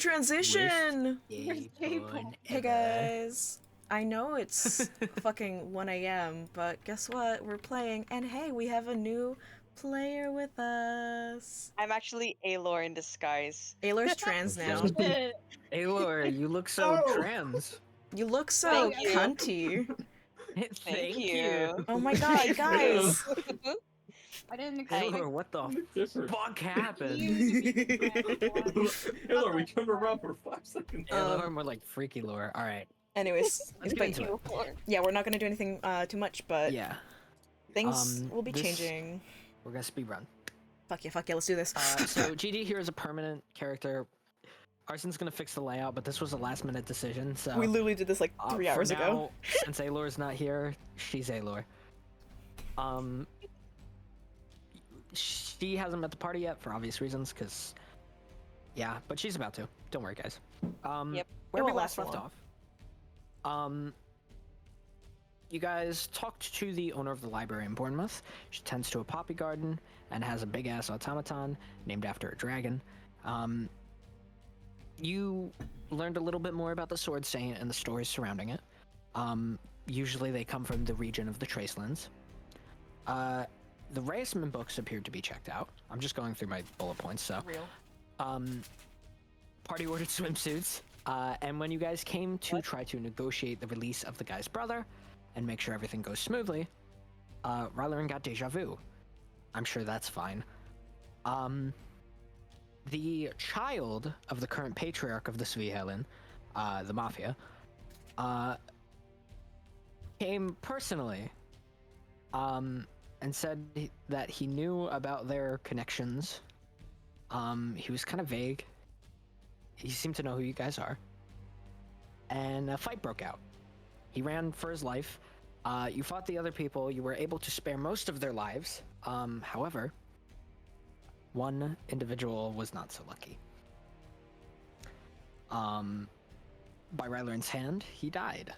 transition! Hey Hey guys. I know it's fucking 1 a.m., but guess what? We're playing, and hey, we have a new player with us. I'm actually Aelor in disguise. Aylor's trans now. Hey Laura, you look so trans. You look so Thank you. cunty. Thank you. Oh my god, guys! I didn't Hey expect Laura, what the Different. fuck happened? you to be trans. Hillary, we turned around for 5 seconds. Hey Laura, more like freaky Laura. All right. Anyways, Let's get but into it. yeah, we're not gonna do anything too much, but Yeah, things will be this- changing. we're gonna speed run. Fuck yeah, let's do this. So GD here is a permanent character. Arson's gonna fix the layout, but this was a last minute decision. So We literally did this like 3 hours for ago. now, since Aelor's not here, she's Aelor. She hasn't met the party yet for obvious reasons, because yeah, but she's about to. Don't worry, guys. Yep. Where It we won't last last left off. You guys talked to the owner of the library in Bournemouth. She tends to a poppy garden and has a big ass automaton named after a dragon. You learned a little bit more about the Sword Saint and the stories surrounding it. Usually they come from the region of the Tracelands. The Reisman books appeared to be checked out. I'm just going through my bullet points, so. Real. Party ordered swimsuits. And when you guys came to try to negotiate the release of the guy's brother and make sure everything goes smoothly, Rylerin got deja vu. I'm sure that's fine. The child of the current patriarch of the Svihelen, the Mafia, came personally and said that he knew about their connections. He was kind of vague. He seemed to know who you guys are. And a fight broke out. He ran for his life. You fought the other people. You were able to spare most of their lives. However, one individual was not so lucky. By Ryleran's hand, he died.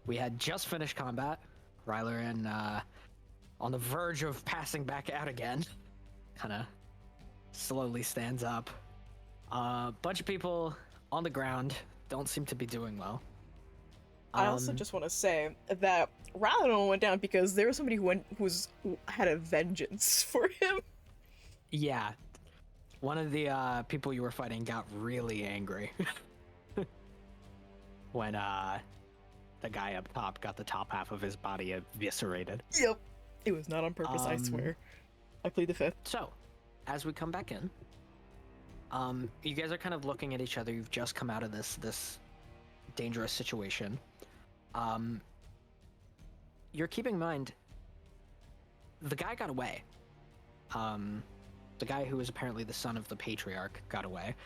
We had just finished combat. Ryleran, on the verge of passing back out again, kind of slowly stands up. Bunch of people on the ground don't seem to be doing well. I also just want to say that Rylan went down because there was somebody who had a vengeance for him. Yeah, one of the people you were fighting got really angry when the guy up top got the top half of his body eviscerated. Yep. It was not on purpose, I swear. I plead the fifth. So, as we come back in, you guys are kind of looking at each other. You've just come out of this dangerous situation. You're keeping in mind, the guy got away. The guy who was apparently the son of the patriarch got away.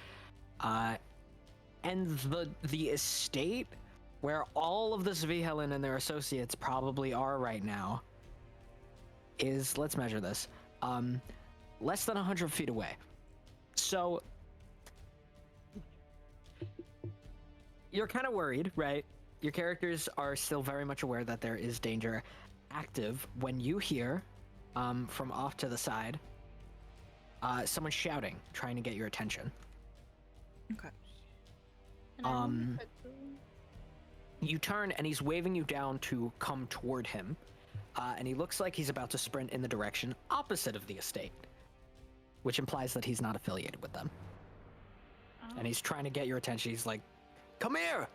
And the estate where all of the Svihelen and their associates probably are right now is, let's measure this, less than 100 feet away. So you're kind of worried, right? Your characters are still very much aware that there is danger active when you hear from off to the side someone shouting, trying to get your attention. Okay. You turn and he's waving you down to come toward him, and he looks like he's about to sprint in the direction opposite of the estate, which implies that he's not affiliated with them. And he's trying to get your attention. He's like, "Come here!"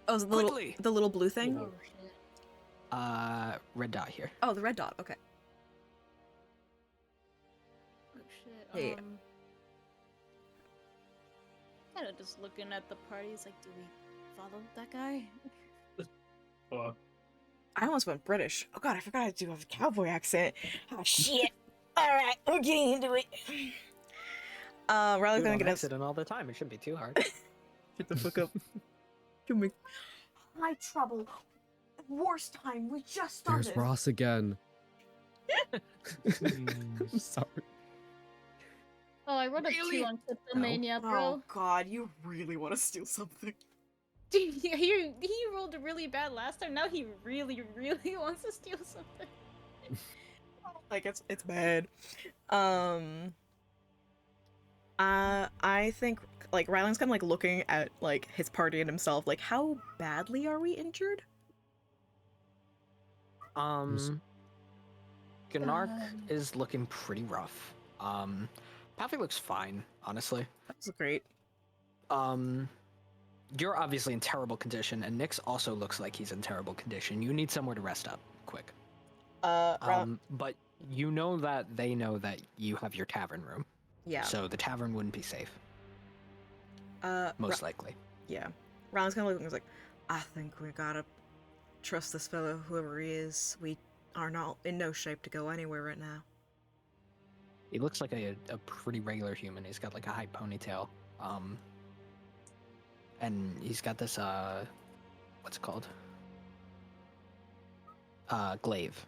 Oh, is it Quickly! the little blue thing? Oh shit. Red dot here. Oh, the red dot. Okay. Oh shit. Yeah. Kind of just looking at the parties like, do we follow that guy? I almost went British. Oh god, I forgot to do a cowboy accent. Oh shit. Alright, we're getting into it. Riley's gonna get us. accident all the time. It shouldn't be too hard. Get the fuck up. Give me. High trouble. Worst time. We just started. There's Ross again. I'm sorry. Oh, I wrote a Really? 2 on Cryptomania, bro. Oh god, you really want to steal something. Dude, he rolled really bad last time. Now he really, really wants to steal something. Like it's bad. I think like Ryland's kind of like looking at like his party and himself. Like, how badly are we injured? Gnark is looking pretty rough. Paffy looks fine, honestly. That's great. You're obviously in terrible condition, and Nyx also looks like he's in terrible condition. You need somewhere to rest up, quick. But you know that they know that you have your tavern room. Yeah. So the tavern wouldn't be safe. Most likely. Yeah. Ryland's kind of looking like, I think we gotta trust this fellow, whoever he is. We are not in no shape to go anywhere right now. He looks like a pretty regular human. He's got like a high ponytail. And he's got this what's it called? Glaive,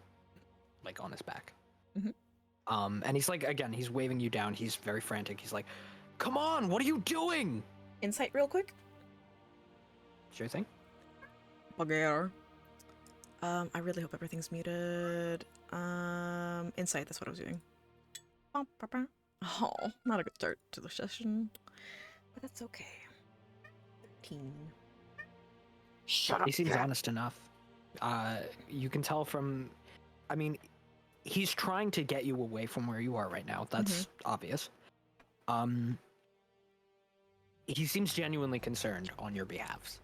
like on his back. Mm-hmm. And he's like, again, he's waving you down. He's very frantic. He's like, "Come on, what are you doing?" Insight, real quick. Sure thing. Bugger. I really hope everything's muted. Insight. That's what I was doing. Oh, not a good start to the session, but that's okay. 13. Shut up. He seems honest enough. You can tell from, I mean, he's trying to get you away from where you are right now. That's obvious. He seems genuinely concerned on your behalf.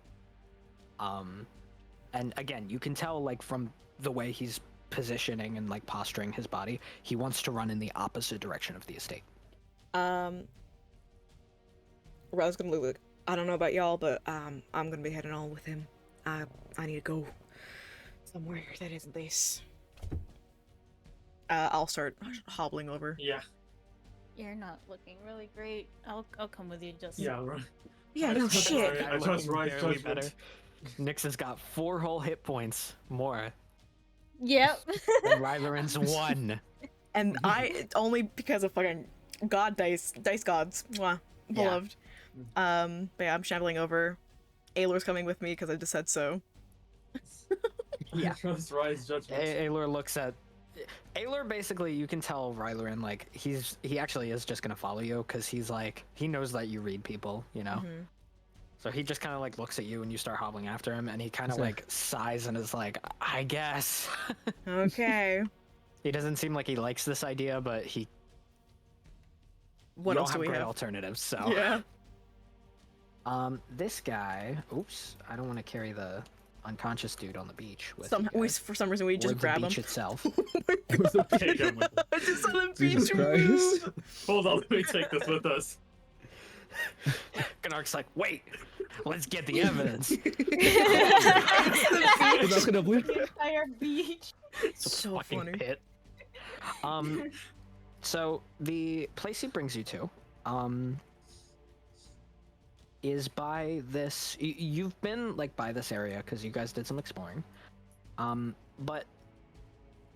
And again, you can tell like from the way he's positioning and like posturing his body, he wants to run in the opposite direction of the estate. Ra's gonna look like, I don't know about y'all, but I'm gonna be heading on with him. I need to go somewhere that isn't this. I'll start hobbling over. Yeah. You're not looking really great. I'll come with you just. Yeah, right. Yeah, no shit. I trust Ryan's barely judgment. better. Nyx has got 4 whole hit points more. Yep. And Ryleran's 1. And I only because of fucking god dice gods. Mwah, beloved. But yeah, I'm shambling over. Aelor's coming with me because I just said so. Yeah. I trust Ryan's judgment. Aelor looks at Aelor. Basically, you can tell Ryleran like he actually is just gonna follow you because he's like he knows that you read people, you know. Mhm. So he just kind of like looks at you and you start hobbling after him, and he kind of like sighs and is like, "I guess." Okay. He doesn't seem like he likes this idea, but he. What you else don't do we great have? alternatives, so. Yeah. This guy. Oops, I don't want to carry the unconscious dude on the beach with For some reason we just or grab the him. beach itself. Take him with us. I just saw the Jesus beach Christ. move. Hold on, let me take this with us. Gnark's like, wait, let's get the evidence. I'm not gonna believe The entire beach. It's a So fucking funny. pit. So the place he brings you to, is by this. You've been like by this area because you guys did some exploring. But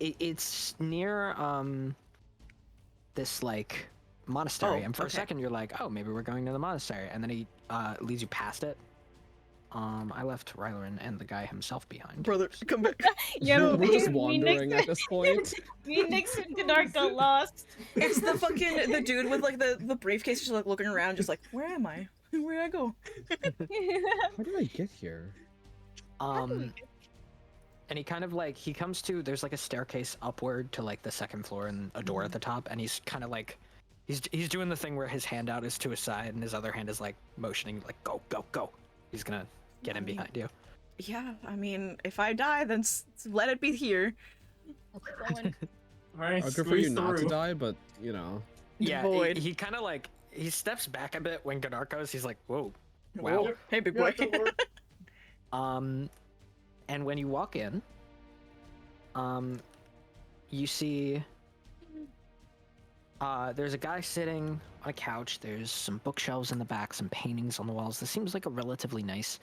it's near this like monastery, and for a second you're like, oh, maybe we're going to the monastery, and then he leads you past it. I left Ryleran and the guy himself behind. Brother, come back. Yeah, we're just wandering at this point. Me, Nyx, and Gnark got lost. It's the fucking the dude with like the briefcase just like looking around, just like, where am I? Where'd I go? How did I get here? And he kind of like he comes to there's like a staircase upward to like the second floor and a door at the top, and he's kind of like he's doing the thing where his hand out is to his side and his other hand is like motioning like go go go. He's gonna get in behind you. Yeah, I mean, if I die, then let it be here. Alright, I'd prefer you not to die, but you know. Yeah, Void. he kind of like he steps back a bit when Gnark goes. He's like, whoa, wow. Whoa. Hey, big boy. And when you walk in, you see there's a guy sitting on a couch. There's some bookshelves in the back, some paintings on the walls. This seems like a relatively nice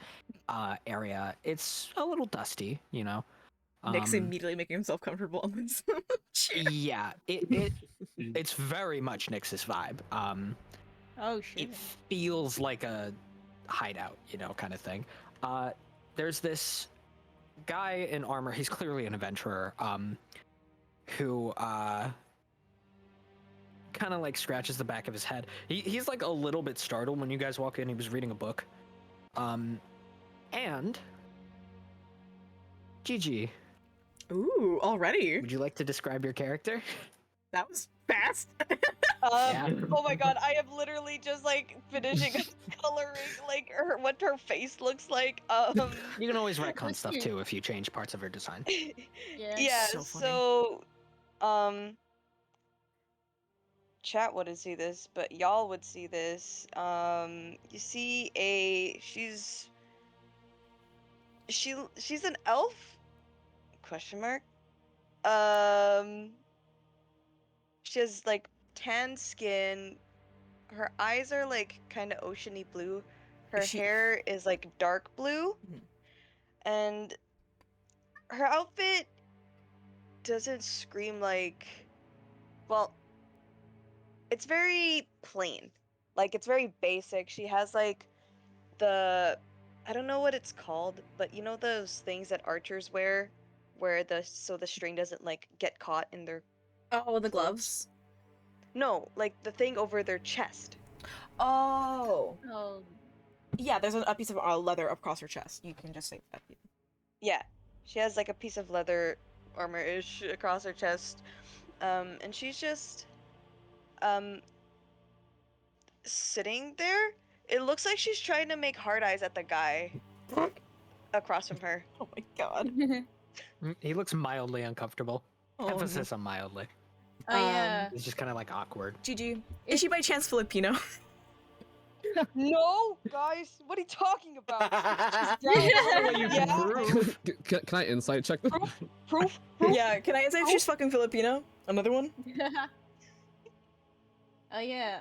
area. It's a little dusty, you know. Nick's immediately making himself comfortable on this. Yeah, it's very much Nyx's vibe. Oh shit. It feels like a hideout, you know, kind of thing. There's this guy in armor. He's clearly an adventurer. Who kind of like scratches the back of his head. He's like a little bit startled when you guys walk in. He was reading a book. And Gigi, Ooh, already. would you like to describe your character? That was fast. Yeah. Oh my god, I am literally just like finishing coloring like what her face looks like. You can always retcon What's stuff your- too if you change parts of her design. Yeah. yeah, So funny. so chat wouldn't see this, but y'all would see this. You see she's an elf? Question mark. She has like tan skin. Her eyes are like kind of oceany blue. Her Is she- hair is like dark blue. Mhm. And her outfit doesn't scream like, well, it's very plain. Like it's very basic. She has like I don't know what it's called, but you know those things that archers wear where the string doesn't like get caught in their Oh, the clothes? gloves. No, like the thing over their chest. Oh. Oh, Yeah, there's a piece of leather across her chest. You can just say that. Yeah. She has like a piece of leather armor-ish across her chest. And she's just sitting there. It looks like she's trying to make hard eyes at the guy across from her. Oh my god. He looks mildly uncomfortable. Oh, no. Emphasis on mildly. oh yeah. He's just kind of like awkward. Gigi, is she by chance Filipino? No, guys, what are you talking about? You yeah, prove. Can I insight check them? proof. Yeah, can I say if she's fucking Filipino? Another one? Oh yeah.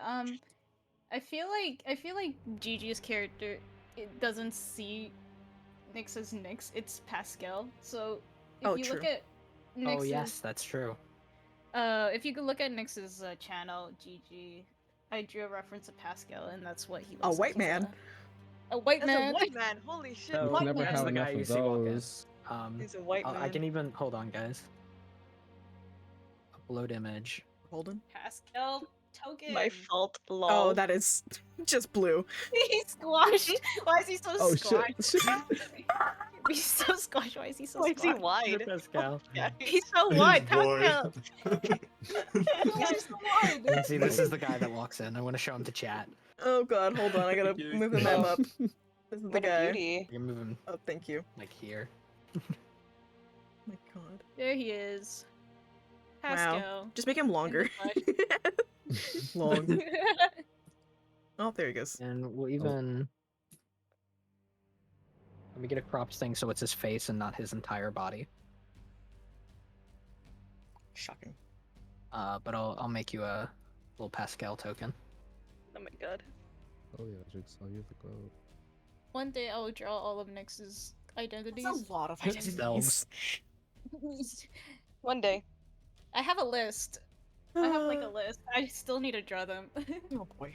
I feel like Gigi's character it doesn't see Nyx as Nyx. It's Pascal. So if Oh, you look true. at Nyx's, Oh yes, that's true. if you could look at Nyx's channel, Gigi, I drew a reference to Pascal, and that's what he looks A like. white He's man. A white That's man. a white man. Holy shit. So- You white can never man. That's have the enough guy of you see walk in. those. He's a white man. I can even hold on, guys. Upload image. Holden? Pascal token. My fault. Lol. Oh, that is just blue. He's squashed. Why is he so Oh squashed? shit. He's so squashed. Why is he so Why is he squashed? wide? Pascal. Yeah. He's so wide. Boy. Pascal. He's so wide. See, this is the guy that walks in. I want to show him to chat. Oh god, hold on. I gotta Thank you. move the map up. This is the What a guy. beauty. You can move him Oh, thank you. like here. Oh my god. There he is. Pascal. Just make him longer. Long. Oh, there he goes. And we'll even let me get a cropped thing so it's his face and not his entire body. Shocking. But I'll make you a little Pascal token. Oh my god. Oh yeah, Jigsaw, you have the globe. One day I will draw all of Nyx's identities. That's a lot of His identities. elves. One day. I have a list. I have like a list. I still need to draw them. Oh boy.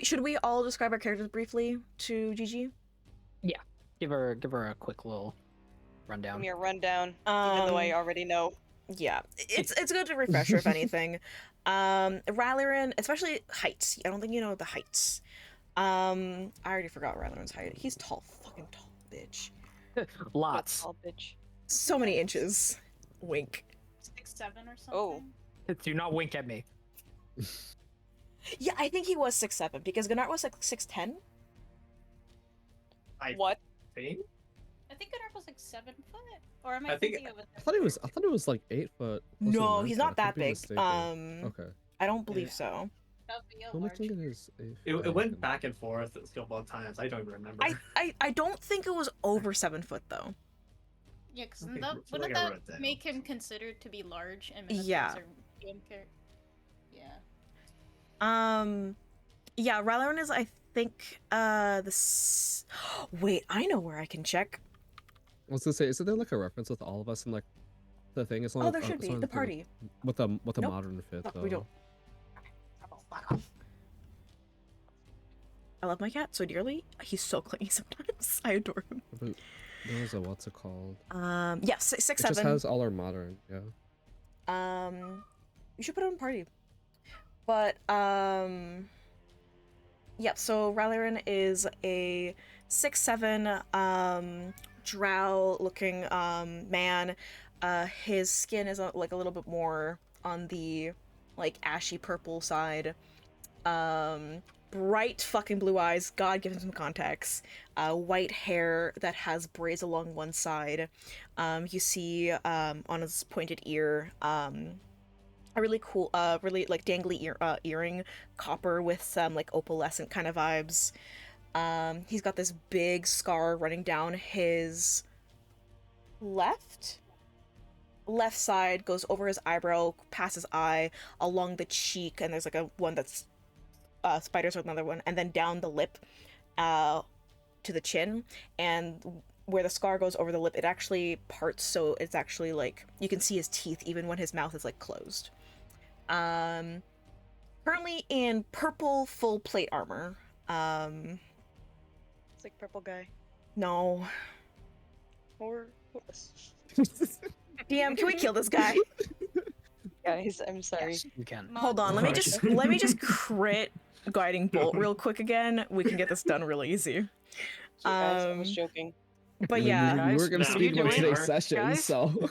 Should we all describe our characters briefly to Gigi? Give her a quick little Give rundown. me a rundown. Even though I already know. Yeah, it's good to refresh her if anything. Rylerin, especially heights. I don't think you know the heights. I already forgot Rylerin's height. He's tall, fucking tall, bitch. Lots. Tall bitch. So many inches. Wink. 6'7" or something. Oh. Do not wink at me. Yeah, I think he was 6'7" because Gunnar was like 6'10". I What? think? I think Gunnar was like 7 foot. Or am I I think- thinking of a I thought it was like 8 foot. closer to No, 9 he's foot. not I that could be big. mistaken. Okay. I don't believe so. That would be a Who am I large. thinking is 8 It foot? went back and forth a couple of times. I don't even remember. I don't think it was over 7 foot though. Yeah, because Okay, that, feel wouldn't like I that wrote it down. make him considered to be large and Yeah. Yeah. Yeah, Rylerin is, I think, wait, I know where I can check. I was gonna say, isn't there like a reference with all of us in like the thing? As long Oh, as, there should as be. long The as we- party. with a Nope. modern fit No, though. we don't. I love my cat so dearly. He's so clingy sometimes. I adore him. There was a what's it called? Yeah, six, It just 7. has all our modern, yeah. You should put it on party. But yeah. So Rallyrin is a 6'7", drow-looking man. His skin is like a little bit more on the like ashy purple side. Bright fucking blue eyes. God, give him some contacts. White hair that has braids along one side. You see on his pointed ear a really cool, really like dangly earring, copper with some like opalescent kind of vibes. He's got this big scar running down his left side, goes over his eyebrow, past his eye, along the cheek, and there's like a one that's spiders with another one, and then down the lip, to the chin, and where the scar goes over the lip, it actually parts, so it's actually like you can see his teeth even when his mouth is like closed. Currently in purple full plate armor. It's like purple guy. No. Or DM, can we kill this guy? guys, I'm sorry. Yes, you can. Hold on, let me just crit guiding bolt real quick again. We can get this done real easy. Guys, I was joking. But I mean, yeah, we were gonna Guys, speed what are one you doing, today's session, guys? so.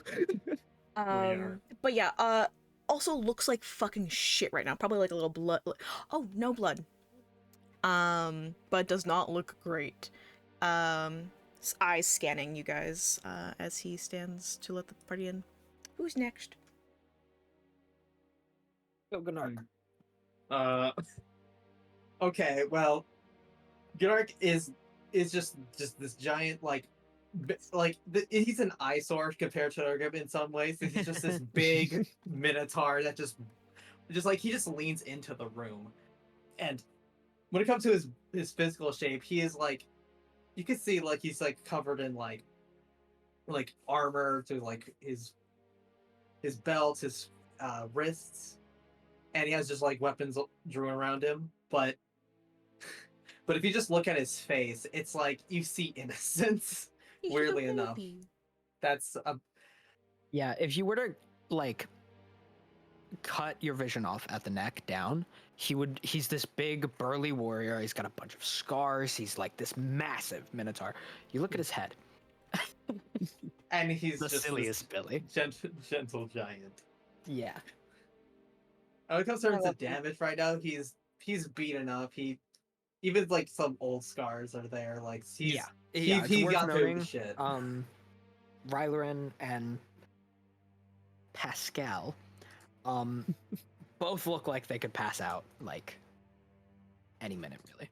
but yeah, also looks like fucking shit right now. Probably like a little blood. Oh, no blood. But does not look great. His eyes scanning you guys, as he stands to let the party in. Who's next? Go Gunnar. Okay, well, Gunark is just this giant he's an eyesore compared to Urgib in some ways. He's just this big minotaur that just like he just leans into the room. And when it comes to his physical shape, he is like, you can see like he's like covered in like armor to like his belt, his wrists, and he has just like weapons drew around him. But if you just look at his face, it's like you see innocence. Weirdly enough, that's a Yeah, if you were to like cut your vision off at the neck down, he's this big burly warrior. He's got a bunch of scars. He's like this massive minotaur. You look at his head. and he's The just silliest Billy. gentle giant. Yeah. When it comes to damage right now, he's beaten up. He even like some old scars are there. Like he's it's worth got through noting, the shit. Rylerin and Pascal, both look like they could pass out like any minute. Really,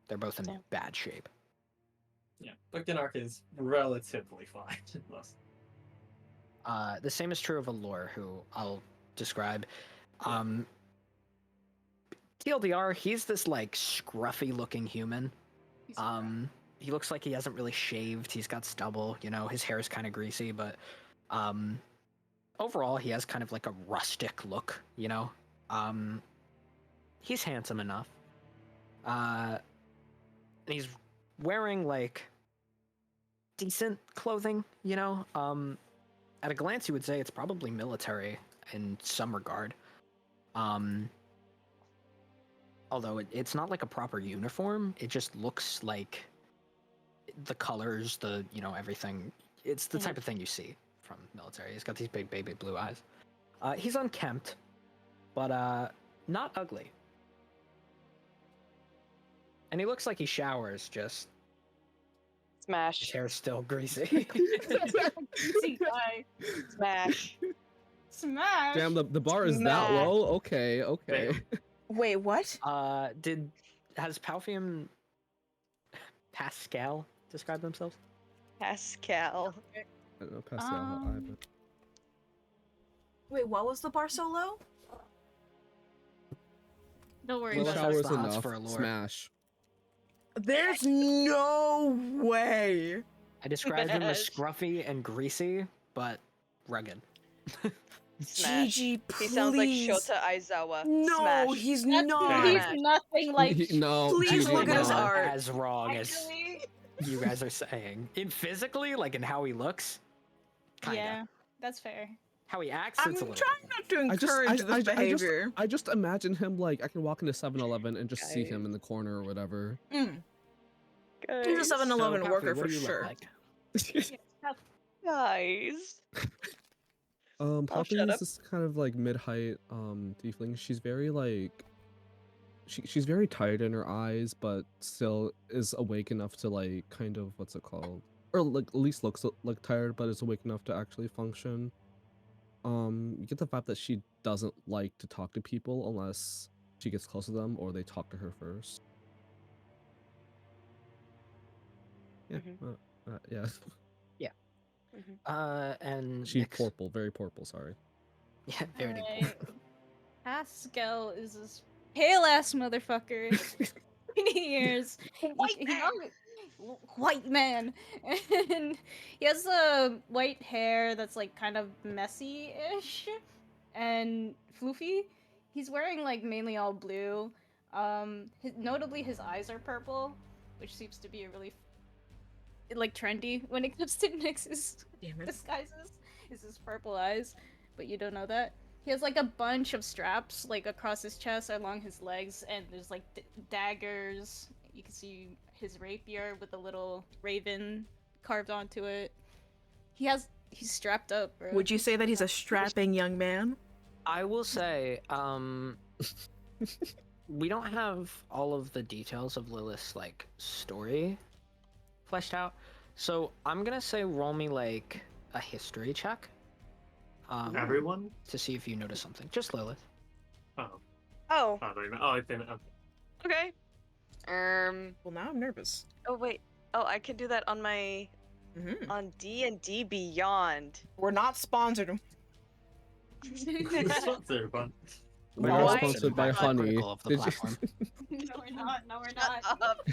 they're both in bad shape. Yeah, but Gunark is relatively fine. The same is true of Allure, who I'll describe. TLDR, he's this like scruffy looking human. He looks like he hasn't really shaved. He's got stubble, you know, his hair is kind of greasy, but overall he has kind of like a rustic look, you know. He's handsome enough. And he's wearing like decent clothing, you know. At a glance you would say it's probably military in some regard. Although it's not like a proper uniform, it just looks like the colors, everything. It's the type of thing you see from military. He's got these big baby blue eyes. He's unkempt, but not ugly. And he looks like he showers, just his Smash. hair's still greasy. Greasy guy. Smash. Smash. Damn, the bar is that Smash. low? Okay. Wait, what? Has Pascal describe themselves? Pascal. I don't know, Pascal, either. Wait, what was the bar so low? Don't worry Well, about that's it. showers the hots enough. for Allure. Smash. There's no way. I described him as Yes. scruffy and greasy, but rugged. Smash. Gigi, please. He sounds like Shota Aizawa. No, Smash. he's That's, not. he's nothing like. No, Please Gigi, look at his no. art. As wrong as Actually, you guys are saying. In physically, like in how he looks, kinda. Yeah, that's fair. How he acts, I'm it's a trying little. not to I just, encourage this behavior. I just imagine him like I can walk into 7-Eleven and just see him Guys. in the corner or whatever. Mm. Guys. He's a 7-Eleven So, worker Pappy, what for do you look sure. like? Guys. I'll Poppy shut is up. this kind of like mid-height tiefling. She's very like she's very tired in her eyes, but still is awake enough to like kind of what's it called? Or like at least looks like tired, but is awake enough to actually function. You get the vibe that she doesn't like to talk to people unless she gets close to them or they talk to her first. Yeah, yeah. And She's Nyx. purple, very purple. Sorry. Yeah, very Alright. cool. Pascal is this pale ass motherfucker. 20 years. White man. And he has white hair that's like kind of messy-ish and floofy. He's wearing like mainly all blue. Notably his eyes are purple, which seems to be a really like trendy when it comes to Nyx's Damn it. disguises. Is his purple eyes, but you don't know that. He has like a bunch of straps like across his chest, along his legs, and there's like daggers. You can see his rapier with a little raven carved onto it. He's strapped up, bro. Would you say that he's a strapping young man? I will say, we don't have all of the details of Lilith's like story fleshed out, so I'm gonna say roll me like a history check. Everyone? To see if you notice something. Just Lilith. Oh. Oh, I didn't. Okay. okay. Well, now I'm nervous. Oh wait. Oh, I can do that on my Hmm. on D&D Beyond. We're not sponsored. Sponsor fun. We Why? are sponsored by Honey. Critical of the Did you- platform. No, we're not. No, we're Shut not. up.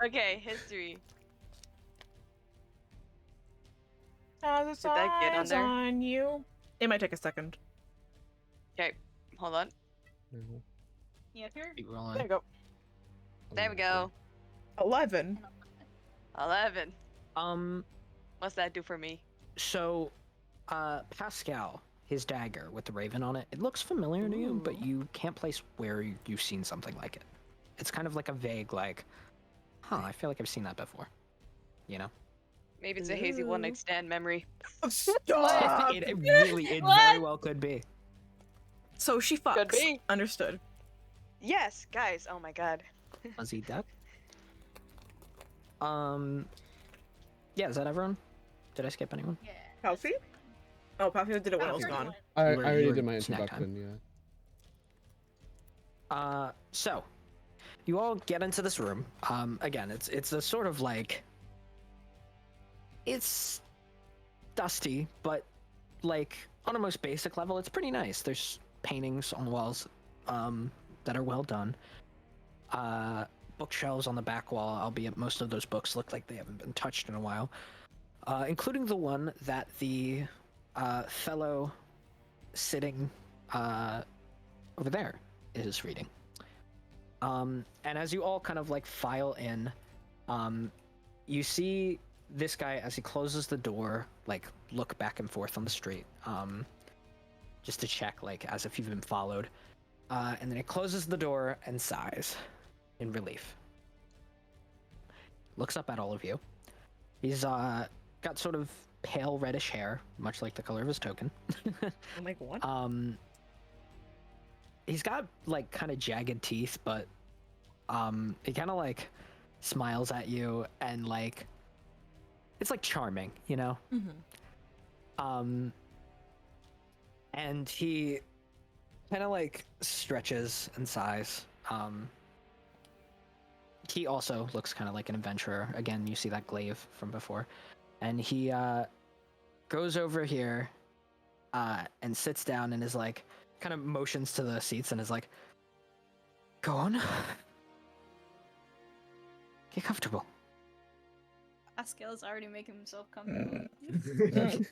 Okay, history. Has its Did that get on eyes there? on you. It might take a second. Okay, hold on. Yeah, here. Keep There you rolling. go. There we go. 11. 11. Um, What's that do for me? so, Pascal, his dagger with the raven on it, it looks familiar to you, but you can't place where you've seen something like it. It's kind of like a vague, like, I feel like I've seen that before. You know? Maybe it's a hazy one night stand memory. Stop! It really, it very well could be. So she fucks. Could be. Understood. Yes, guys. Oh my god. Fuzzy duck. Yeah, is that everyone? Did I skip anyone? Yeah. Palfi? Oh, Palfi did it when I was You're gone. going. I You were- already you were did my snack time. introduction, yeah. So, you all get into this room. Again, it's a sort of like, it's dusty, but like on a most basic level, it's pretty nice. There's paintings on the walls, that are well done. Bookshelves on the back wall, albeit most of those books look like they haven't been touched in a while, including the one that the fellow sitting over there is reading. And as you all kind of like file in, you see this guy as he closes the door, like look back and forth on the street, just to check, like as if you've been followed. And then he closes the door and sighs in relief. Looks up at all of you. He's got sort of pale reddish hair, much like the color of his token. I'm like, what? He's got like kind of jagged teeth, but he kind of like smiles at you and like it's like charming, you know. Mm-hmm. And he kind of like stretches and sighs. He also looks kind of like an adventurer. Again, you see that glaive from before, and he goes over here and sits down and is like kind of motions to the seats and is like, go on, get comfortable. Pascal's already making himself comfortable.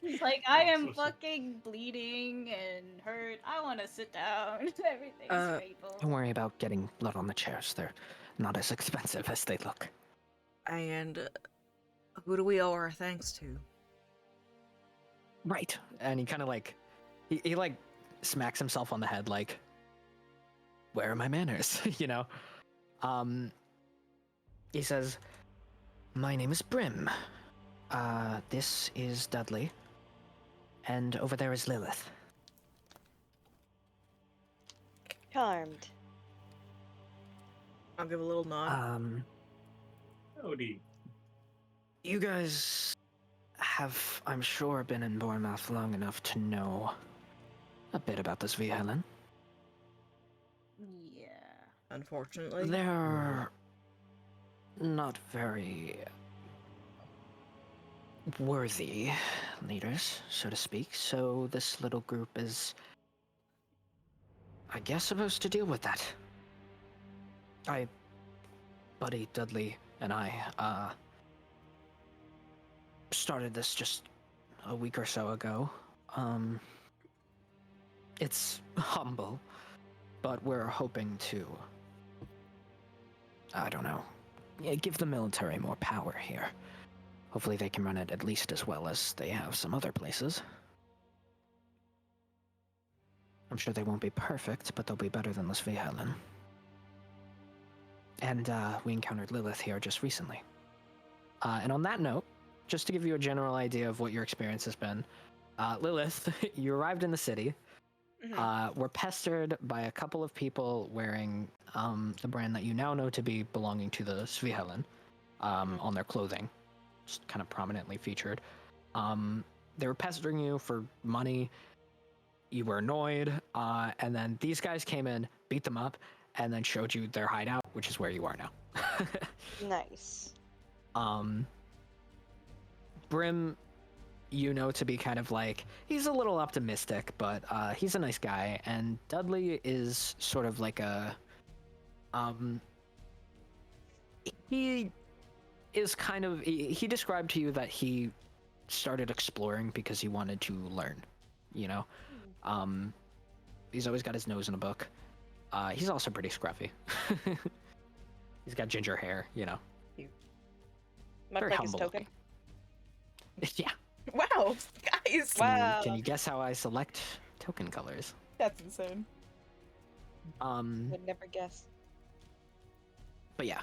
He's like, I am fucking bleeding and hurt. I want to sit down. Everything's painful. Don't worry about getting blood on the chairs. They're not as expensive as they look. And who do we owe our thanks to? Right. And he kind of like, he like smacks himself on the head like, where are my manners? You know? He says, my name is Brim. This is Dudley. And over there is Lilith. Charmed. I'll give a little nod. Howdy. You guys have, I'm sure, been in Bournemouth long enough to know a bit about this V. Helen. Yeah. Unfortunately. They're not very worthy leaders, so to speak, so this little group is, I guess, supposed to deal with that. Buddy Dudley and I, started this just a week or so ago. It's humble, but we're hoping to, I don't know, give the military more power here. Hopefully they can run it at least as well as they have some other places. I'm sure they won't be perfect, but they'll be better than Lisvie Helen. And we encountered Lilith here just recently. And on that note, just to give you a general idea of what your experience has been, Lilith, you arrived in the city, were pestered by a couple of people wearing the brand that you now know to be belonging to the Svi Helen on their clothing, just kind of prominently featured. They were pestering you for money. You were annoyed, and then these guys came in, beat them up, and then showed you their hideout, which is where you are now. Nice. Brim, you know to be kind of like, he's a little optimistic, but he's a nice guy, and Dudley is sort of like a, he is kind of, he described to you that he started exploring because he wanted to learn, you know? He's always got his nose in a book. He's also pretty scruffy. He's got ginger hair, you know. Much Very like his humble token. looking. Yeah. Wow, guys! Wow. Can you guess how I select token colors? That's insane. Would never guess. But yeah.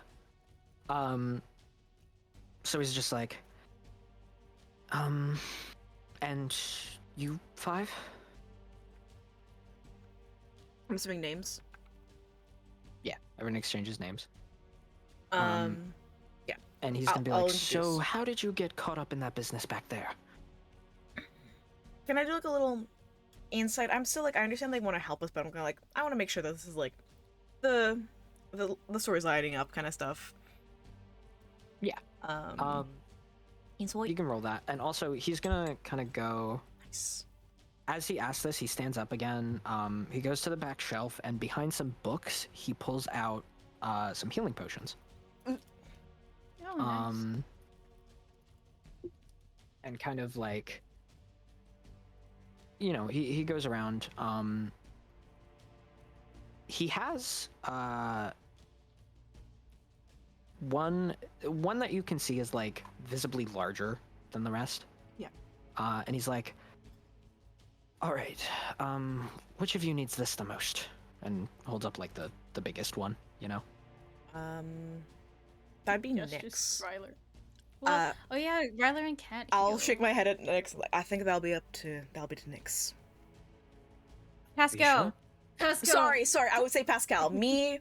So he's just like, and you five? I'm assuming names. Yeah, everyone exchanges names. Yeah. And he's I'll- gonna be I'll like, so introduce. how did you get caught up in that business back there? Can I do like a little insight? I'm still like, I understand they want to help us, but I'm kind of like, I want to make sure that this is like the story's lighting up kind of stuff. Yeah. Insight. You can roll that. And also, he's gonna kind of go, Nice. as he asks this, he stands up again. He goes to the back shelf, and behind some books, he pulls out some healing potions. Oh, nice. And kind of like, you know, he goes around. He has one that you can see is like visibly larger than the rest. Yeah. And he's like, all right, which of you needs this the most? And holds up like the biggest one, you know. That'd be Yes, Nyx. just Ryler. Well, oh yeah, Ryler and Cat. I'll heal. shake my head at Nyx. Like, I think that'll be to Nyx. Pascal. sure? Pascal. Sorry, I would say Pascal. Me,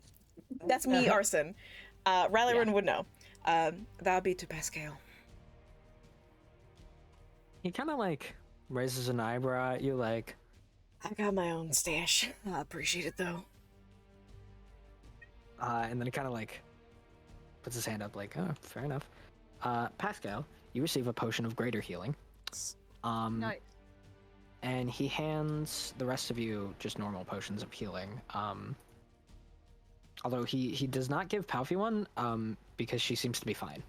that's me, Arson. Ryler Yeah. would know. That would be to Pascal. He kind of like raises an eyebrow at you, like, I got my own stash. I appreciate it though. and then he kind of like puts his hand up, like, oh, fair enough. Pascal, you receive a potion of greater healing. Nice. And he hands the rest of you just normal potions of healing. Although he does not give Palfy one, because she seems to be fine.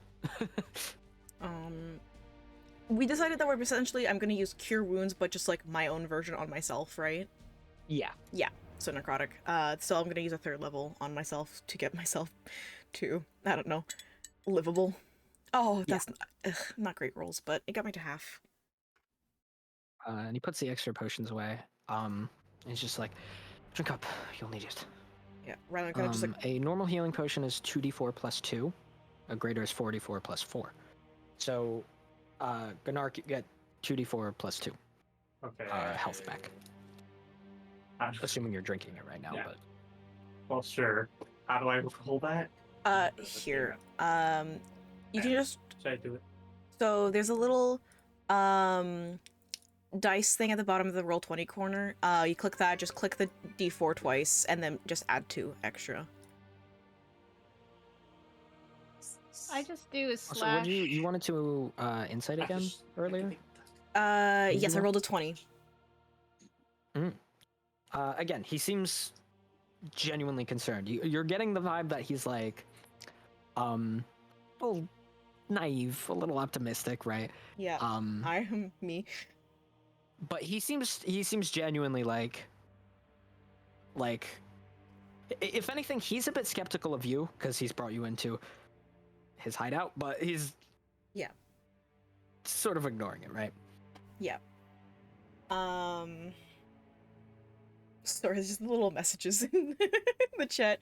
We decided that we're essentially, I'm gonna use Cure Wounds, but just like my own version on myself, right? Yeah. Yeah, so necrotic. So I'm gonna use a 3rd level on myself to get myself to, I don't know, livable. Oh, Yeah. that's not great rolls, but it got me to half. And he puts the extra potions away. And he's just like, drink up, you'll need it. Yeah, rather than kind of just like, A normal healing potion is 2d4 plus 2. A greater is 4d4 plus 4. So, Gunnar, you get 2d4 plus 2 Okay. health back. Uh, Assuming you're drinking it right now, Yeah. but well, sure. How do I roll that? here. You can Yeah. just, Should I do it? so there's a little, dice thing at the bottom of the Roll20 corner. You click that, just click the D4 twice, and then just add 2 extra. I just do a so slash. would you wanted to insight again earlier? Yes, I Usual? rolled a 20. Again, he seems genuinely concerned. You're getting the vibe that he's like, a little naive, a little optimistic, right? Yeah, I am me. But he seems genuinely like, if anything, he's a bit skeptical of you because he's brought you into his hideout, but he's Yeah. sort of ignoring it, right? Yeah. Sorry, there's just little messages in the chat.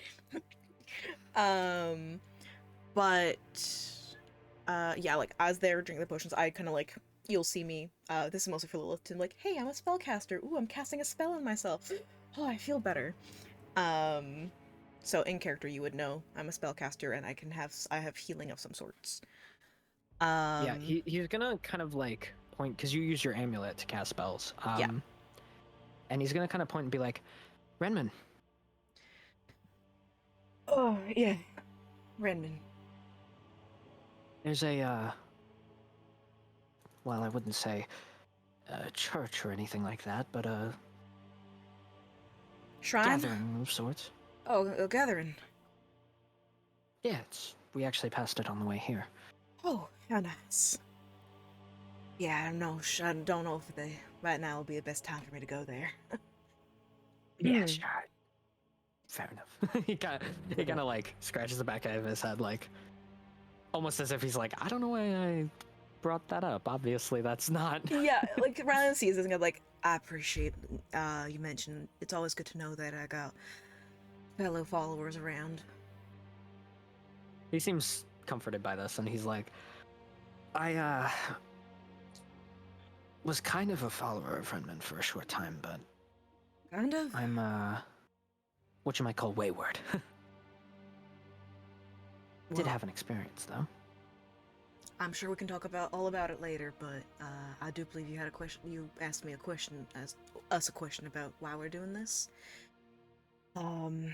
But yeah, like as they're drinking the potions, I kind of like, you'll see me. This is mostly for Lilith, and like, hey, I'm a spellcaster. Ooh, I'm casting a spell on myself. Oh, I feel better. So in character, you would know I'm a spellcaster, and I have healing of some sorts. Yeah, he's gonna kind of like point because you use your amulet to cast spells. Yeah. And he's gonna kind of point and be like, Renman, Oh yeah, Renman. there's a well, I wouldn't say a church or anything like that, but a Shrine. gathering of sorts. Oh, a gathering. Yeah, we actually passed it on the way here. Oh, how nice. Yeah, I don't know if right now will be the best time for me to go there. Yeah, sure. Fair enough. he kind of like scratches the back of his head, like almost as if he's like, I don't know why I brought that up. Obviously, that's not. Yeah, like Ryan sees this and goes like, I appreciate you mentioned. It's always good to know that I got fellow followers around. He seems comforted by this, and he's like, I was kind of a follower of Renman for a short time, but Kind of. I'm what you might call wayward. Did Well, have an experience though. I'm sure we can talk all about it later, but I do believe you had a question. You asked me a question, a question about why we're doing this. I kind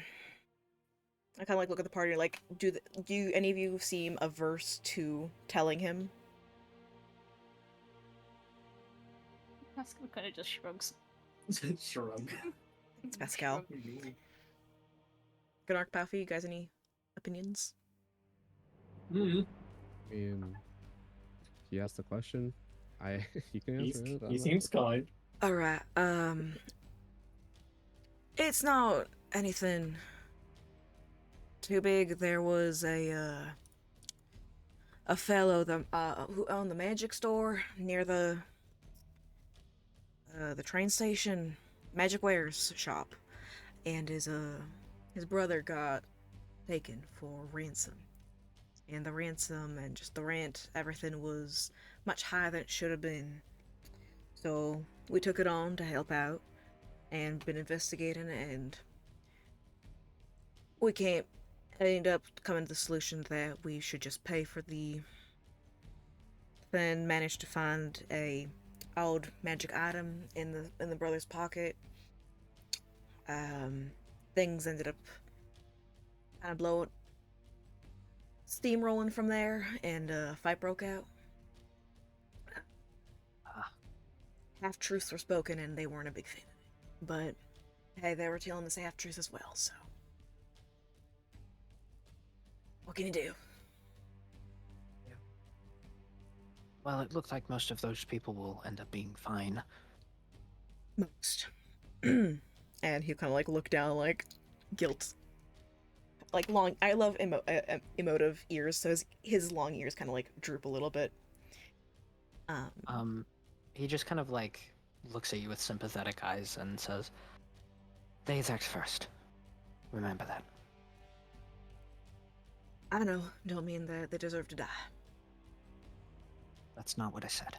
of like look at the party like, do any of you seem averse to telling him? Pascal kind of just shrugs. Shrug. It's Pascal. Good arc, Puffy. You guys, any opinions? Mm-hmm. I mean, he asked the question. He can answer it. He seems kind. All right. It's not anything too big. There was a fellow who owned the magic store near the train station, magic wares shop, and his brother got taken for ransom. And the ransom and just the rent, everything was much higher than it should have been. So we took it on to help out and been investigating, and we can't end up coming to the solution that we should just pay for the. Then managed to find a old magic item in the brother's pocket. Things ended up kind of blowing, steamrolling from there, and a fight broke out. Half truths were spoken, and they weren't a big fan of it. But hey, they were telling us half truths as well. So what can you do? Well, it looked like most of those people will end up being fine. Most. And he kind of like looked down, like guilt. like long. I love emotive ears, so his long ears kind of like droop a little bit. He just kind of like looks at you with sympathetic eyes and says, "They attacked first. Remember that." I know. Don't mean that they deserve to die. That's not what I said.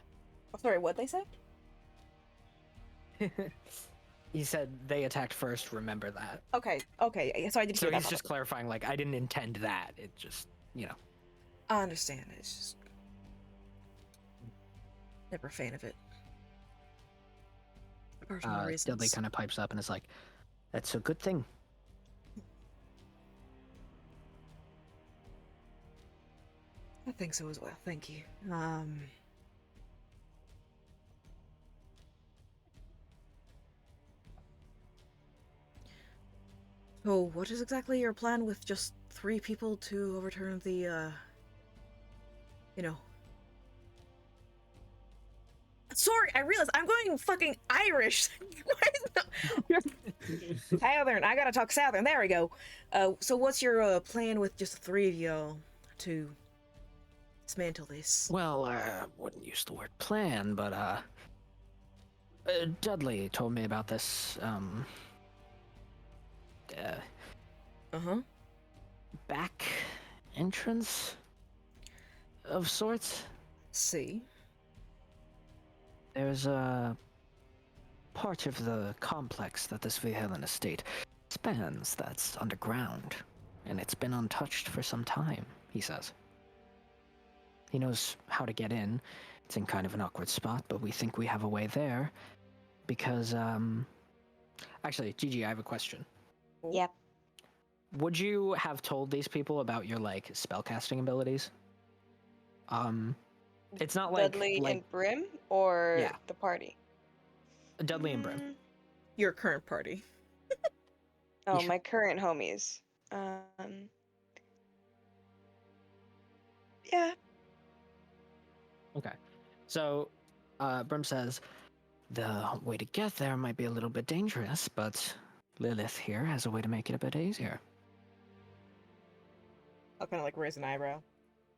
Oh, sorry, what'd they say? He said they attacked first. Remember that. Okay. So I did So hear that. he's just clarifying, like, I didn't intend that. It just, I understand. It's just never a fan of it. Personal reasons. Dudley kind of pipes up and is like, "That's a good thing." I think so as well. Thank you. So what is exactly your plan with just 3 people to overturn the, you know... Sorry, I realized I'm going fucking Irish! Southern, I gotta talk Southern, there we go. So what's your, plan with just the 3 of y'all to dismantle this? Well, I wouldn't use the word plan, but, Dudley told me about this, Uh-huh. back entrance of sorts. See? There's a part of the complex that this Vihellan estate spans that's underground, and it's been untouched for some time, he says. He knows how to get in. It's in kind of an awkward spot, but we think we have a way there because, actually, Gigi, I have a question. Yep. Would you have told these people about your, like, spellcasting abilities? It's not like... Dudley like and Brim, or Yeah. the party? Dudley and Brim. Mm, Your current party. Oh, sure? my current homies. Yeah. Okay. So, Brim says, the way to get there might be a little bit dangerous, but Lilith here has a way to make it a bit easier. I'll kind of like raise an eyebrow.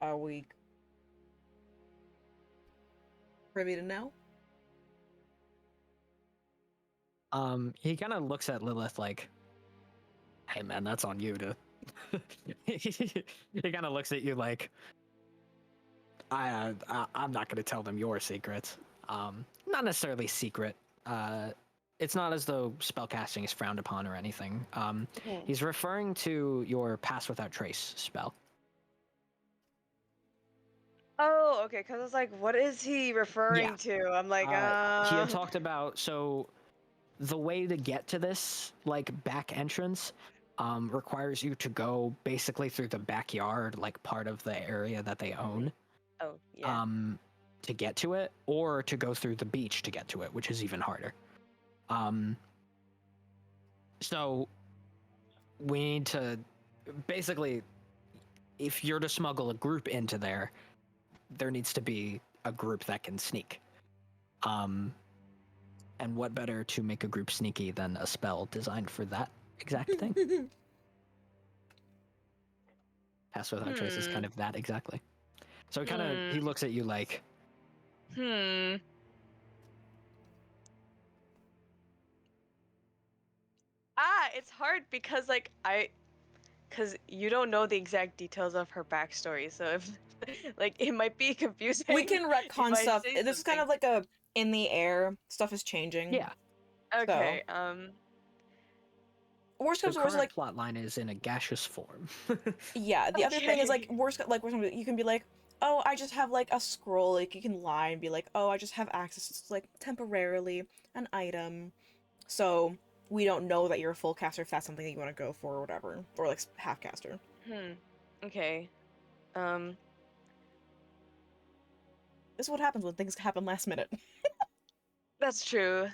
Are we privy to know? He kind of looks at Lilith like, "Hey man, that's on you to..." He kind of looks at you like, I'm not going to tell them your secrets. Not necessarily secret. It's not as though spellcasting is frowned upon or anything. He's referring to your Pass Without Trace spell. Oh, okay. Because I was like, what is he referring to? I'm like, He had talked about, so the way to get to this, like, back entrance requires you to go basically through the backyard, like part of the area that they own. Oh, yeah. To get to it, or to go through the beach to get to it, which is even harder. So we need to basically, if you're to smuggle a group into there, there needs to be a group that can sneak. And what better to make a group sneaky than a spell designed for that exact thing? Pass Without Trace is kind of that exactly. So he looks at you like, It's hard because because you don't know the exact details of her backstory, so if like it might be confusing. We can retcon if I stuff. say This is kind of like a in the air. Stuff is changing. yeah. Okay. Worst The comes to worst, current like plot line is in a gaseous form. yeah. The other thing is like Okay. worst, like you can be like, oh, I just have like a scroll. Like you can lie and be like, oh, I just have access to like temporarily an item. So we don't know that you're a full caster if that's something that you want to go for or whatever, or like half caster. Okay. This is what happens when things happen last minute. That's true.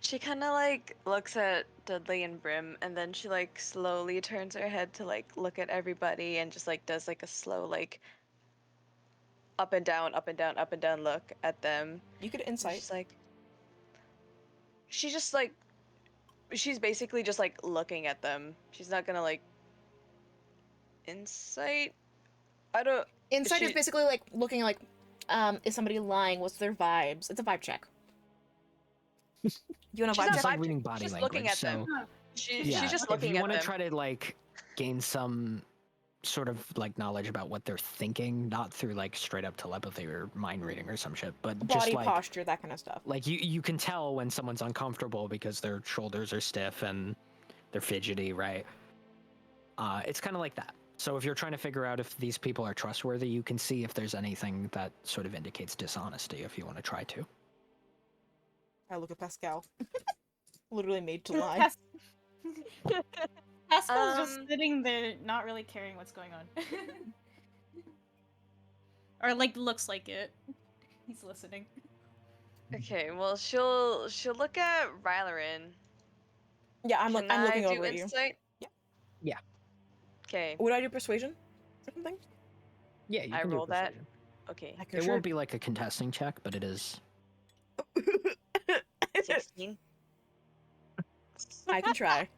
She kind of like looks at Dudley and Brim, and then she like slowly turns her head to like look at everybody and just like does like a slow like up and down, up and down, up and down look at them. You could And insight. she's like, she just like she's basically just like looking at them. She's not gonna like insight. I don't. Insight is She. basically like looking like, is somebody lying? What's their vibes? It's a vibe check. You want a She's vibe not It's check? like vibe reading checking, body she's language. looking at So them. She's yeah, just if looking you at want to them. try to like gain some sort of like knowledge about what they're thinking, not through like straight up telepathy or mind reading or some shit, but just Body like posture, that kind of stuff. like you can tell when someone's uncomfortable because their shoulders are stiff and they're fidgety, right? It's kind of like that. So if you're trying to figure out if these people are trustworthy, you can see if there's anything that sort of indicates dishonesty if you want to try to. I look at Pascal. Literally made to lie. Pascal's just Um, sitting there, not really caring what's going on. Or like looks like it. He's listening. Okay, well she'll look at Rylerin. Yeah, I'm Can I'm I looking do over at you. insight? Yeah. Yeah. Okay, Would I do persuasion or something? Yeah, you I can roll do that. persuasion. Okay, I can It sure. won't be like a contesting check, but it is. 16. I can try.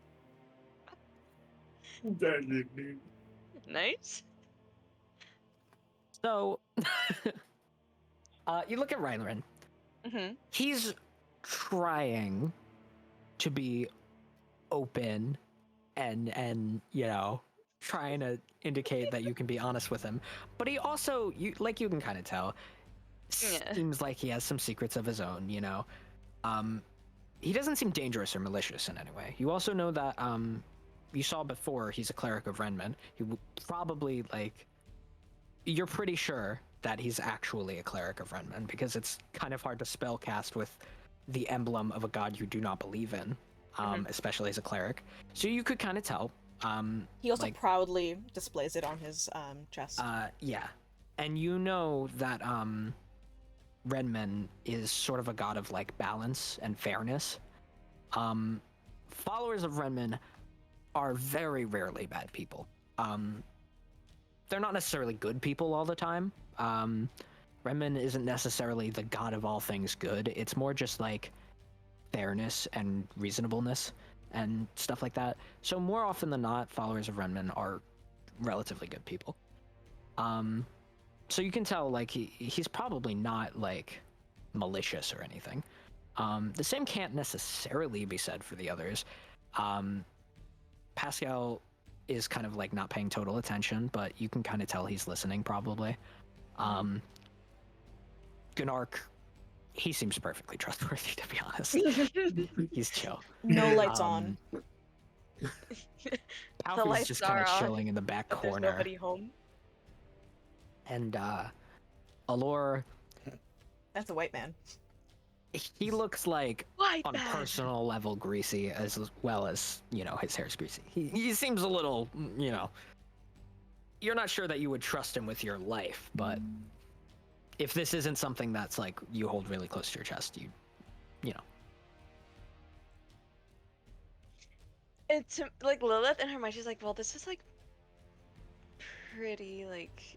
That nickname. Nice. So, you look at Rylerin. Mm-hmm. He's trying to be open and you know trying to indicate that you can be honest with him, but he also you can kind of tell Yeah. seems like he has some secrets of his own. He doesn't seem dangerous or malicious in any way. You also know that you saw before he's a cleric of Renman. Probably like you're pretty sure that he's actually a cleric of Renman because it's kind of hard to spell cast with the emblem of a god you do not believe in, especially as a cleric. So you could kind of tell. He also like, proudly displays it on his chest. yeah, and you know that Renman is sort of a god of like balance and fairness. Followers of Renman are very rarely bad people. They're not necessarily good people all the time. Renman isn't necessarily the god of all things good. It's more just like fairness and reasonableness and stuff like that. So more often than not, followers of Renman are relatively good people. So you can tell like he's probably not like malicious or anything. The same can't necessarily be said for the others. Pascal is kind of like not paying total attention, but you can kind of tell he's listening probably. Gunark, he seems perfectly trustworthy to be honest. He's chill. No lights on. The Palpy's lights just kind are of on, chilling in the back but there's corner. nobody home. And Allure, That's a white man. he looks like White on a man. personal level greasy as well as, his hair's greasy. He seems a little, you're not sure that you would trust him with your life, but if this isn't something that's like you hold really close to your chest, you know. It's like Lilith in her mind, she's like, well, this is like pretty like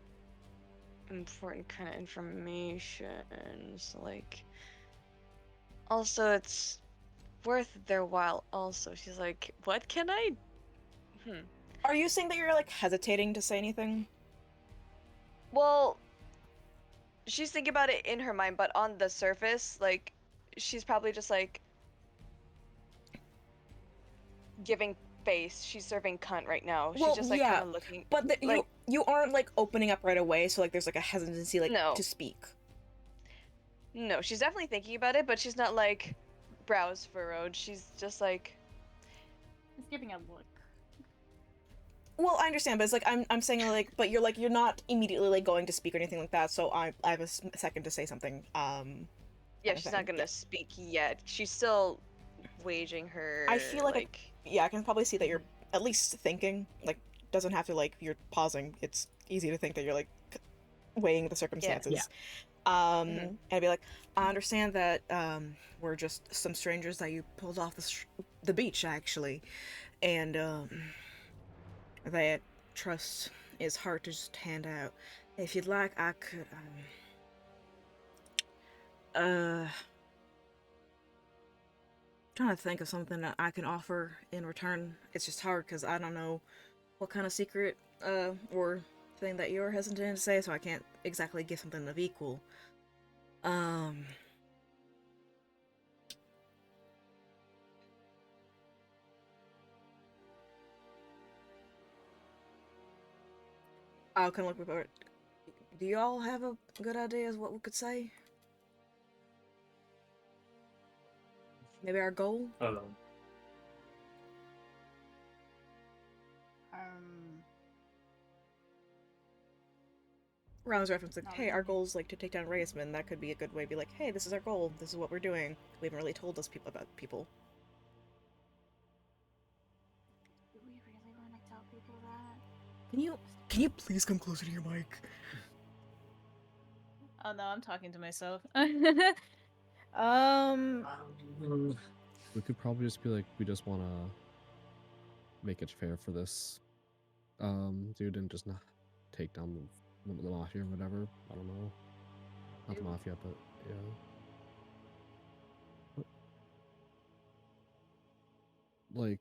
important kind of information. So like also it's worth their while also. She's like, what can I Are you saying that you're like hesitating to say anything? Well, she's thinking about it in her mind, but on the surface, like she's probably just like giving face. She's serving cunt right now. She's Well, just like yeah, kind of looking. But like, you aren't like opening up right away, so like there's like a hesitancy like No. to speak. no, she's definitely thinking about it, but she's not like brows furrowed. She's just like, He's giving a look. Well, I understand, but it's like I'm saying like, but you're not immediately like going to speak or anything like that. So I have a second to say something. yeah, kinda she's thing, not gonna yeah. speak yet. She's still waging her. I feel like yeah, I can probably see that you're at least thinking. Like, doesn't have to like you're pausing. It's easy to think that you're like weighing the circumstances. And I'd be like, I understand that we're just some strangers that you pulled off the beach actually, and that trust is hard to just hand out. If you'd like, I could trying to think of something that I can offer in return. It's just hard because I don't know what kind of secret or thing that you're hesitant to say, so I can't exactly give something of equal. Um. I'll kind of look before. Do you all have a good idea as what we could say? Maybe our goal? Um, Ron's referencing, Not hey, our really. goal is like to take down Raisman. That could be a good way to be like, hey, this is our goal. This is what we're doing. We haven't really told us people about people. do we really want to tell people that? Can you please come closer to your mic? Oh no, I'm talking to myself. We could probably just be like, we just want to make it fair for this dude and just not take down the mafia or whatever. I don't know. Not the mafia, but yeah. Like,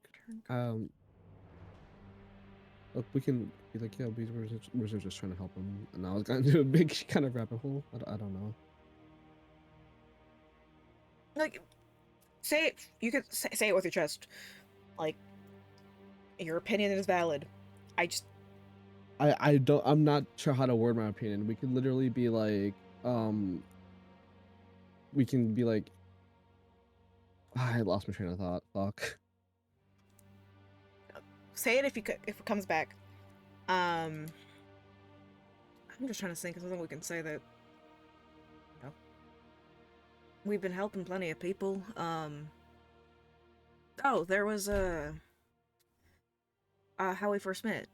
look, we can be like, yeah, we're just trying to help him. And now it's gotten into a big kind of rabbit hole. I don't know. Like, say it. You could say it with your chest. Like, your opinion is valid. I'm not sure how to word my opinion. We could literally be like, we can be like, I lost my train of thought. Fuck. Say it if it comes back. I'm just trying to think of something we can say that. You know, we've been helping plenty of people. Oh, there was how we first met.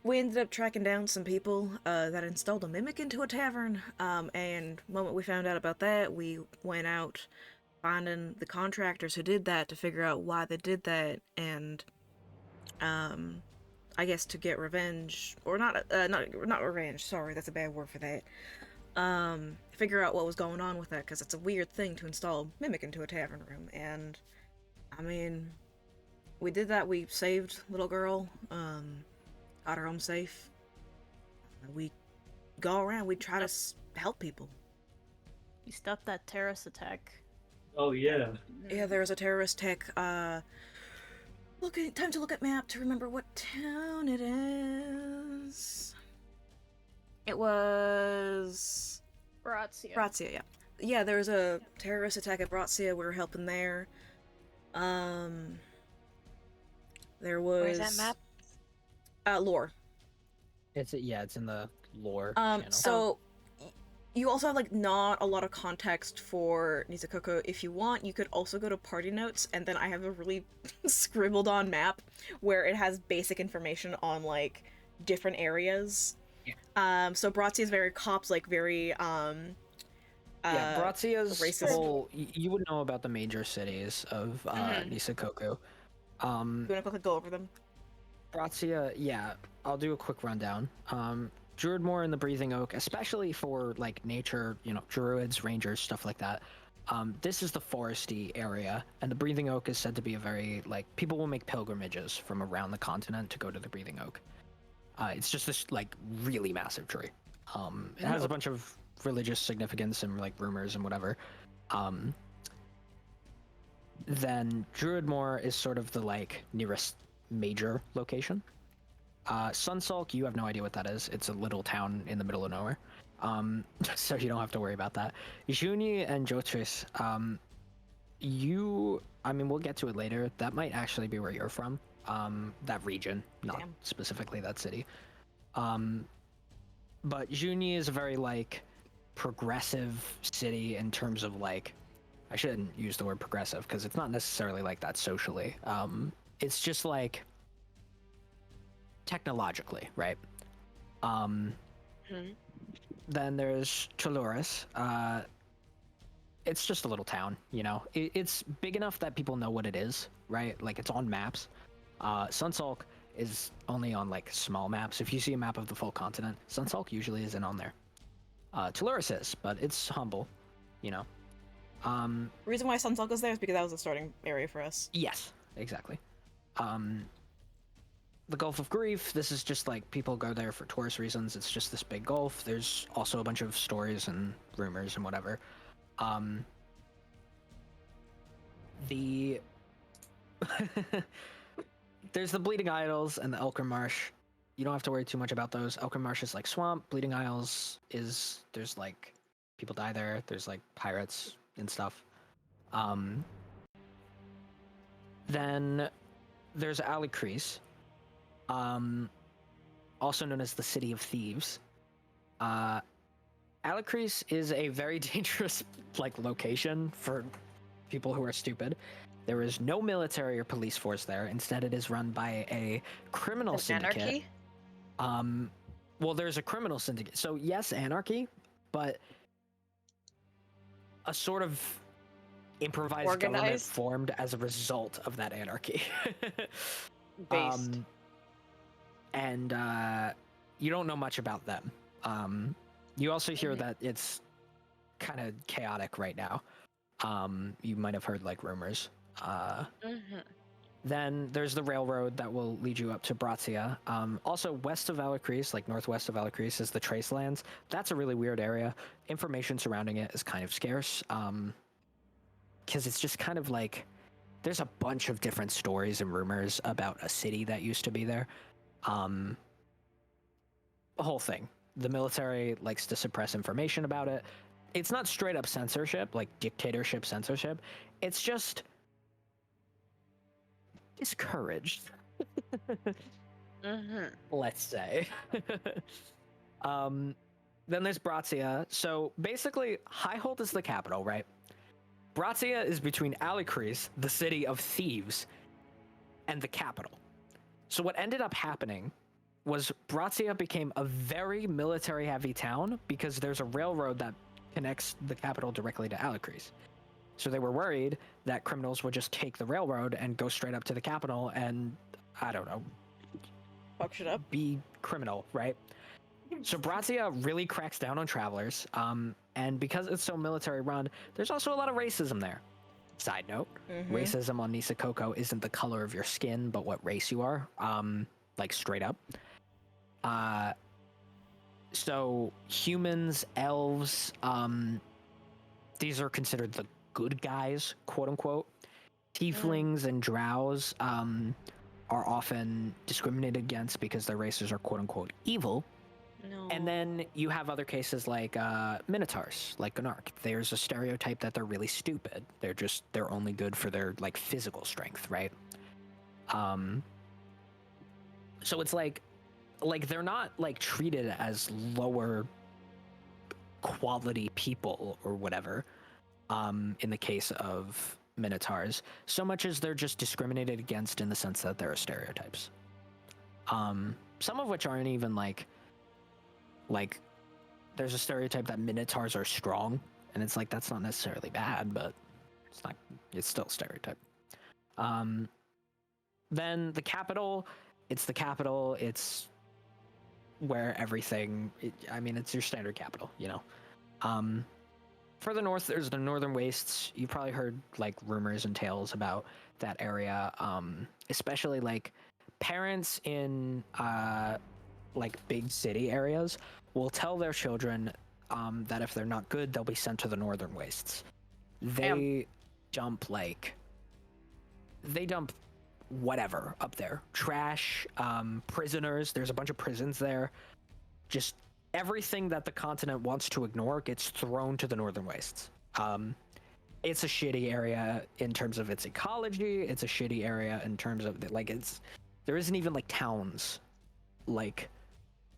We ended up tracking down some people that installed a mimic into a tavern. And the moment we found out about that, we went out finding the contractors who did that to figure out why they did that, and I guess to get revenge, or not revenge. Sorry, that's a bad word for that. Figure out what was going on with that, because it's a weird thing to install mimic into a tavern room. And I mean, we did that. We saved little girl. Got her home safe. We go around. We try to help people. You stopped that terrorist attack. Oh yeah. Yeah, there was a terrorist attack. Time to look at map to remember what town it is. It was Brazia. Brazia, yeah. Yeah, there was a terrorist attack at Brazia. We were helping there. There was. Where's that map? Lore. It's in the lore channel. So you also have like not a lot of context for Nizakoko. If you want, you could also go to party notes, and then I have a really scribbled on map where it has basic information on like different areas. Yeah. So Brazia is very cops, like very yeah, Brazia's racist. whole. You would know about the major cities of Nisakoku. You wanna quickly go over them? Brazia, yeah, I'll do a quick rundown. Druidmoor and the Breathing Oak, especially for like nature, druids, rangers, stuff like that. This is the foresty area, and the Breathing Oak is said to be a very like people will make pilgrimages from around the continent to go to the Breathing Oak. It's just this like really massive tree. It has a bunch of religious significance and like rumors and whatever. Then Druidmoor is sort of the like nearest major location. Sunsulk, you have no idea what that is. It's a little town in the middle of nowhere. So you don't have to worry about that. Juni and Jotris, we'll get to it later. That might actually be where you're from. That region, not specifically that city. But Juni is a very like progressive city in terms of like, I shouldn't use the word progressive because it's not necessarily like that socially. It's just like technologically, right? Then there's Toloris. It's just a little town, it's big enough that people know what it is, right? Like it's on maps. Sunsulk is only on like small maps. If you see a map of the full continent, Sunsulk usually isn't on there. Toloris is, but it's humble. you know. Reason why Sunsilk there is because that was the starting area for us. Yes, exactly. The Gulf of Grief, this is just like people go there for tourist reasons. It's just this big gulf. There's also a bunch of stories and rumors and whatever. The there's the Bleeding Isles and the Elker Marsh. You don't have to worry too much about those. Elker Marsh is like swamp. Bleeding Isles is there's like people die there. There's like pirates and stuff. Then there's Alicrease, also known as the City of Thieves. Alicrease is a very dangerous like location for people who are stupid. There is no military or police force there. Instead, it is run by a criminal syndicate. Anarchy? Well, there's a criminal syndicate. So yes, anarchy, but a sort of improvised government Organized? formed as a result of that anarchy. Based. And you don't know much about them. You also hear that it's kind of chaotic right now. You might have heard like rumors. Then there's the railroad that will lead you up to Brazia. Also, west of Alicrease, like northwest of Alicrease, is the Trace Lands. That's a really weird area. Information surrounding it is kind of scarce, because it's just kind of like there's a bunch of different stories and rumors about a city that used to be there. The whole thing. The military likes to suppress information about it. It's not straight up censorship, like dictatorship censorship. It's just discouraged. Let's say. Then there's Brazia. So basically, Highhold is the capital, right? Brazia is between Alicrease, the city of thieves, and the capital. So what ended up happening was Brazia became a very military-heavy town because there's a railroad that connects the capital directly to Alicrease. So they were worried that criminals would just take the railroad and go straight up to the capital and, I don't know, Fuck shit up. be criminal, right? So Brazia really cracks down on travelers, and because it's so military-run, there's also a lot of racism there. Side note, racism on Nisa Coco isn't the color of your skin, but what race you are, like straight up. So humans, elves, these are considered the good guys, quote unquote. Tieflings and drows are often discriminated against because their races are quote unquote evil. No. And then you have other cases like minotaurs, like Gnark. There's a stereotype that they're really stupid. They're only good for their like physical strength, right? So it's like they're not like treated as lower quality people or whatever. In the case of minotaurs, so much as they're just discriminated against in the sense that there are stereotypes. Some of which aren't even like there's a stereotype that minotaurs are strong, and it's like that's not necessarily bad, but it's still a stereotype. Then the capital, it's where everything, it's your standard capital, you know. Further north, there's the Northern Wastes. You've probably heard like rumors and tales about that area, especially like parents in like big city areas will tell their children that if they're not good, they'll be sent to the Northern Wastes. They dump whatever up there. Trash, prisoners. There's a bunch of prisons there. Just everything that the continent wants to ignore gets thrown to the Northern Wastes. It's a shitty area in terms of its ecology. It's a shitty area in terms of like there isn't even like towns like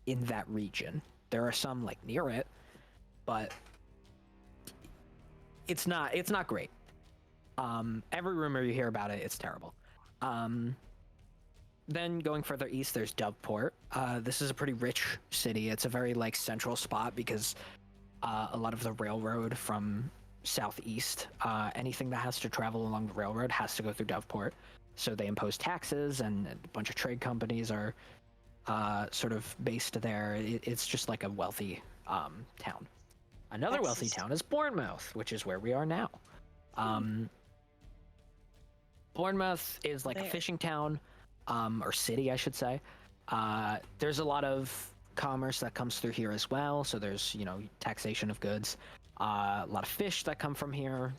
in that region. There are some like near it, but it's not great. Every rumor you hear about it, it's terrible. Then going further east, there's Doveport. This is a pretty rich city. It's a very like central spot because a lot of the railroad from southeast, anything that has to travel along the railroad has to go through Doveport. So they impose taxes, and a bunch of trade companies are sort of based there. It's just like a wealthy town. Another wealthy Texas. town is Bournemouth, which is where we are now. Bournemouth is like a There. fishing town, or city, I should say. There's a lot of commerce that comes through here as well. So there's, taxation of goods. A lot of fish that come from here.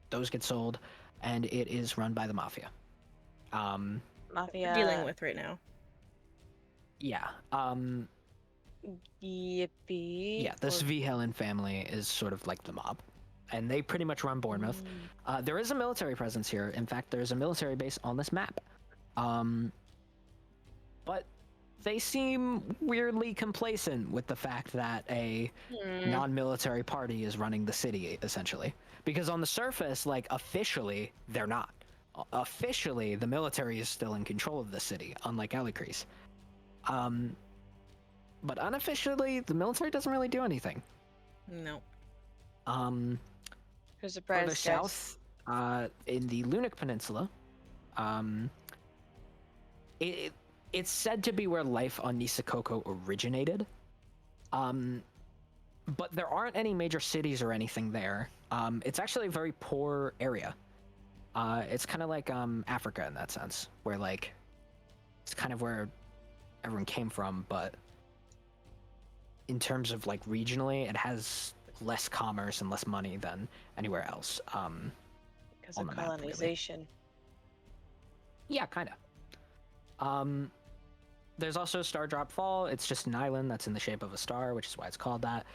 Those get sold, and it is run by the mafia. Mafia. We're dealing with right now. Yeah. Yippee. Yeah, this or- V. Helen family is sort of like the mob, and they pretty much run Bournemouth. There is a military presence here. In fact, there's a military base on this map. But they seem weirdly complacent with the fact that a non-military party is running the city, essentially. Because on the surface, like, officially, they're not. Officially, the military is still in control of the city, unlike Alicrease. But unofficially, the military doesn't really do anything. No. Who's surprised, Further guys? south, in the Lunic Peninsula, it's said to be where life on Nisakoko originated. But there aren't any major cities or anything there. It's actually a very poor area. It's kind of like Africa in that sense, where like it's kind of where everyone came from, but in terms of like regionally, it has less commerce and less money than anywhere else. Because on of the map, really. colonization. Yeah, kind of. There's also Stardrop Fall. It's just an island that's in the shape of a star, which is why it's called that.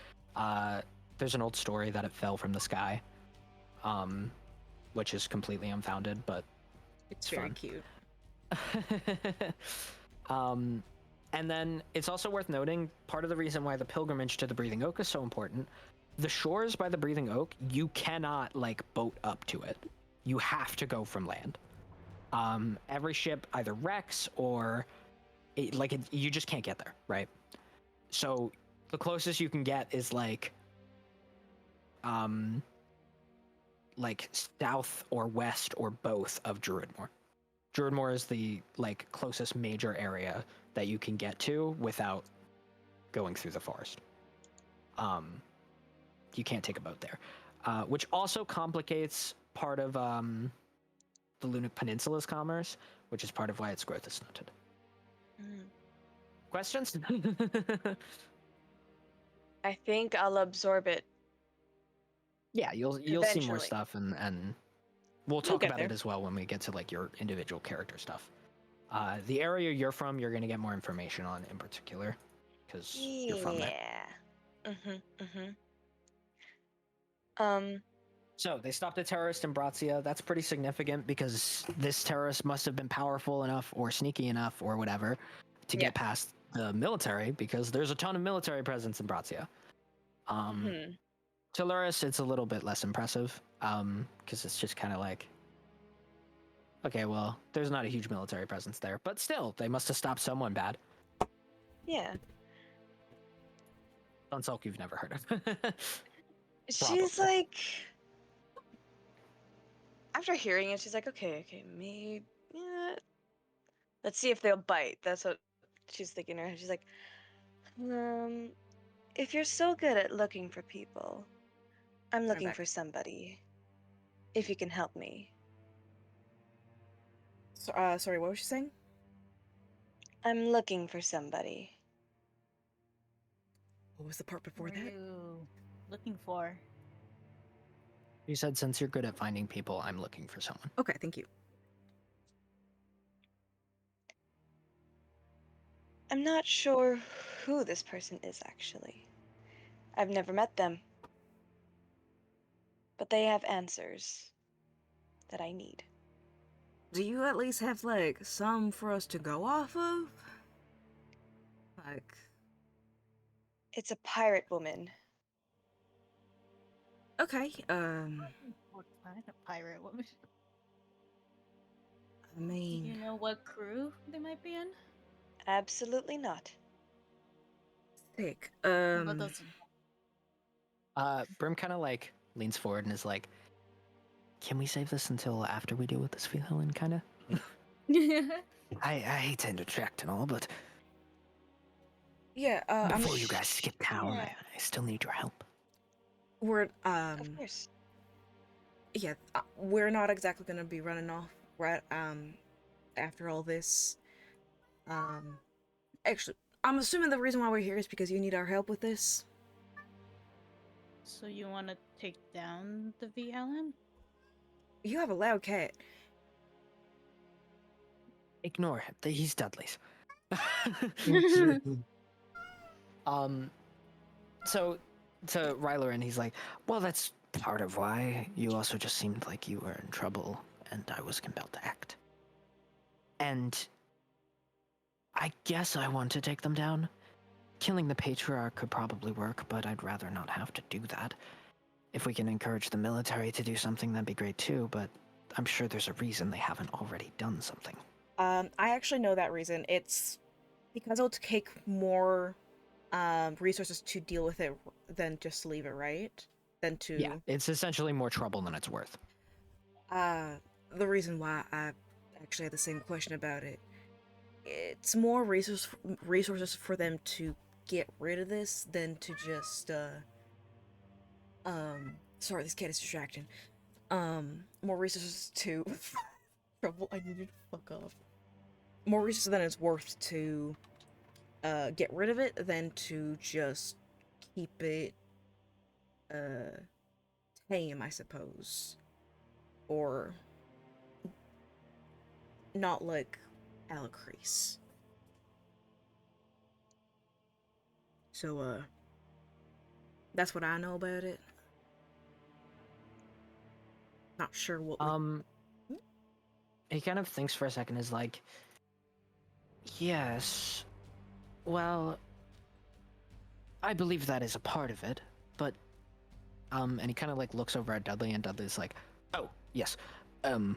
There's an old story that it fell from the sky, which is completely unfounded, but It's It's very fun. cute. And then it's also worth noting, part of the reason why the pilgrimage to the Breathing Oak is so important, the shores by the Breathing Oak, you cannot like boat up to it. You have to go from land. Every ship either wrecks or you just can't get there, right? So the closest you can get is like south or west or both of Druidmoor. Druidmoor is the like closest major area that you can get to without going through the forest. You can't take a boat there, which also complicates part of the Lunic Peninsula's commerce, which is part of why its growth is stunted. Questions? I think I'll absorb it. Yeah, you'll see more Eventually. stuff, and we'll We'll talk get about it there. as well when we get to like your individual character stuff. The area you're from, you're gonna get more information on in particular, because you're from there. So they stopped a terrorist in Brazia. That's pretty significant because this terrorist must have been powerful enough or sneaky enough or whatever to get past the military, because there's a ton of military presence in Brazia. Tellurus, it's a little bit less impressive, because it's just kind of like, okay, well, there's not a huge military presence there, but still, they must have stopped someone bad. Yeah. Sunsulk you've never heard of. She's Probably. like, after hearing it, she's like, okay, maybe, yeah. Let's see if they'll bite. That's what she's thinking. In her head. She's like, if you're so good at looking for people, I'm looking back. for somebody. If you can help me. So, sorry, what was she saying? I'm looking for somebody. What was the part before What are that? you looking for? You said, since you're good at finding people, I'm looking for someone. Okay, thank you. I'm not sure who this person is, actually. I've never met them. But they have answers that I need. Do you at least have, like, some for us to go off of? Like... It's a pirate woman. Okay, What kind of pirate woman? I Do mean... you know what crew they might be in? Absolutely not. Sick. What those? Brim kind of like leans forward and is like, can we save this until after we deal with this villain, kind of? I hate to interject and all, but Yeah, before you guys skip town, Yeah. I still need your help. We're Of course. yeah, we're not exactly gonna be running off right after all this. Um, actually, I'm assuming the reason why we're here is because you need our help with this. So you want to take down the V Allen? You have a loud cat. Ignore him. He's Dudley's. So to Ryler, and he's like, well, that's part of why. You also just seemed like you were in trouble, and I was compelled to act. And I guess I want to take them down. Killing the patriarch could probably work, but I'd rather not have to do that. If we can encourage the military to do something, that'd be great too, but I'm sure there's a reason they haven't already done something. I actually know that reason. It's because it'll take more resources to deal with it than just leave it, right? Than to Yeah, it's essentially more trouble than it's worth. the reason why I actually had the same question about it. It's more resources for them to get rid of this than to just sorry, this cat is distracting. More resources to trouble. I need you to fuck off. More resources than it's worth to get rid of it than to just keep it tame, I suppose. Or not like Alicrease. So that's what I know about it. Not sure what He kind of thinks for a second, is like, yes, well, I believe that is a part of it, but, and he kind of like looks over at Dudley, and Dudley's like, oh, yes, I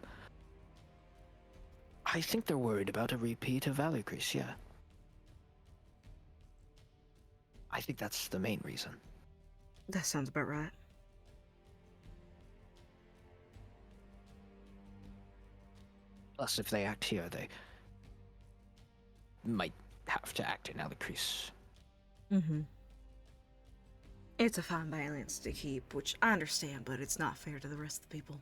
think they're worried about a repeat of Alicrease, yeah. I think that's the main reason. that sounds about right. Plus, if they act here, they might have to act in Alicrease. Mm-hmm. It's a fine balance to keep, which I understand, but it's not fair to the rest of the people.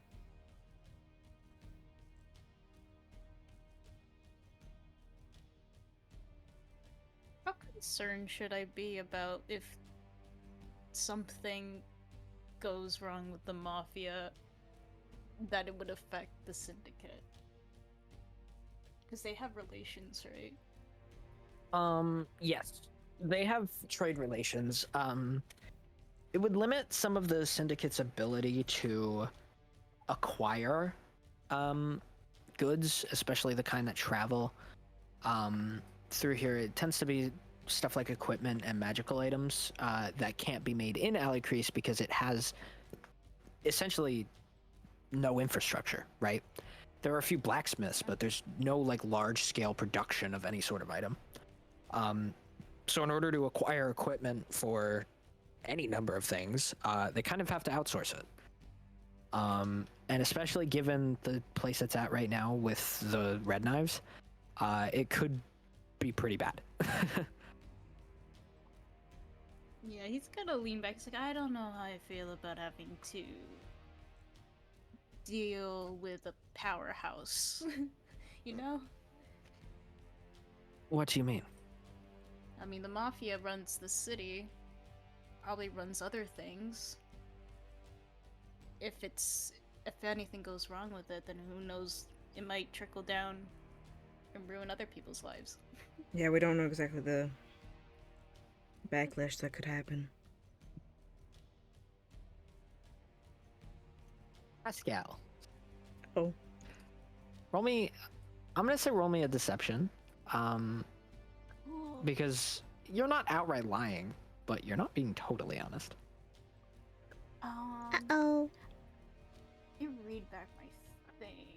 How concerned should I be about if something goes wrong with the Mafia that it would affect the Syndicate? Because they have relations, right? Yes. They have trade relations. It would limit some of the Syndicate's ability to acquire, goods, especially the kind that travel, through here. It tends to be stuff like equipment and magical items, that can't be made in Alicrease because it has essentially no infrastructure, right? There are a few blacksmiths, but there's no like large scale production of any sort of item. So in order to acquire equipment for any number of things, they kind of have to outsource it. And especially given the place it's at right now with the red knives, it could be pretty bad. Yeah, he's gonna lean back. He's like, I don't know how I feel about having to deal with a powerhouse. You know? What do you mean? I mean, the Mafia runs the city, probably runs other things. If anything goes wrong with it, then who knows? It might trickle down and ruin other people's lives. Yeah, we don't know exactly the backlash that could happen. Pascal. Oh. Roll me a deception. Because you're not outright lying, but you're not being totally honest. Uh-oh. Let me read back my thing.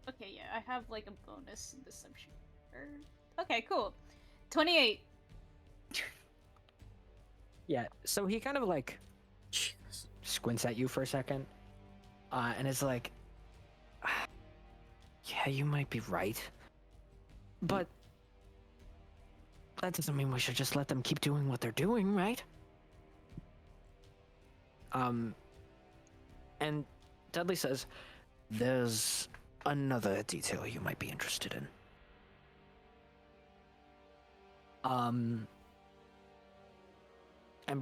Okay, yeah, I have like a bonus in deception. Okay, cool. 28. Yeah, so he kind of like squints at you for a second, and is like, yeah, you might be right, but that doesn't mean we should just let them keep doing what they're doing, right? And Dudley says, "There's another detail you might be interested in." And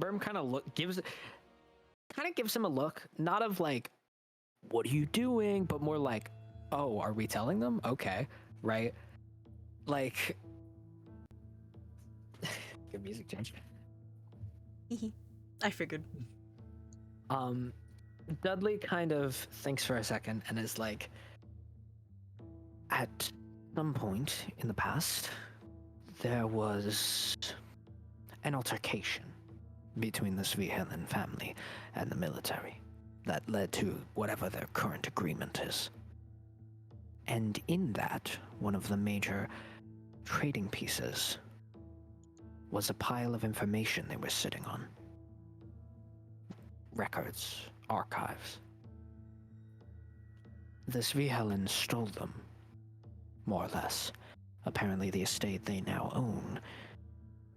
Berm kind of gives him a look, not of like, "What are you doing?" but more like, "Oh, are we telling them? Okay, right?" Like, good music change. I figured. Dudley kind of thinks for a second and is like, "At some point in the past, there was an altercation between the Svehelen family and the military that led to whatever their current agreement is. And in that, one of the major trading pieces was a pile of information they were sitting on. Records, archives. The Svehelen stole them, more or less. Apparently the estate they now own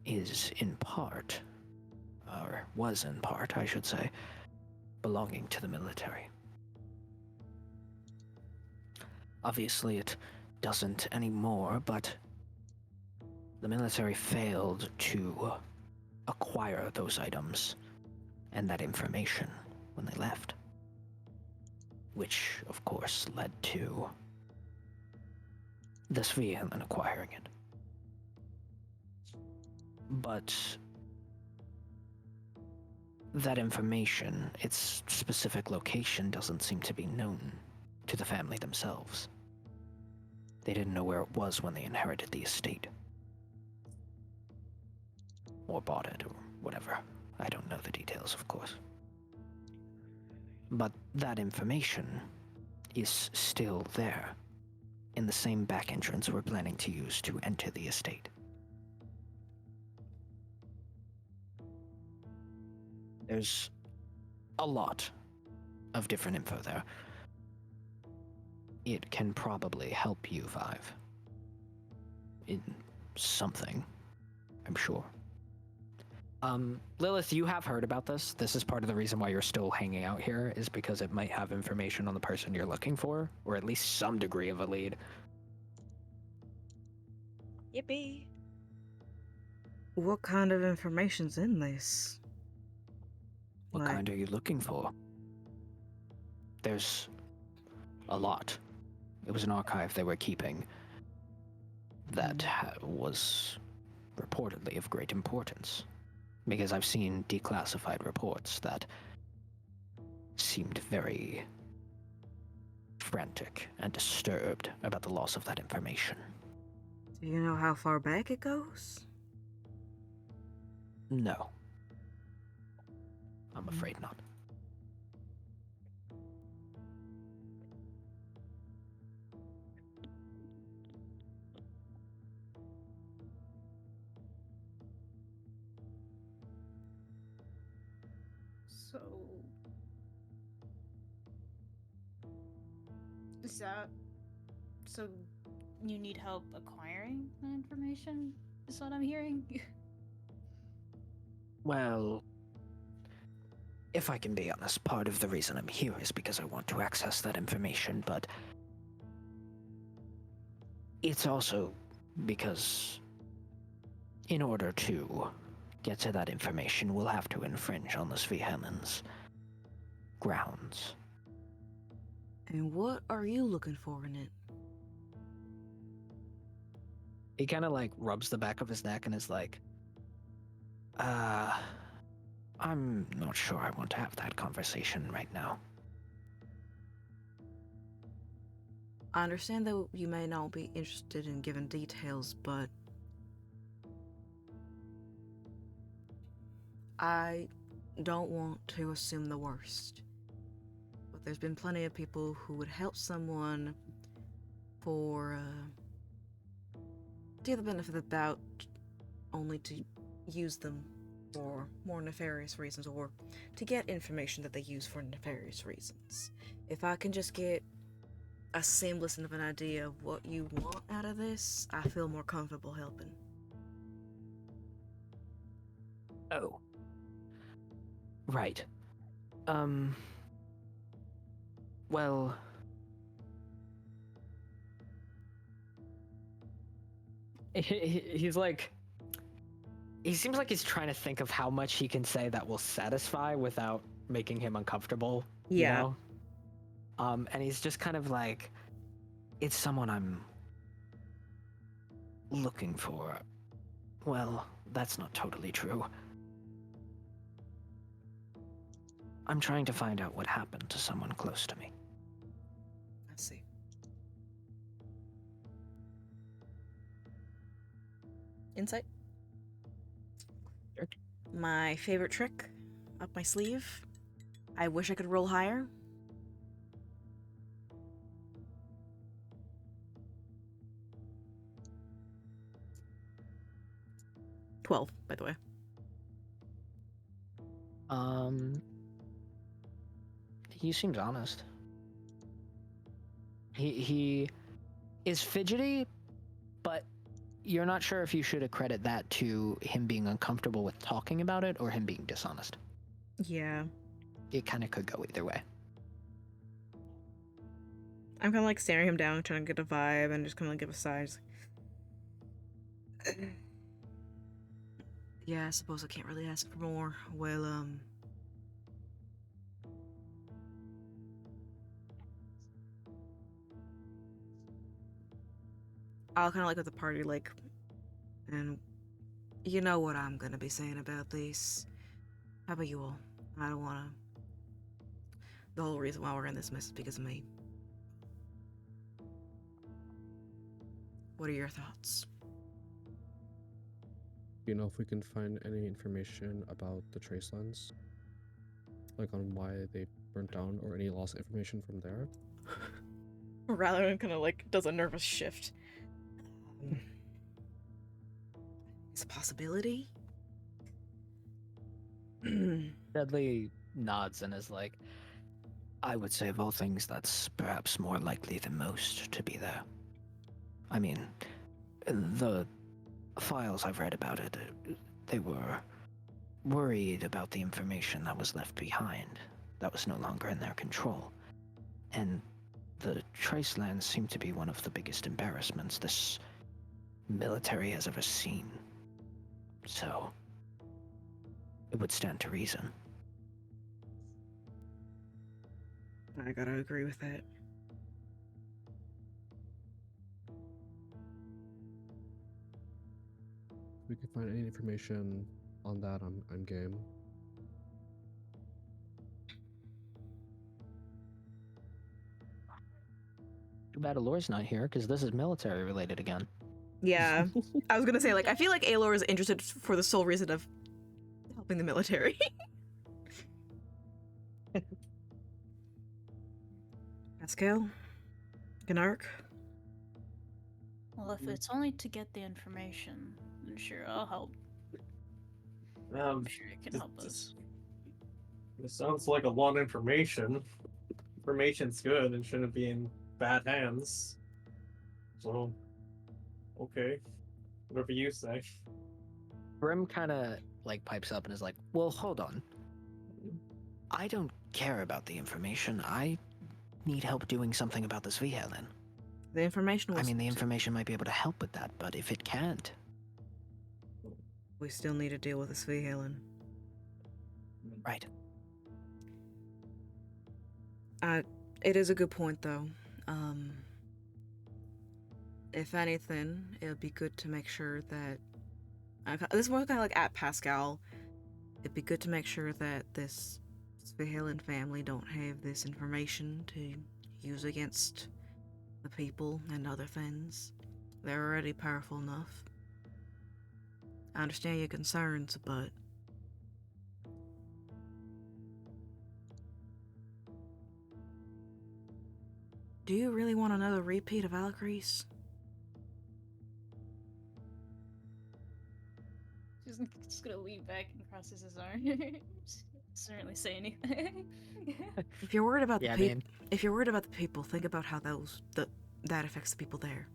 is in part, or was in part, I should say, belonging to the military. Obviously it doesn't anymore, but the military failed to acquire those items and that information when they left. Which, of course, led to the Svehelen acquiring it. But that information, its specific location, doesn't seem to be known to the family themselves. They didn't know where it was when they inherited the estate. Or bought it, or whatever. I don't know the details, of course. But that information is still there, in the same back entrance we're planning to use to enter the estate. There's a lot of different info there. It can probably help you, Vive. In something, I'm sure. Lilith, you have heard about this. This is part of the reason why you're still hanging out here, is because it might have information on the person you're looking for, or at least some degree of a lead. Yippee. What kind of information's in this? What kind are you looking for? There's a lot. It was an archive they were keeping that was reportedly of great importance. Because I've seen declassified reports that seemed very frantic and disturbed about the loss of that information. Do you know how far back it goes? No. I'm afraid not. So, is that so? You need help acquiring the information? Is what I'm hearing. Well, if I can be honest, part of the reason I'm here is because I want to access that information, but it's also because in order to get to that information, we'll have to infringe on the Svehelen's grounds. And what are you looking for in it? He kind of like rubs the back of his neck and is like, I'm not sure I want to have that conversation right now. I understand that you may not be interested in giving details, but I don't want to assume the worst. But there's been plenty of people who would help someone for to get the benefit of the doubt, only to use them for more nefarious reasons, or to get information that they use for nefarious reasons. If I can just get a semblance of an idea of what you want out of this, I feel more comfortable helping. Oh. Right. Um. Well. He's like. He seems like he's trying to think of how much he can say that will satisfy without making him uncomfortable. You Yeah. know? And he's just kind of like, it's someone I'm looking for. Well, that's not totally true. I'm trying to find out what happened to someone close to me. I see. Insight. Sure. My favorite trick up my sleeve. I wish I could roll higher. $12, by the way. He seems honest. He is fidgety, but you're not sure if you should accredit that to him being uncomfortable with talking about it or him being dishonest. Yeah. It kind of could go either way. I'm kind of like staring him down, trying to get a vibe, and just kind of like give a sigh. Just like, yeah, I suppose I can't really ask for more. Well, I'll kind of like with the party, like, and you know what I'm gonna be saying about this. How about you all? I don't wanna. The whole reason why we're in this mess is because of me. What are your thoughts? Do you know if we can find any information about the trace lens? Like on why they burnt down or any lost information from there? Rather than kind of like does a nervous shift. It's a possibility. Dudley nods and is like, I would say of all things that's perhaps more likely than most to be there. I mean, the files I've read about it, they were worried about the information that was left behind, that was no longer in their control. And the trace lands seem to be one of the biggest embarrassments this military has ever seen. So, it would stand to reason. I gotta agree with that. If we could find any information on that, I'm game. Too bad Alore's not here, because this is military related again. Yeah. I was gonna say, like, I feel like Aelor is interested for the sole reason of helping the military. Pascal? Gnark? Well, if it's only to get the information, then sure, I'll help. I'm sure it can help us. This sounds like a lot of information. Information's good and shouldn't be in bad hands. So, okay. Whatever you say. Brim kind of like pipes up and is like, well, hold on. I don't care about the information. I need help doing something about this Vihelin. The information was... I mean, the information might be able to help with that, but if it can't... We still need to deal with this Vihelin. Right. It is a good point, though. If anything, it would be good to make sure that... this is more kind of like at Pascal. It'd be good to make sure that this Vihelin family don't have this information to use against the people and other things. They're already powerful enough. I understand your concerns, but... Do you really want another repeat of Alacrease? She's just gonna lean back and crosses his arms. Doesn't really say anything. If you're worried about the Yeah, people, man. if you're worried about the people, think about how that affects the people there.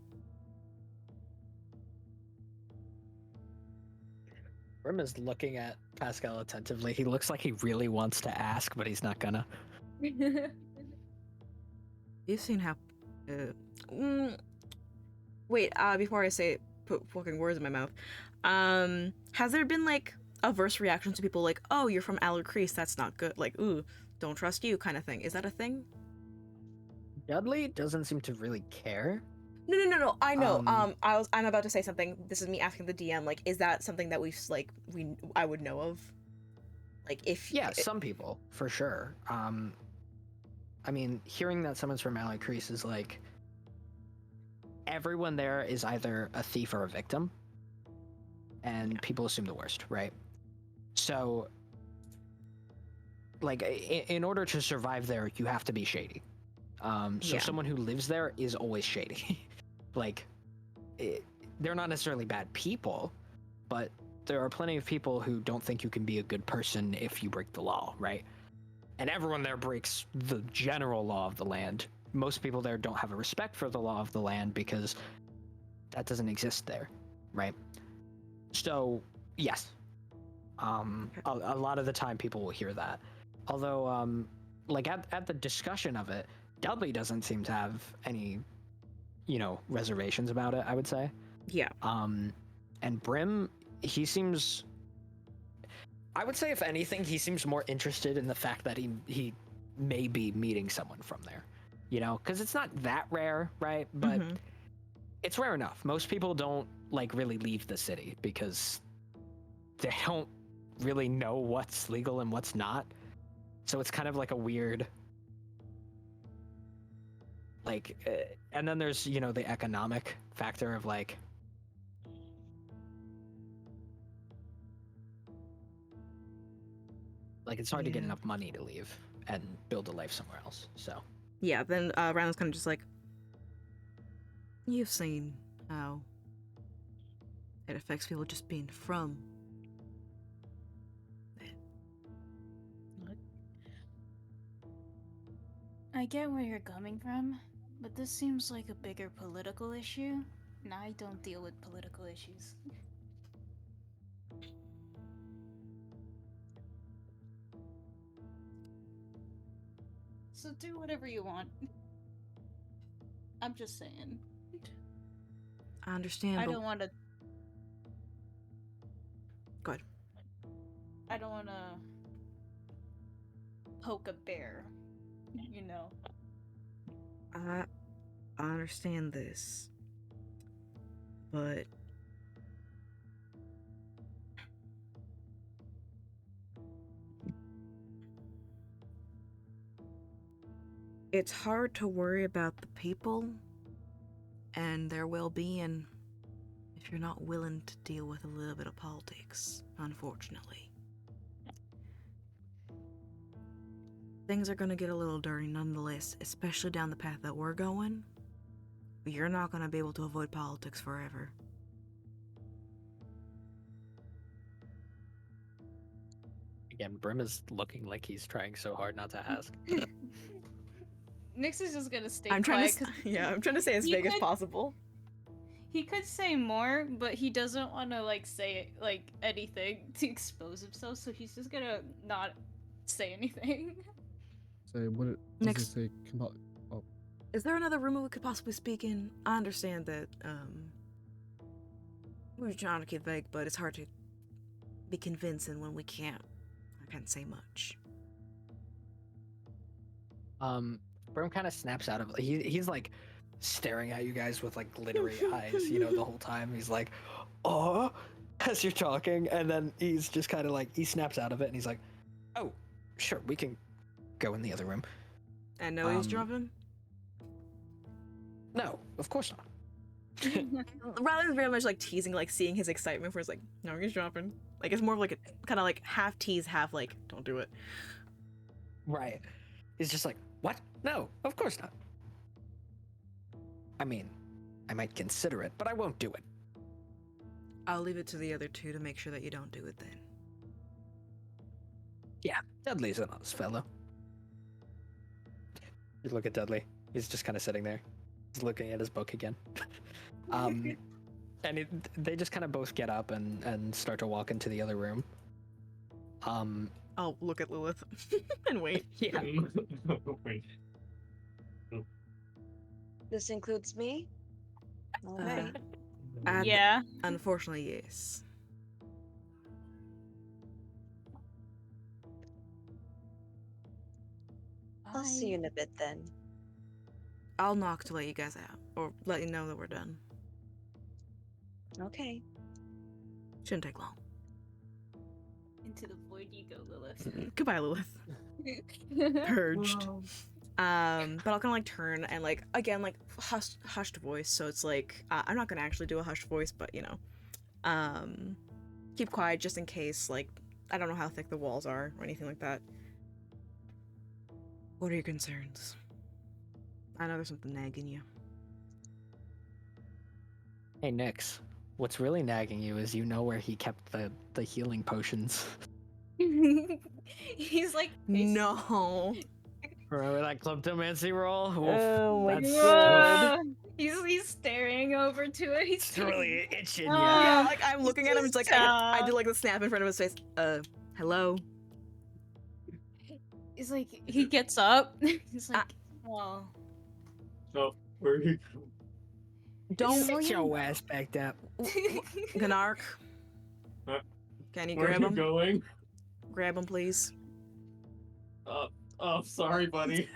Brim is looking at Pascal attentively. He looks like he really wants to ask, but he's not gonna. You've seen how. Mm, wait. Before I say put fucking words in my mouth, has there been like adverse reactions to people like, oh, you're from Alacrease, that's not good. Like, ooh, don't trust you, kind of thing. Is that a thing? Dudley doesn't seem to really care. No. I know. Um, I'm about to say something. This is me asking the DM. Like, is that something that I would know of? Like, if Yeah, some people for sure. I mean, hearing that someone's from Alacrease is like everyone there is either a thief or a victim, and people assume the worst, right? So, like, in order to survive there, you have to be shady. So Yeah. someone who lives there is always shady. Like, they're not necessarily bad people, but there are plenty of people who don't think you can be a good person if you break the law, right? And everyone there breaks the general law of the land. Most people there don't have a respect for the law of the land because that doesn't exist there, right? So, yes. A lot of the time people will hear that. Although, like at the discussion of it, Dudley doesn't seem to have any, reservations about it, I would say. Yeah. And Brim, he seems, I would say if anything, he seems more interested in the fact that he may be meeting someone from there, because it's not that rare, right? But it's rare enough. Most people don't like really leave the city because they don't really know what's legal and what's not. So it's kind of like a weird, and then there's, the economic factor of like, it's hard to get Yeah. enough money to leave and build a life somewhere else. So Yeah. Then Randall's kind of just like, you've seen how it affects people just being from. I get where you're coming from, but this seems like a bigger political issue, and I don't deal with political issues. So do whatever you want. I'm just saying. I understand. I but don't want to. Go ahead. I don't want to poke a bear. I understand this, but it's hard to worry about the people and their well-being if you're not willing to deal with a little bit of politics, unfortunately. Things are gonna get a little dirty nonetheless, especially down the path that we're going. But you're not gonna be able to avoid politics forever. again, Brim is looking like he's trying so hard not to ask. Nyx is just gonna stay I'm trying quiet to, 'cause I'm trying to say as he big as could- possible. he could say more, but he doesn't want to say anything to expose himself, so he's just gonna not say anything. Say what it does Next. it say about. Oh, Is there another room we could possibly speak in? I understand that, we're trying to keep vague, but it's hard to be convincing when we can't. I can't say much. Brim kind of snaps out of he's like staring at you guys with like glittery eyes, the whole time. He's like, oh, as you're talking, and then he's just kind of like he snaps out of it and he's like, oh, sure, we can go in the other room. And no eavesdropping? No, of course not. Riley's very much like teasing, like seeing his excitement for his like, no eavesdropping. Like it's more of like a kind of like half tease, half like, don't do it. Right. He's just like, what? No, of course not. I mean, I might consider it, but I won't do it. I'll leave it to the other two to make sure that you don't do it then. Yeah, Dudley's an honest fellow. You look at Dudley. He's just kind of sitting there. He's looking at his book again. And they just kind of both get up and start to walk into the other room. I'll look at Lilith and wait. Yeah. Wait. This includes me? Alright. Yeah. Unfortunately, yes. I'll see you in a bit then. I'll knock to let you guys out, or let you know that we're done. Okay. Shouldn't take long. Into the void you go, Lilith. Goodbye, Lilith. Purged. But I'll kind of like turn and like again like hushed voice. So it's like I'm not gonna actually do a hushed voice, but you know, keep quiet just in case. Like I don't know how thick the walls are or anything like that. What are your concerns? I know there's something nagging you. Hey, Nyx. What's really nagging you is you know where he kept the healing potions. He's like, No. Remember that kleptomancy roll? Oof, Oh my that's God. He's staring over to it. He's it's really itching. Yeah, Yeah. like I'm looking at him. It's like I do like the snap in front of his face. Hello. He's like, he gets up. He's like, oh. Oh, where are you? Don't Sit your ass back up. Gnark. Huh? Can you Where are grab you him? going? Grab him, please. Oh, sorry, buddy.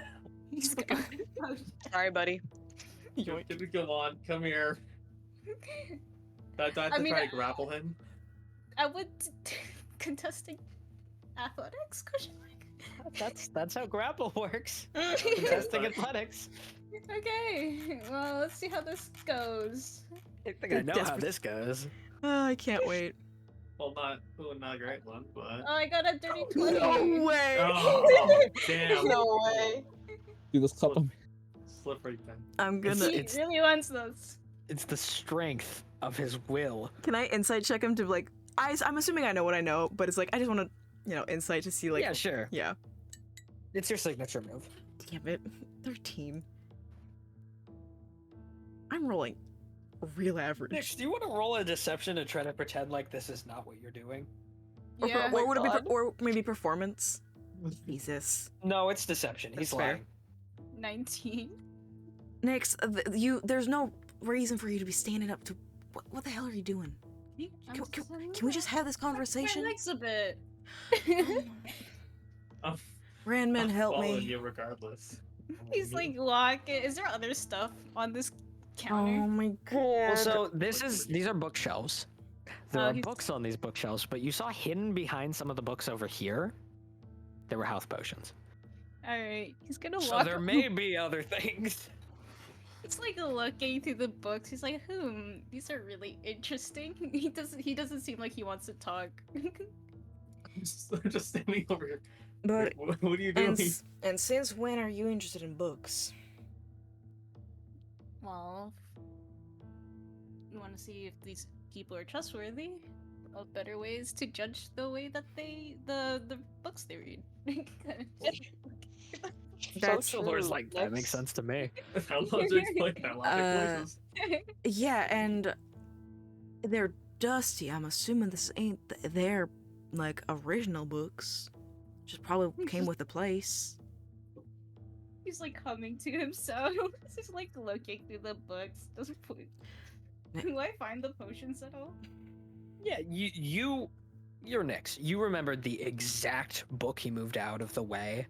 He's fucking. Sorry, buddy. Come on, come here. I have to try to grapple him. I would contesting athletics question mark. That's how grapple works. Contesting athletics. Okay, well let's see how this goes. I think I know how this goes. I can't wait. Well, not a great one, but. Oh, I got a dirty 20. No way. Oh, damn. No way. Do this cup of Slippery pen. I'm gonna. He really wants this. It's the strength of his will. Can I insight check him to like? I'm assuming I know what I know, but it's like I just want to, insight to see like. Yeah, sure. Yeah. It's your signature move. Damn it. 13. I'm rolling real average. Nyx, do you want to roll a deception and try to pretend like this is not what you're doing? Yeah. Or would it be God. or maybe performance? Jesus. No, it's deception. That's He's fair. lying. 19. Nyx, there's no reason for you to be standing up to. What the hell are you doing? Can we just have this conversation? Next a bit. Randman, help Following me. you regardless. He's like, lock it. Is there other stuff on this counter? Oh my god. Well, so these are bookshelves. There Oh, are he's- books on these bookshelves, but you saw hidden behind some of the books over here, there were health potions. Alright, he's gonna So walk. there may be other things. It's like looking through the books. He's like, these are really interesting. He doesn't seem like he wants to talk. I'm just standing over here. But What are you doing? and since when are you interested in books? Well, you want to see if these people are trustworthy? Of better ways to judge the way that the books they read. That's true, that makes Nyx. sense to me. How logic explain that logic places? Yeah, and they're dusty. I'm assuming this ain't their like original books. Just probably came with the place. He's like humming to himself. He's like looking through the books. Doesn't put. Do I find the potions at all? Yeah, you're Nyx. You remembered the exact book he moved out of the way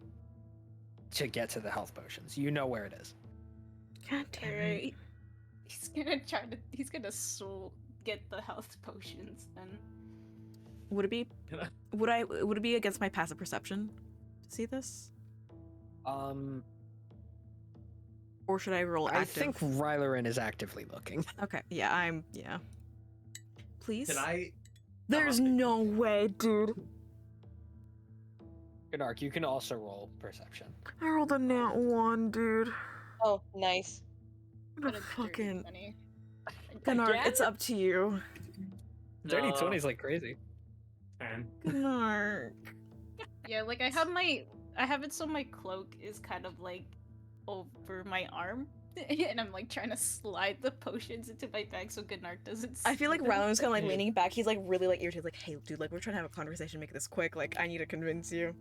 to get to the health potions. You know where it is. God damn it. Alright. He's gonna get the health potions then. Would it be against my passive perception to see this? Or should I roll I active? think Rylerin is actively looking. Okay, yeah. Please? Can I? There's no way, dude. Gnark, you can also roll perception. I rolled a nat 1, dude. Oh, nice. I'm Got gonna a dirty fucking... 20. Gnark, Again? it's up to you. Dirty No. 20's like crazy. 10. Gnark. Yeah, like I have it so my cloak is kind of like over my arm, And I'm like trying to slide the potions into my bag so Gnark doesn't I feel see like them. Rylan's kind of like Yeah. leaning back. He's like really like irritated. Like, hey, dude, like we're trying to have a conversation, make this quick. Like, I need to convince you.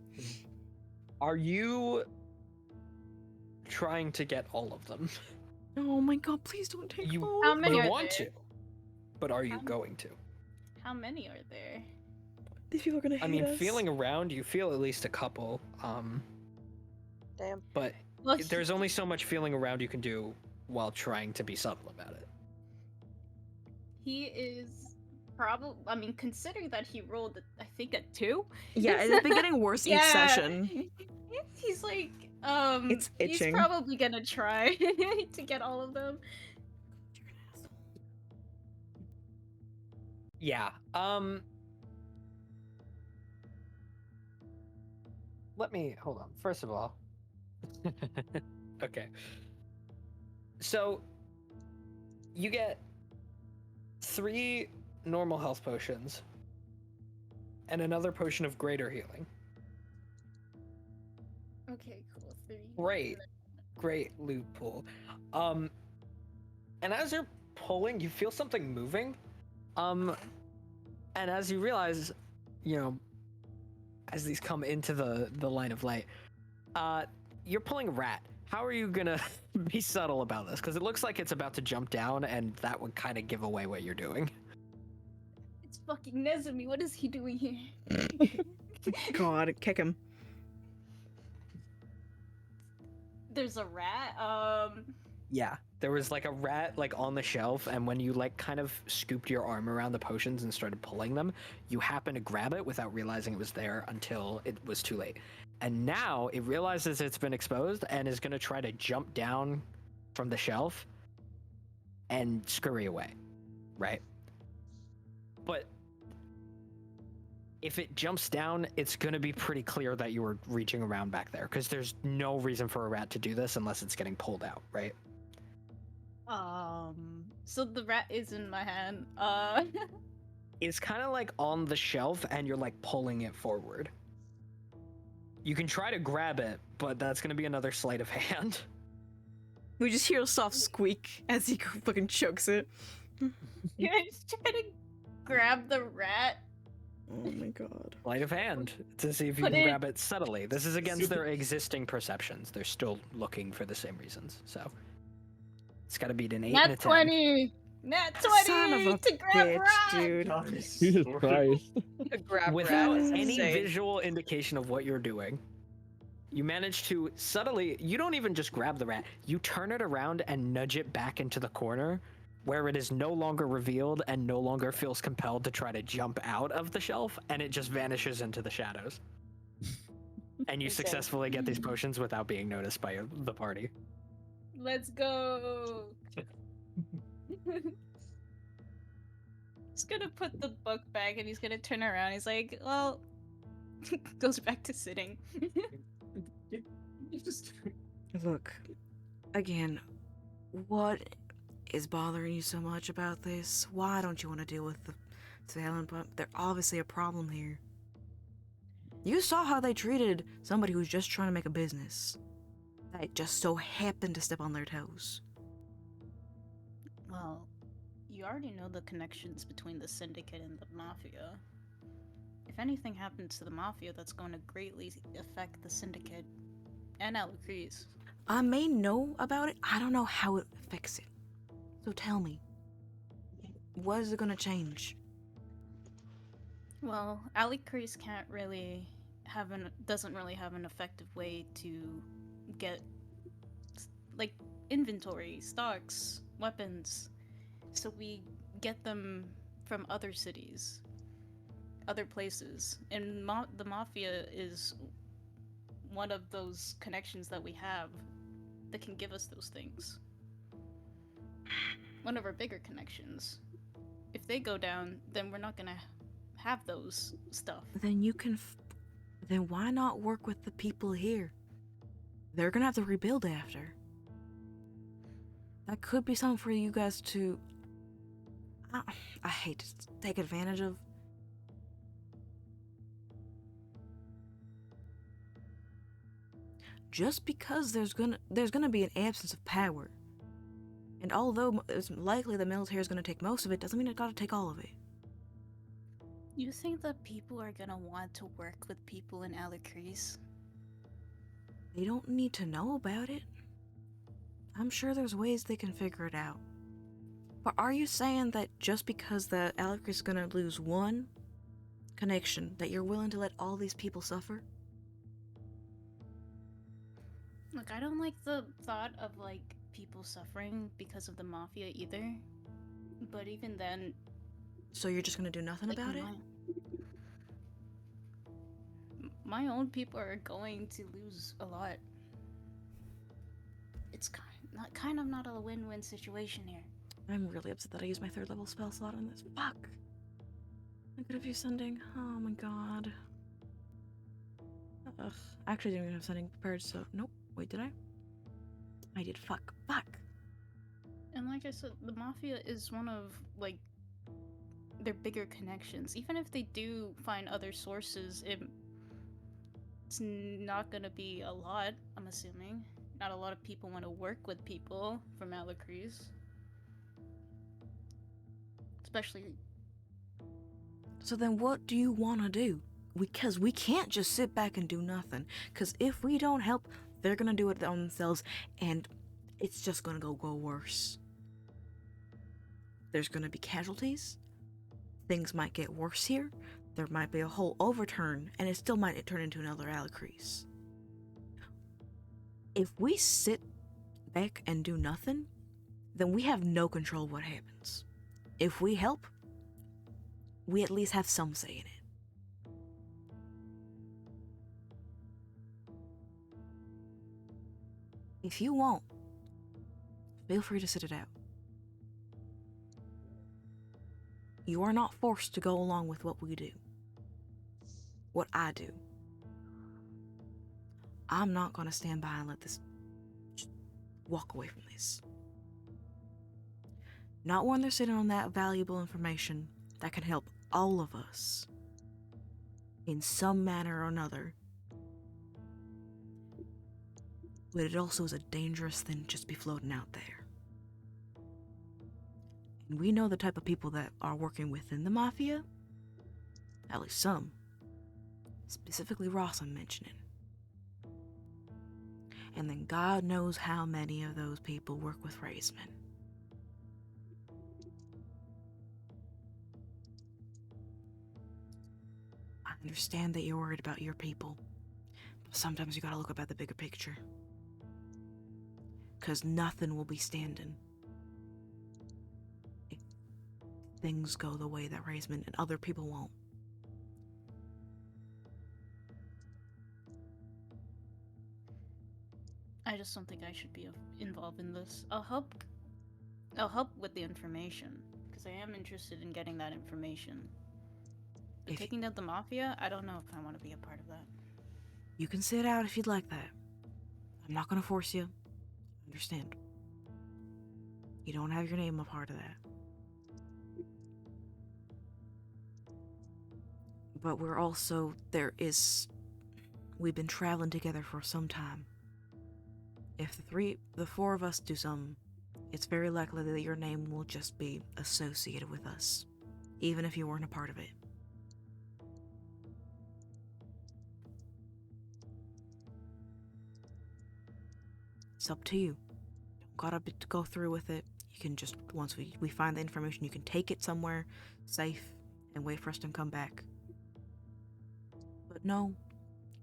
Are you trying to get all of them? Oh my god, please don't take You, both. How many you are want there? to, but are you How- going to? How many are there? These people are gonna hate I mean, us. feeling around, you feel at least a couple. Damn. But Well, there's only so much feeling around you can do while trying to be subtle about it. he is probably. I mean, considering that he rolled, I think, a 2. Yeah, it's been getting worse each session. He's like, It's he's itching. probably gonna try to get all of them. Yeah. Let me hold on. First of all. Okay. So you get 3 normal health potions and another potion of greater healing. Okay, cool. 3. Great loot pool. And as you're pulling, you feel something moving. And as you realize, you know, as these come into the line of light, you're pulling a rat. How are you gonna be subtle about this? Because it looks like it's about to jump down, and that would kind of give away what you're doing. It's fucking Nezumi. What is he doing here? God, kick him. There's a rat. Yeah, there was like a rat like on the shelf, and when you like kind of scooped your arm around the potions and started pulling them, you happened to grab it without realizing it was there until it was too late. And now it realizes it's been exposed and is going to try to jump down from the shelf and scurry away, right? But if it jumps down, it's going to be pretty clear that you were reaching around back there, because there's no reason for a rat to do this unless it's getting pulled out, right? So the rat is in my hand. It's kind of like on the shelf and you're like pulling it forward. You can try to grab it, but that's going to be another sleight of hand. We just hear a soft squeak as he fucking chokes it. Can I just try to grab the rat? Oh my god. Sleight of hand to see if you Put can it- grab it subtly. This is against Super- their existing perceptions. They're still looking for the same reasons. So it's got to beat an 8 and a Nat 10. 20! Nat 20 Son of a to grab bitch, rat! dude. God, this Jesus is Christ. A grab Without rat is any insane. visual indication of what you're doing, you manage to subtly, you don't even just grab the rat, you turn it around and nudge it back into the corner where it is no longer revealed and no longer feels compelled to try to jump out of the shelf, and it just vanishes into the shadows. And you Insane. successfully get these potions without being noticed by the party. Let's go! He's gonna put the book back and he's gonna turn around. He's like, well, goes back to sitting. You just Look, again, what is bothering you so much about this? Why don't you want to deal with the surveillance? But there's obviously a problem here. You saw how they treated somebody who's just trying to make a business. That just so happened to step on their toes. Well, you already know the connections between the Syndicate and the Mafia. If anything happens to the Mafia, that's going to greatly affect the Syndicate and Alucris. I may know about it, I don't know how it affects it. So tell me, what is it gonna change? Well, Alucris can't really doesn't really have an effective way to get like inventory, stocks, weapons. So we get them from other cities, other places, and the Mafia is one of those connections that we have that can give us those things. One of our bigger connections. If they go down, then we're not gonna have those stuff. Then you can. Then why not work with the people here? They're gonna have to rebuild after. That could be something for you guys to. I hate to take advantage of. Just because there's gonna be an absence of power And although it's likely the military is going to take most of it, doesn't mean it got to take all of it. You think that people are gonna want to work with people in Alicrease? They don't need to know about it. I'm sure there's ways they can figure it out. But are you saying that just because the Alicrease is going to lose one connection, that you're willing to let all these people suffer? Look, I don't like the thought of, like, people suffering because of the Mafia either. But even then, So you're just going to do nothing like, about it? My own people are going to lose a lot. It's kind of not a win-win situation here. I'm really upset that I used my 3rd level spell slot on this. Fuck! I could have used sending. Oh my god. Ugh. I actually didn't even have sending prepared, so... Nope. Wait, did I? I did. Fuck. Fuck! And like I said, the Mafia is one of, like, their bigger connections. Even if they do find other sources, it's not gonna be a lot, I'm assuming. Not a lot of people want to work with people from Alicrease. Especially... So then what do you want to do? Because we can't just sit back and do nothing. Because if we don't help, they're going to do it on themselves, and it's just going to go worse. There's going to be casualties. Things might get worse here. There might be a whole overturn, and it still might turn into another Alicrease. If we sit back and do nothing, then we have no control of what happens. If we help, we at least have some say in it. If you won't, feel free to sit it out. You are not forced to go along with what we do. What I do. I'm not going to stand by and let this just walk away from this. Not when they're sitting on that valuable information that can help all of us in some manner or another. But it also is a dangerous thing to just be floating out there. And we know the type of people that are working within the Mafia. At least some. Specifically Ross I'm mentioning. And then God knows how many of those people work with Raisman. I understand that you're worried about your people. But sometimes you gotta look up at the bigger picture. 'Cause nothing will be standing if things go the way that Raisman and other people won't. I just don't think I should be involved in this. I'll help with the information, because I am interested in getting that information. But If taking down the Mafia, I don't know if I want to be a part of that. you can sit out if you'd like that. I'm not gonna force you. Understand. You don't have your name a part of that. But we're also, we've been traveling together for some time. If the four of us do something, it's very likely that your name will just be associated with us, even if you weren't a part of it. It's up to you. Don't gotta go through with it. You can just, once we find the information, you can take it somewhere safe and wait for us to come back. But know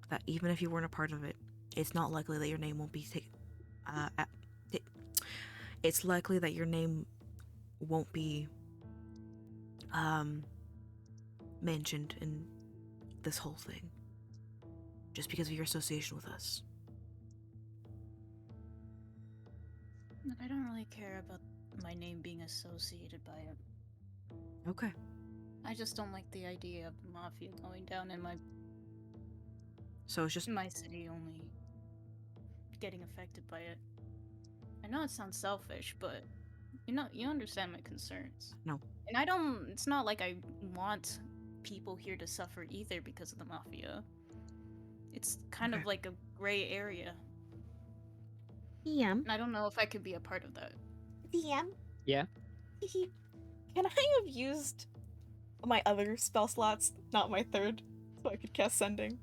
that even if you weren't a part of it, it's not likely that your name won't be taken. It's likely that your name won't be mentioned in this whole thing, just because of your association with us. Look, I don't really care about my name being associated by it. Okay. I just don't like the idea of the Mafia going down in So it's just my city only getting affected by it. I know it sounds selfish, but you understand my concerns. No. And it's not like I want people here to suffer either because of the Mafia. It's kind of Okay. like a gray area. Yeah. And I don't know if I could be a part of that. DM. Yeah. Can I have used my other spell slots, not my third, so I could cast Sending?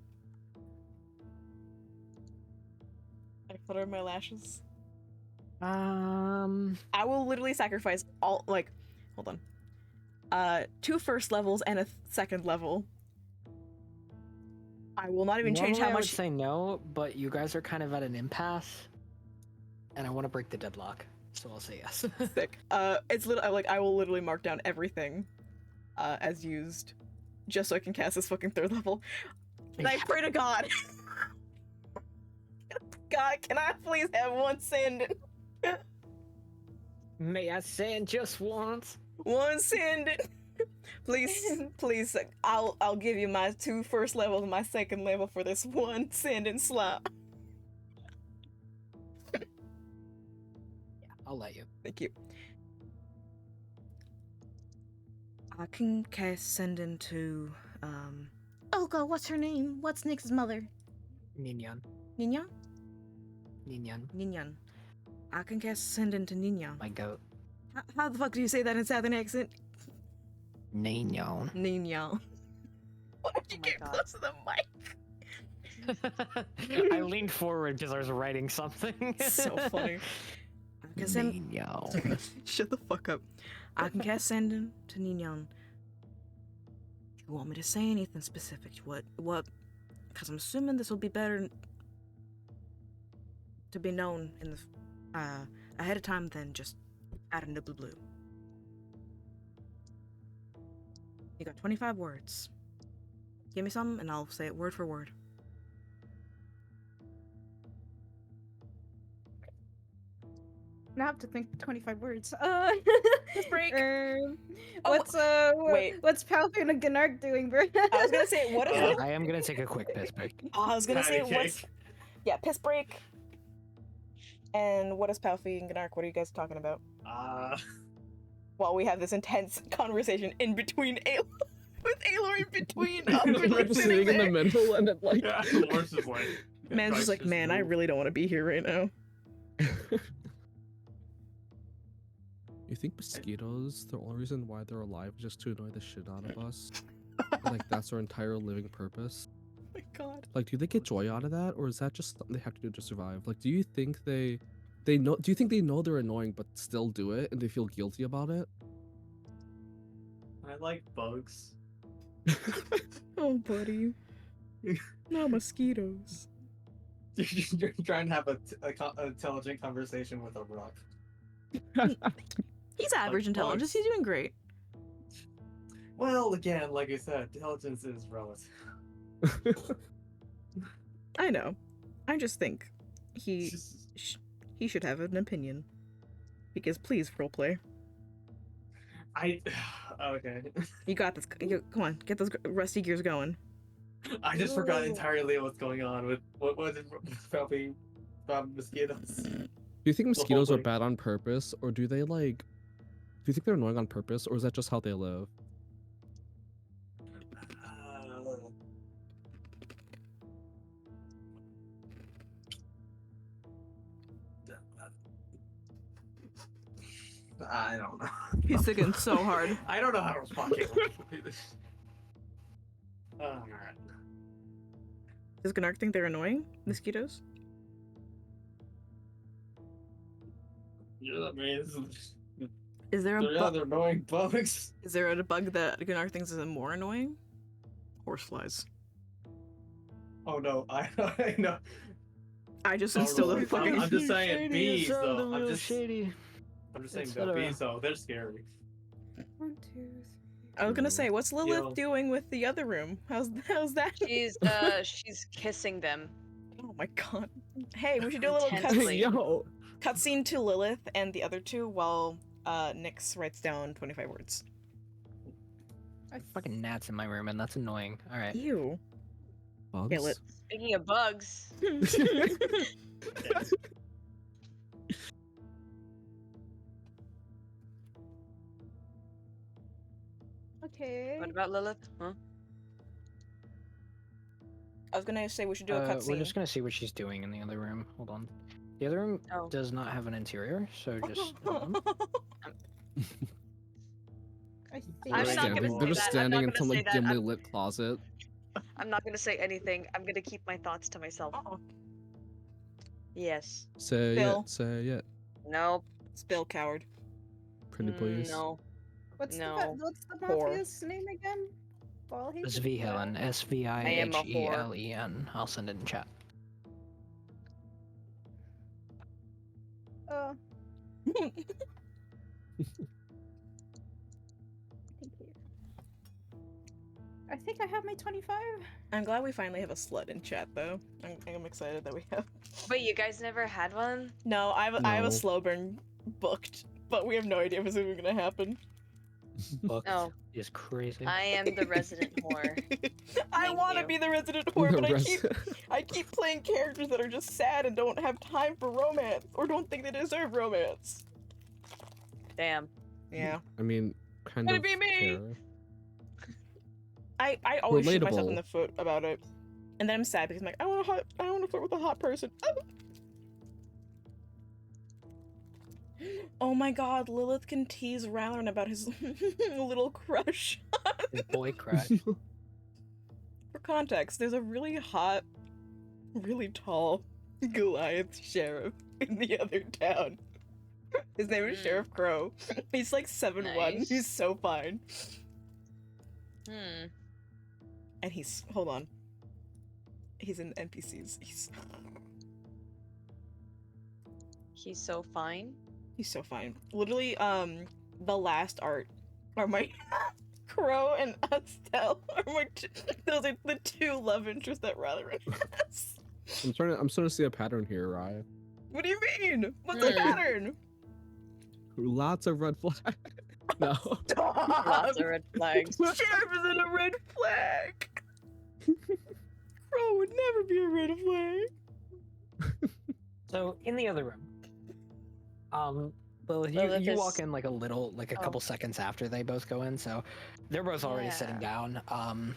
I flutter my lashes. I will literally sacrifice all, like, hold on. 2 first levels and a second level. I will not even change how Normally I would much. say no, but you guys are kind of at an impasse, and I want to break the deadlock, so I'll say yes. Sick. It's like I will literally mark down everything, as used, just so I can cast this fucking 3rd level. And I pray to God. God, can I please have one send? May I send just once? One send. Please, please, I'll give you my 2 first levels and my 2nd level for this one send and slot. I'll let you. Thank you. I can cast send into oh god, what's her name? What's Nyx's mother? Ninyan. Nina? Ninyan. Ninyan. I can cast send into Nina. My goat. How the fuck do you say that in Southern accent? Ninyan. Nina. Why did you Oh my get God. close to the mic? I leaned forward because I was writing something. So funny. I can send. Ninyan. Shut the fuck up. I can cast send to Nina. Do you want me to say anything specific? What? Because I'm assuming this will be better to be known in the ahead of time than just out of the blue. You got 25 words. Give me some, and I'll say it word for word. I have to think 25 words. Let's break. What's wait. what's Palpin and Gnark doing, bro? I was gonna say, what is it? I am gonna take a quick piss break. I was gonna say, Patty what's. cake. Yeah, piss break. And what is Palfi and Gnark? What are you guys talking about? While we have this intense conversation in between with Aelor in between. We're just sitting in the middle and then like Yeah, Lawrence is like. Man's just like, man, I really don't want to be here right now. You think mosquitoes, the only reason why they're alive is just to annoy the shit out of us? Like that's their entire living purpose? Oh my god. Like, do they get joy out of that, or is that just something they have to do to survive? Like, do you think they know? Do you think they know they're annoying but still do it, and they feel guilty about it? I like bugs. Oh, buddy. No mosquitoes. You're trying to have an intelligent conversation with a rock. He's average Like intelligence. bugs. He's doing great. Well, again, like I said, intelligence is relative. I know. I just think he Just- he should have an opinion. Because please, roleplay. Okay. You got this. Come on, get those rusty gears going. I just forgot entirely what's going on with what was it probably about mosquitoes. Do you think mosquitoes are thing. bad on purpose, or do they like? Do you think they're annoying on purpose, or is that just how they live? I don't know. He's thinking so hard. I don't know how to respond. Alright. Does Gnark think they're annoying? Mosquitoes? Yeah, I mean, Is there a they're annoying bugs. Is there a bug that Gnark thinks is more annoying? Horseflies. Oh no, I know. I just Oh, instilled a really? fucking. I'm just saying bees, though. I'm just shady. saying It's the not a- bees, though. They're scary. 1, 2, 3. I was gonna say, what's Lilith Yo. doing with the other room? How's that? She's kissing them. Oh my god. Hey, we should do a little Intensely. cutscene to Lilith and the other two while Nyx writes down 25 words. Fucking gnats in my room, and that's annoying. All right. Ew. Bugs? Kill it. Speaking of bugs, Okay. what about Lilith? Huh? I was gonna say we should do a cutscene. We're just gonna see what she's doing in the other room. Hold on. The other room Oh. does not have an interior, so just I think I'm They're not gonna standing, they're say just that. I'm not standing in gonna some say like that. dimly lit closet. I'm not gonna say anything. I'm gonna keep my thoughts to myself. Oh, Yes. Say Bill. it, say it. Nope. Spill, coward. Pretty please. No. what's No. what's the Whore. mafia's name again? Ballhead? Svihelen, am a whore. Svihelen. I'll send it in chat. Thank you. I think I have my 25. I'm glad we finally have a slut in chat, though. I'm excited that we have. Wait, you guys never had one? No, I have a No. slow burn booked, but we have no idea if it's even gonna happen. Booked No. is crazy. I am the resident whore. I Thank want to you. be the resident whore, but Res- I keep playing characters that are just sad and don't have time for romance, or don't think they deserve romance. Damn. Yeah. I mean, kind Could of it be me? care. I always shoot myself in Relatable. the foot about it, and then I'm sad because I'm like, I want to flirt with a hot person. Oh my God, Lilith can tease Rallern about his little crush. His boy crush. For context, there's a really hot, really tall Goliath sheriff in the other town. His name is Sheriff Crow. He's like 7'1". Nice. He's so fine. Hmm. And hold on. He's in NPCs. He's so fine. He's so fine. Literally, the last art are my Crow and Estelle are those are the two love interests that Rallern has. I'm starting to see a pattern here, Raya. What do you mean? What's the pattern? Lots of red flags. No. Lots of red flags. Sheriff is in a red flag. Crow would never be a red flag. So in the other room, Lilith, Lilith you is- walk in like a couple Oh. seconds after they both go in, so they're both already sitting Yeah. down.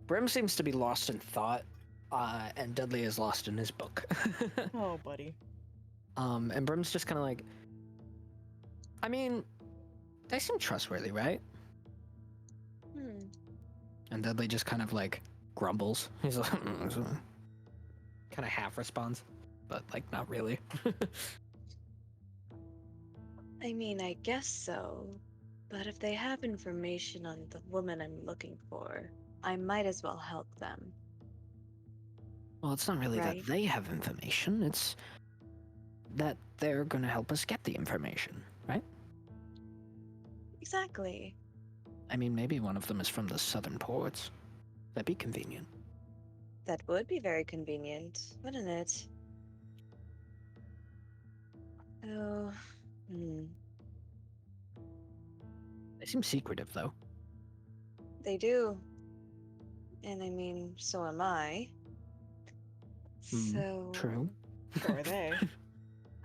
Brim seems to be lost in thought, and Dudley is lost in his book. Oh, buddy. And Brim's just kind of like, I mean, they seem trustworthy, right? Hmm. And Dudley just kind of like grumbles. He's like, kind of half responds, but like not really. I mean, I guess so. But if they have information on the woman I'm looking for, I might as well help them. Well, it's not really Right. that they have information, it's that they're gonna help us get the information, right? Exactly. I mean, maybe one of them is from the southern ports. That'd be convenient. That would be very convenient, wouldn't it? Oh, They seem secretive, though. they do. And I mean, so am I. So True. So are they.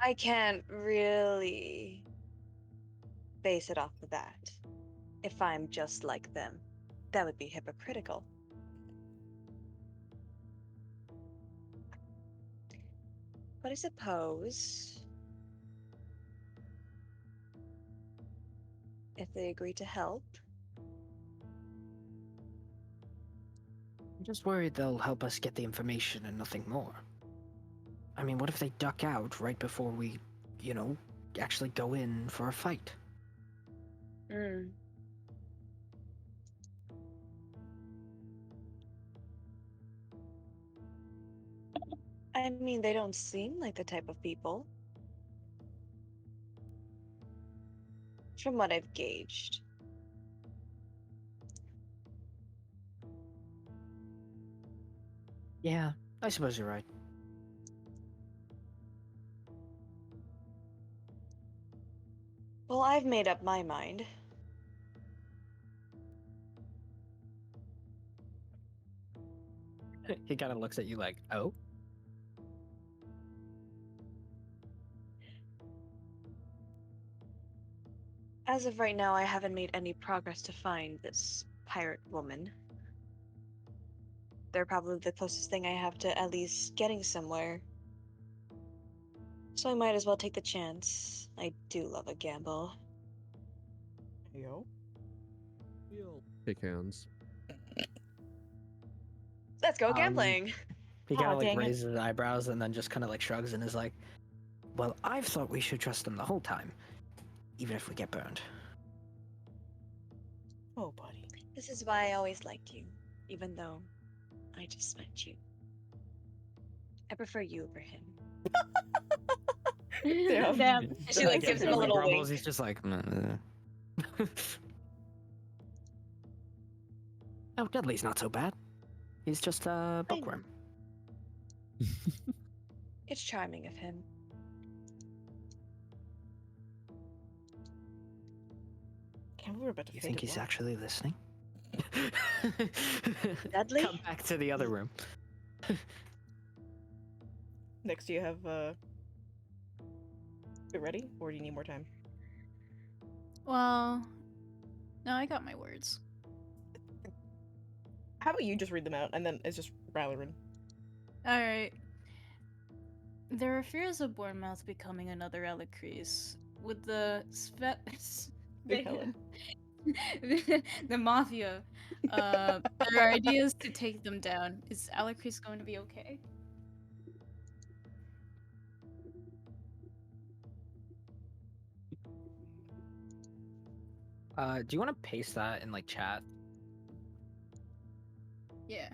I can't really base it off of that. If I'm just like them, that would be hypocritical. But I suppose if they agree to help, I'm just worried they'll help us get the information and nothing more. I mean, what if they duck out right before we, actually go in for a fight? I mean, they don't seem like the type of people. From what I've gauged. Yeah, I suppose you're right. Well, I've made up my mind. He kind of looks at you like, oh? As of right now, I haven't made any progress to find this pirate woman. They're probably the closest thing I have to at least getting somewhere. So I might as well take the chance. I do love a gamble. Yo. Shake hands. Let's go Um, gambling. He kind Aw, of like dang it. raises his eyebrows and then just kind of like shrugs and is like, "Well, I've thought we should trust them the whole time, even if we get burned." Oh, buddy. This is why I always liked you, even though I just met you. I prefer you over him. Damn. Damn. And she like gives him a He little grumbles. wink. He's just like, "Oh, Dudley's not so bad. He's just a I know. bookworm." It's charming of him. Can't believe we're about to You fade think to he's black. actually listening? Dudley? Come back to the other room. Next, do you have it ready, or do you need more time? Well, no, I got my words. How about you just read them out, and then it's just Rylerin. Alright. There are fears of Bournemouth becoming another Alicrease. With the Big Helen. the Mafia. There are ideas to take them down. Is Alicrease going to be okay? Do you want to paste that in like chat? Yeah.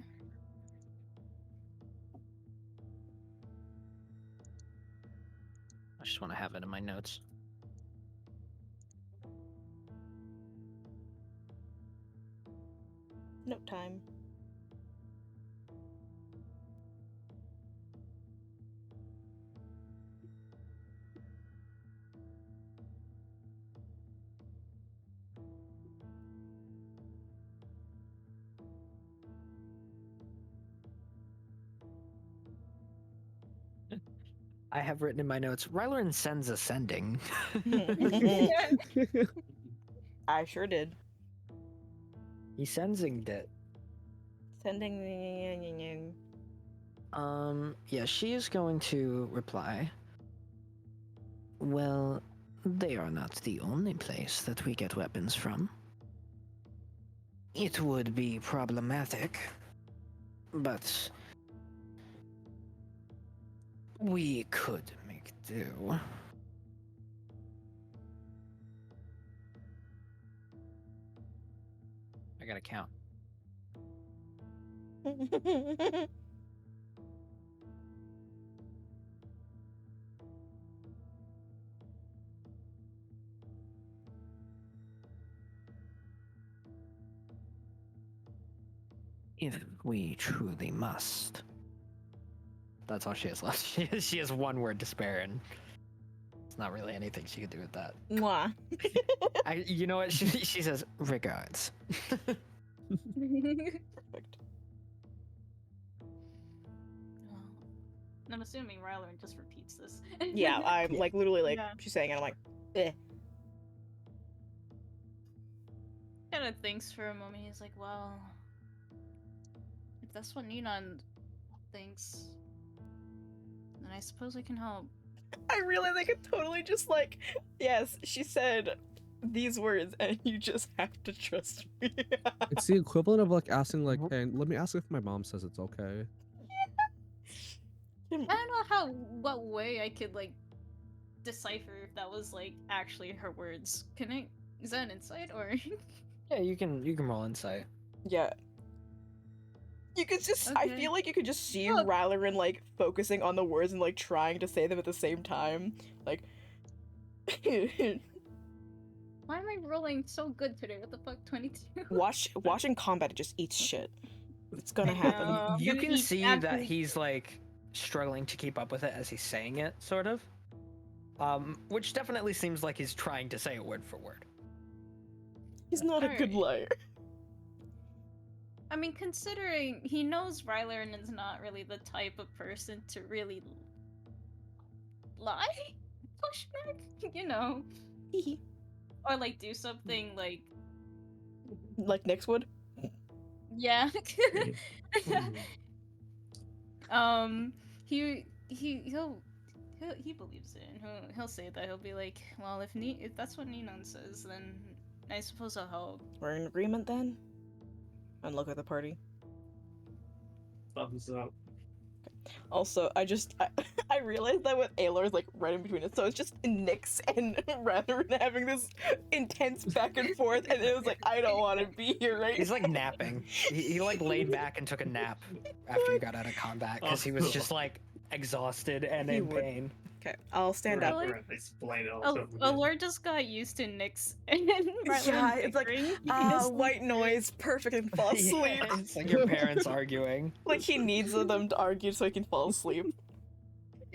I just want to have it in my notes. Note time. I have written in my notes, Rylerin sends ascending. I sure did. He sensing it. Sending. Yeah, she is going to reply. Well, they are not the only place that we get weapons from. It would be problematic, but we could make do. I gotta count. If we truly must. That's all she has left. She has one word to spare, and it's not really anything she could do with that. Mwah. You know what? She says, regards. Perfect. I'm assuming Ryler just repeats this. Yeah, I'm like literally like Yeah. she's saying it. I'm like, eh. Kind of thinks for a moment. He's like, well, if that's what Ninan thinks, then I suppose I can help. I realize I could totally just like, yes, she said these words, and you just have to trust me. It's the equivalent of like asking like, hey, let me ask if my mom says it's okay. I don't know what way I could like decipher if that was like actually her words. Is that an insight or? Yeah, you can roll insight. Yeah. You could just, I Okay. feel like you could just see Look. Rylerin like focusing on the words and like trying to say them at the same time. Like, Why am I rolling so good today? What the fuck, 22? watching combat, it just eats shit. It's gonna I happen. know. I'm You gonna can eat see that absolute- he's like struggling to keep up with it as he's saying it, sort of. Which definitely seems like he's trying to say it word for word. He's not a good liar. I mean, considering he knows Rylerin is not really the type of person to really lie? Push back? You know. Or like do something like Like Nyx would. yeah. he'll he believes it, and he'll say that. He'll be like, well, if that's what Ninon says, then I suppose I'll help. We're in agreement then? And look at the party. Thumbs up. Also, I realized that with Aelor is like right in between it, so it's just Nyx and Rather having this intense back and forth, and it was like, I don't want to be here right He's now. like napping. He like laid back and took a nap after you got out of combat because he was just like exhausted and He in would. pain. Okay, I'll stand We're up. gonna have to explain it all over again. Allure just got used to Nyx and Yeah, it's like, white noise, perfect, and fall asleep. Yeah, it's like your parents arguing. Like he needs them to argue so he can fall asleep.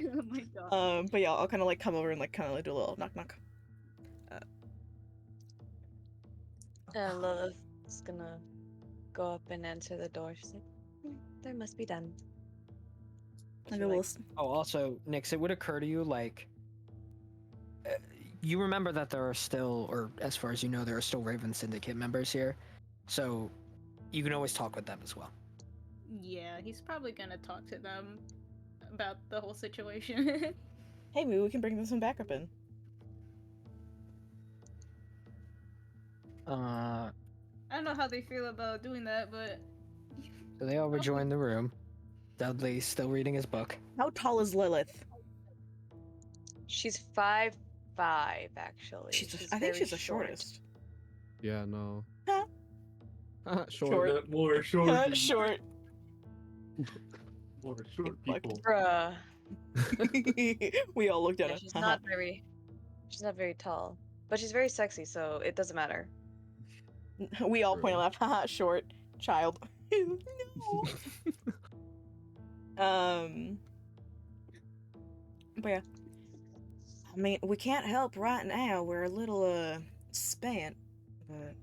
Oh my god. But yeah, I'll kind of like come over and like kind of like do a little knock knock. Lilith's gonna go up and answer the door. She's like, there must be done. Like She, a like, little. Oh, also, Nyx, it would occur to you like you remember that there are still, or as far as you know, there are still Raven Syndicate members here, so you can always talk with them as well. Yeah, he's probably gonna talk to them about the whole situation. Hey, maybe we can bring them some backup in. I don't know how they feel about doing that, but So they all rejoin the room. Dudley's still reading his book. How tall is Lilith? She's 5'5", actually. I think very she's the short. shortest. Yeah, no. Huh? Short. More short. Short. More short Fuck. people. Bruh. We all looked at Yeah, her. she's not very tall, but she's very sexy, so it doesn't matter. We all point and True. laugh. Haha, short child. No. But yeah. I mean, we can't help right now. We're a little spent, but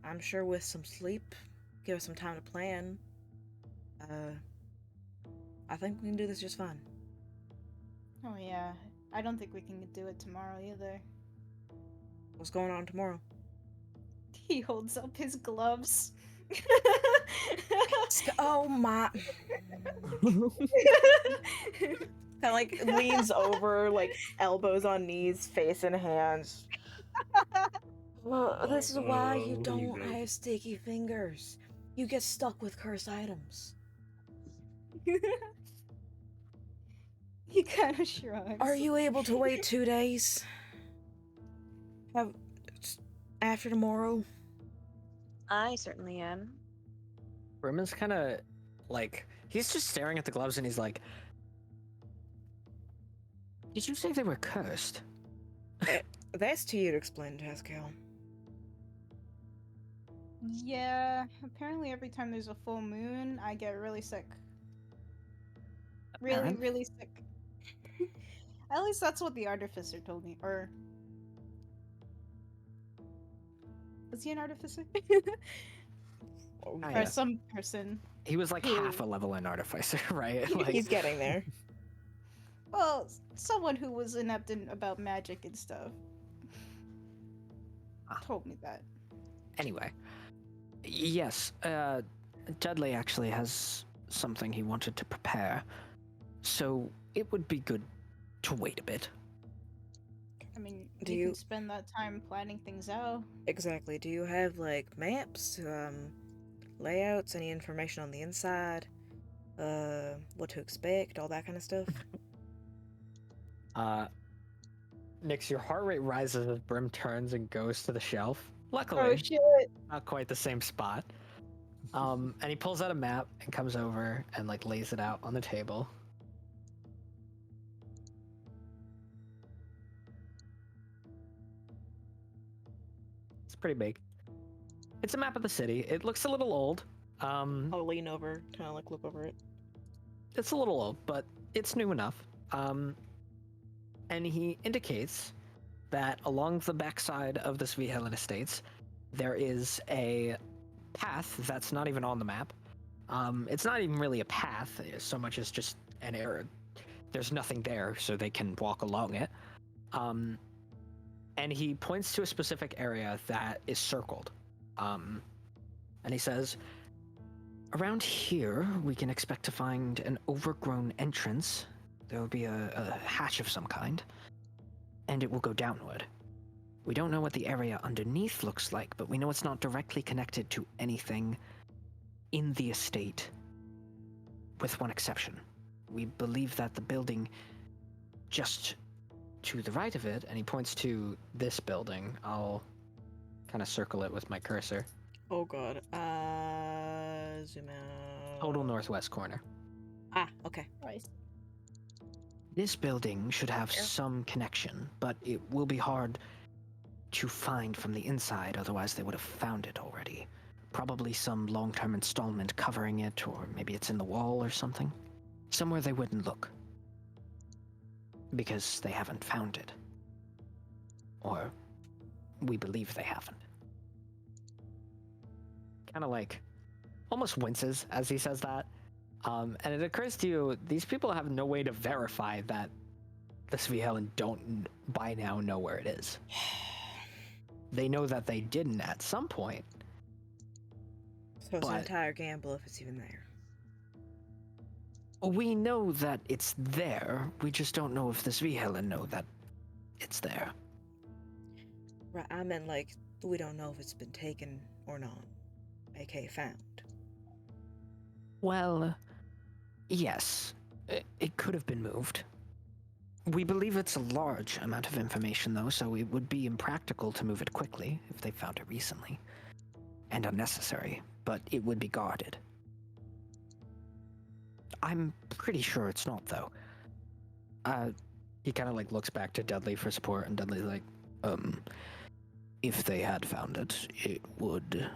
I'm sure with some sleep, give us some time to plan. I think we can do this just fine. oh yeah, I don't think we can do it tomorrow either. What's going on tomorrow? He holds up his gloves. Oh my! Kind of like leans over, like elbows on knees, face in hands. Well, this is why you Oh, don't no. have sticky fingers. You get stuck with cursed items. He kind of shrugs. Are you able to wait 2 days? After tomorrow? I certainly am. Brimmon's kind of like, he's just staring at the gloves and he's like, did you say they were cursed? That's to you to explain, Pascal. Yeah, apparently every time there's a full moon, I get really sick. Really, Apparent? really sick. At least that's what the artificer told me. Or was he an artificer? Oh, Ah, Or yeah. some person. He was like Who? half a level in Artificer, right? Like, He's getting there. Well, someone who was inept about magic and stuff. Ah. Told me that. Anyway, yes, Dudley actually has something he wanted to prepare, so it would be good to wait a bit. I mean, Do you you- can spend that time planning things out. Exactly. Do you have like maps, layouts, any information on the inside, what to expect, all that kind of stuff? Nyx, your heart rate rises as Brim turns and goes to the shelf. Luckily, Oh shit! not quite the same spot. And he pulls out a map and comes over and like lays it out on the table. It's pretty big. It's a map of the city. It looks a little old. I'll lean over, kind of like look over it. It's a little old, but it's new enough. And he indicates that along the backside of this Vihelin Estates, there is a path that's not even on the map. It's not even really a path, so much as just an area. There's nothing there, so they can walk along it. And he points to a specific area that is circled. And he says, around here, we can expect to find an overgrown entrance There will be a hatch of some kind, and it will go downward. We don't know what the area underneath looks like, but we know it's not directly connected to anything in the estate, with one exception. We believe that the building just to the right of it, and he points to this building. I'll kind of circle it with my cursor. Oh god. Zoom out. Total northwest corner. Ah, okay. Right. This building should have There. some connection, but it will be hard to find from the inside, otherwise they would have found it already. Probably some long-term installment covering it, or maybe it's in the wall or something. Somewhere they wouldn't look. Because they haven't found it. Or we believe they haven't. Kind of like, almost winces as he says that. And it occurs to you, these people have no way to verify that the Svihelen don't by now know where it is. They know that they didn't at some point. So it's an But- entire gamble if it's even there. We know that it's there, we just don't know if the Svihelen know that it's there. Right, I meant like, we don't know if it's been taken or not. aka found. Well, yes, it could have been moved. We believe it's a large amount of information, though, so it would be impractical to move it quickly if they found it recently. And unnecessary, but it would be guarded. I'm pretty sure it's not, though. He kind of like looks back to Dudley for support, and Dudley's like, if they had found it, it would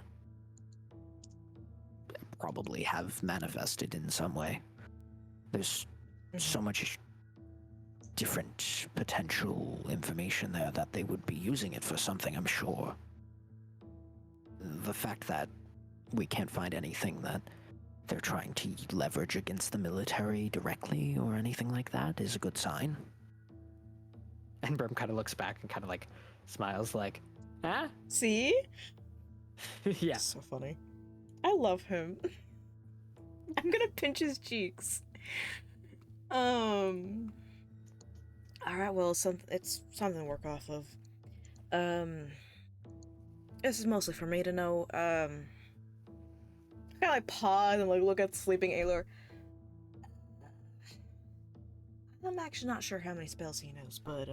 probably have manifested in some way. There's so much different potential information there that they would be using it for something, I'm sure. The fact that we can't find anything that they're trying to leverage against the military directly or anything like that is a good sign. And Brim kind of looks back and kind of like smiles like, huh? See? Yeah. So funny. I love him. I'm gonna pinch his cheeks. Alright, well, it's something to work off of. This is mostly for me to know. I kinda like pause and like look at sleeping Aelor. I'm actually not sure how many spells he knows, but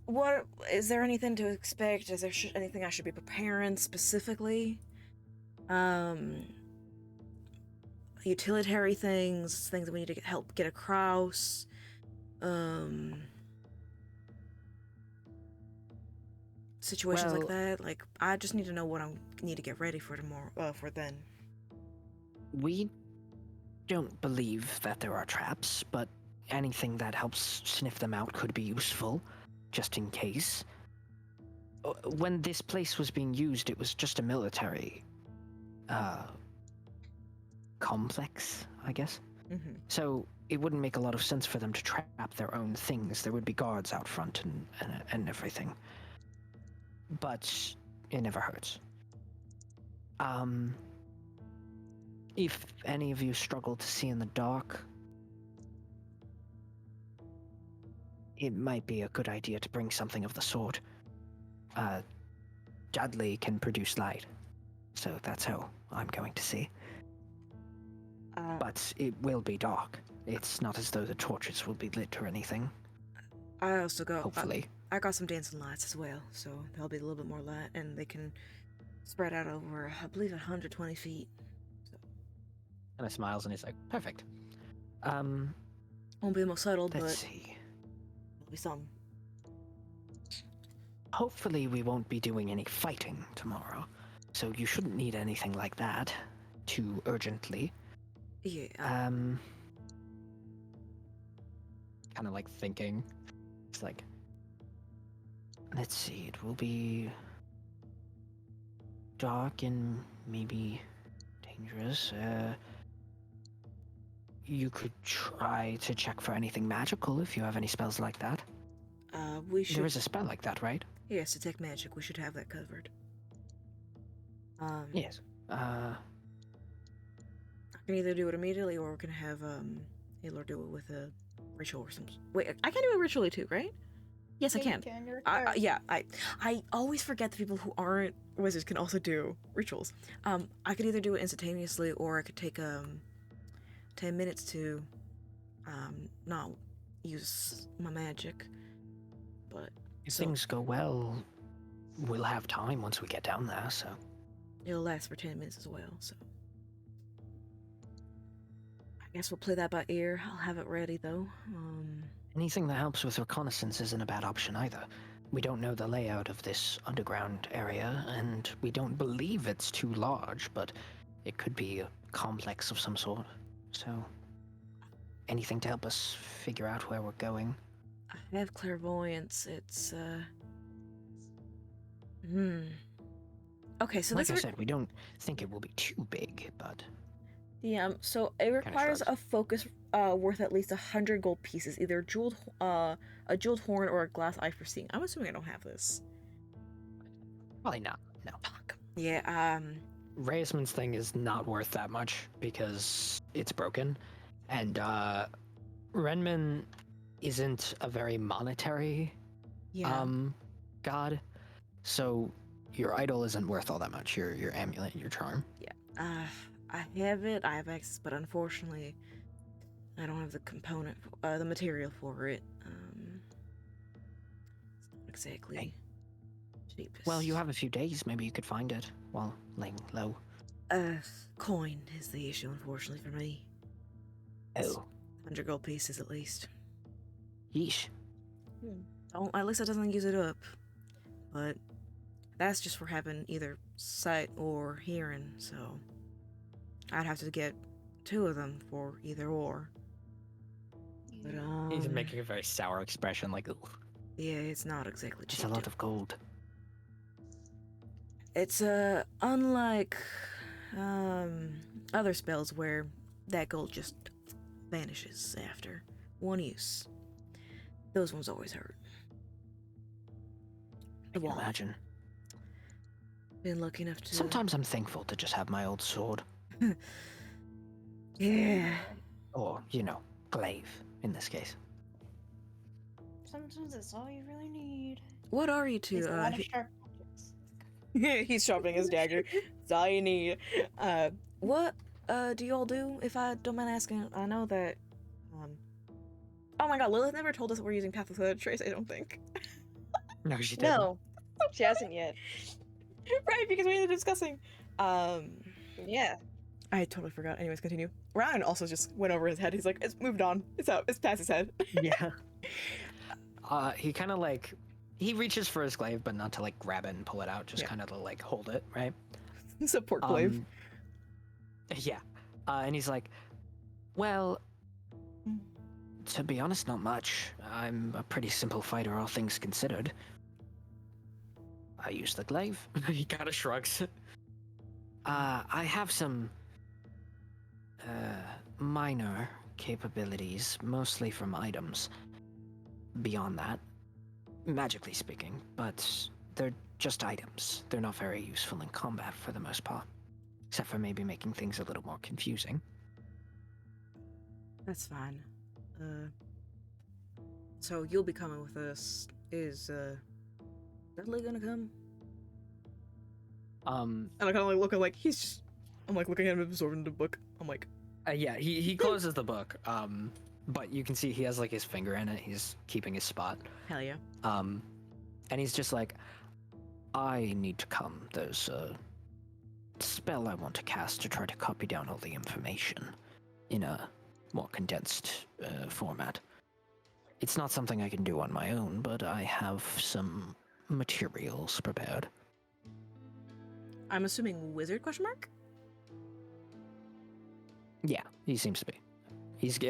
what is there anything to expect? Is there anything I should be preparing specifically? Utilitarian things that we need to help get across. Situations like Well- that. Like, I just need to know what I need to get ready for tomorrow. For then. We don't believe that there are traps, but anything that helps sniff them out could be useful, just in case. When this place was being used, it was just a military complex, I guess. Mm-hmm. So it wouldn't make a lot of sense for them to trap their own things. There would be guards out front and everything. But it never hurts. If any of you struggle to see in the dark, it might be a good idea to bring something of the sort. Dudley can produce light, so that's how I'm going to see. But it will be dark. It's not as though the torches will be lit or anything, I also got. hopefully. I got some dancing lights as well, so there'll be a little bit more light, and they can spread out over, I believe, 120 feet. And he smiles and he's like, perfect. Won't be the most subtle, but Let's see. there'll be some. Hopefully we won't be doing any fighting tomorrow, so you shouldn't need anything like that too urgently. Yeah. Kind of like thinking. It's like, let's see, it will be dark and maybe dangerous. You could try to check for anything magical if you have any spells like that. We should. There is a spell like that, right? Yes, detect magic. We should have that covered. Yes. I can either do it immediately, or we can have He'll do it with a ritual or something. Wait, I can do it ritually too, right? Yes, I Yeah, you can. You're required. Yeah, I always forget the people who aren't wizards can also do rituals. I could either do it instantaneously or I could take 10 minutes to not use my magic. But If so things go well, we'll have time once we get down there, so. it'll last for 10 minutes as well, so I guess we'll play that by ear. I'll have it ready though. Anything that helps with reconnaissance isn't a bad option either. We don't know the layout of this underground area, and we don't believe it's too large, but it could be a complex of some sort. So, anything to help us figure out where we're going. I have clairvoyance. It's Okay, so Like this I said, we don't think it will be too big, but yeah, so it requires a focus worth at least 100 gold pieces, either a jeweled horn or a glass eye for seeing. I'm assuming I don't have this. probably not. No. Fuck. Yeah, Raisman's thing is not worth that much because it's broken, and Renman isn't a very monetary yeah. god, so your idol isn't worth all that much. Your amulet, your charm. I have it, I have access, but unfortunately, I don't have the component, the material for it. It's not exactly Hey. cheapest. Well, you have a few days. Maybe you could find it while laying low. Coin is the issue, unfortunately, for me. Oh, 100 gold pieces at least. yeesh. Don't, at least it doesn't use it up. But that's just for having either sight or hearing, so I'd have to get 2 of them for either or. But He's making a very sour expression, like, "Ugh, yeah, it's not exactly it's cheap. a lot to- of gold." It's unlike other spells where that gold just vanishes after one use. Those ones always hurt. I can imagine. Been lucky enough to. Sometimes I'm thankful to just have my old sword, Yeah. or glaive in this case. Sometimes that's all you really need. What are you It's a two? lot of sharp objects. He's sharpening his dagger. That's all you need. What do you all do? If I don't mind asking, I know that. Oh my God, Lilith never told us that we're using Path of Trace. I don't think. No, she didn't. No, she hasn't yet. Right, because we ended up discussing. Yeah. I totally forgot. Anyways, continue. Ryan also just went over his head. He's like, it's moved on. It's out. It's past his head. Yeah. He kind of he reaches for his glaive, but not to grab it and pull it out, just Yeah. kind of to hold it, right? Support glaive. Yeah. And he's like, well, to be honest, not much. I'm a pretty simple fighter, all things considered. I use the glaive. He kind of shrugs. I have some minor capabilities, mostly from items. Beyond that, magically speaking, but they're just items. They're not very useful in combat for the most part, except for maybe making things a little more confusing. That's fine. So you'll be coming with us. Is Dudley gonna come? And I kind of looking like he's just. I'm looking at him absorbing the book. I'm like, Yeah, he closes the book. But you can see he has his finger in it. He's keeping his spot. hell yeah. And he's just like, I need to come. There's a spell I want to cast to try to copy down all the information in a more condensed format. It's not something I can do on my own, but I have some materials prepared. I'm assuming wizard ? Yeah, he seems to be.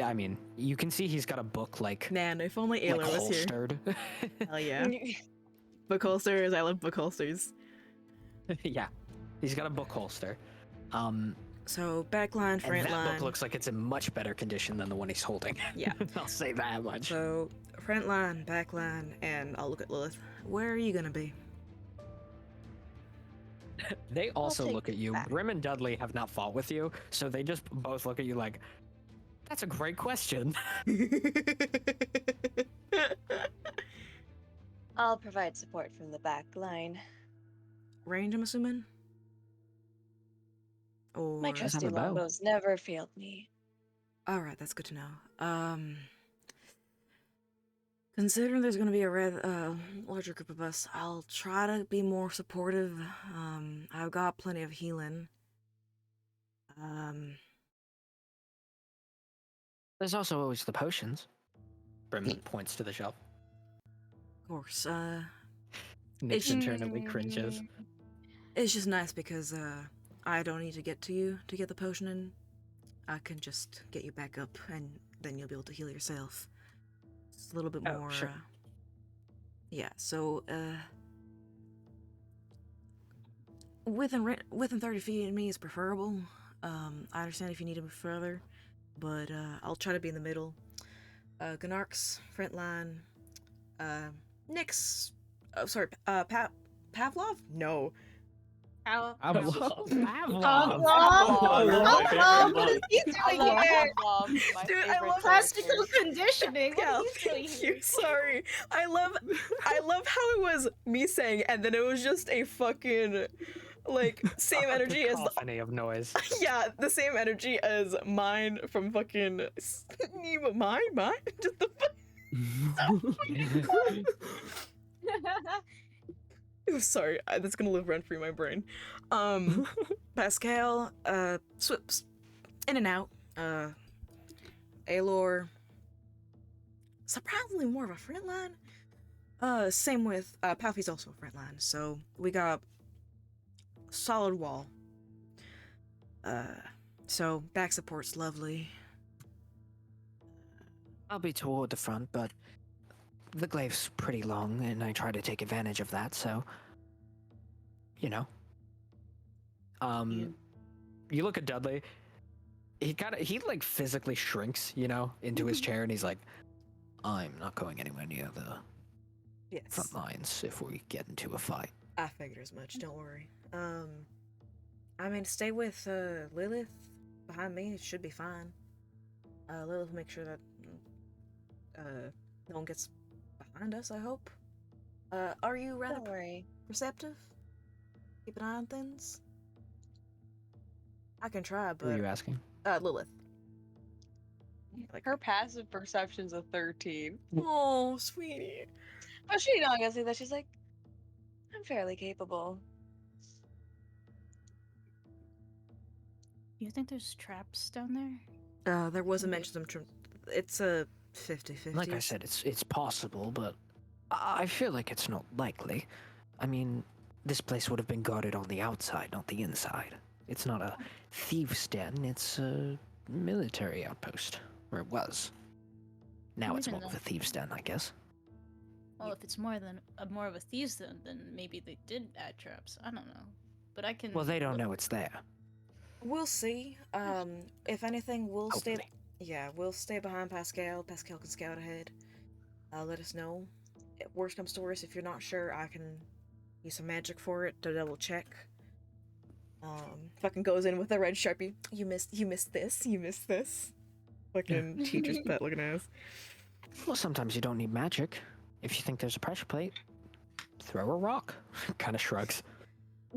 I mean, you can see he's got a book Man, if only Ayla was here. holstered. Hell yeah. Book holsters. I love book holsters. Yeah, he's got a book holster. So backline, And front that line. book looks like it's in much better condition than the one he's holding. Yeah. I'll say that much. So front line, back line, and I'll look at Lilith. Where are you gonna be? They also take look at you. that. Grim and Dudley have not fought with you, so they just both look at you like, That's a great question. I'll provide support from the back line. Range, I'm assuming? Or... My Does have trusty a bow. longbows never failed me. Alright, that's good to know. Considering there's gonna be a larger group of us, I'll try to be more supportive. I've got plenty of healing. There's also always the potions. Brim points to the shelf. Of course, Nix internally cringes. it's just nice because, I don't need to get to you to get the potion in. I can just get you back up, and then you'll be able to heal yourself. It's a little bit Oh, more, sure. yeah, so, within 30 feet of me is preferable. I understand if you need to move further, but, I'll try to be in the middle. Gnark's front line, Nyx, oh, sorry, Pavlov? No. How? Pavlov. Pavlov, what is he I doing love here? Pavlov, my Dude, I favorite love Classical character. conditioning. What Yeah, is he doing thank here? you. Sorry. I love how it was me saying, and then it was just a fucking, like, same A energy as the... cacophony of noise. Yeah, the same energy as mine from fucking... Mine? Just the Sorry, that's gonna live rent free in my brain. Pascal, swips in and out. Aelor, surprisingly more of a front line. Same with Palfy's also a front line. So we got solid wall. So back support's lovely. I'll be toward the front, but the glaive's pretty long, and I try to take advantage of that, so... You know. You look at Dudley. He like physically shrinks, you know, into his chair, and he's like, I'm not going anywhere near the Yes, front lines if we get into a fight. I figured as much. Don't worry. I mean, stay with Lilith behind me. It should be fine. Lilith, make sure that no one gets behind us. I hope. Are you rather Don't worry. receptive? Keep an eye on things. I can try, Who are you but asking? Lilith. Like, Her passive perception's a 13. oh, sweetie. But she not gonna say that. She's like, I'm fairly capable. You think there's traps down there? There was a mention of it's a 50-50. Like I said, it's possible, but I feel like it's not likely. I mean, this place would have been guarded on the outside, not the inside. It's not a thieves' den, it's a military outpost. Or it was. Now it's Even more of a thieves' den, I guess. Well, if it's more of a thieves den, then maybe they did add traps. I don't know, but I can. Well, they don't know it's there. We'll see. If anything, we'll stay. Hopefully. Yeah, we'll stay behind Pascal. Pascal can scout ahead. Let us know. If worst comes to worst, if you're not sure, I can use some magic for it to double check. Fucking goes in with a red Sharpie. You missed this. You missed this. Fucking teacher's pet looking ass. Well, sometimes you don't need magic. If you think there's a pressure plate, throw a rock. Kind of shrugs.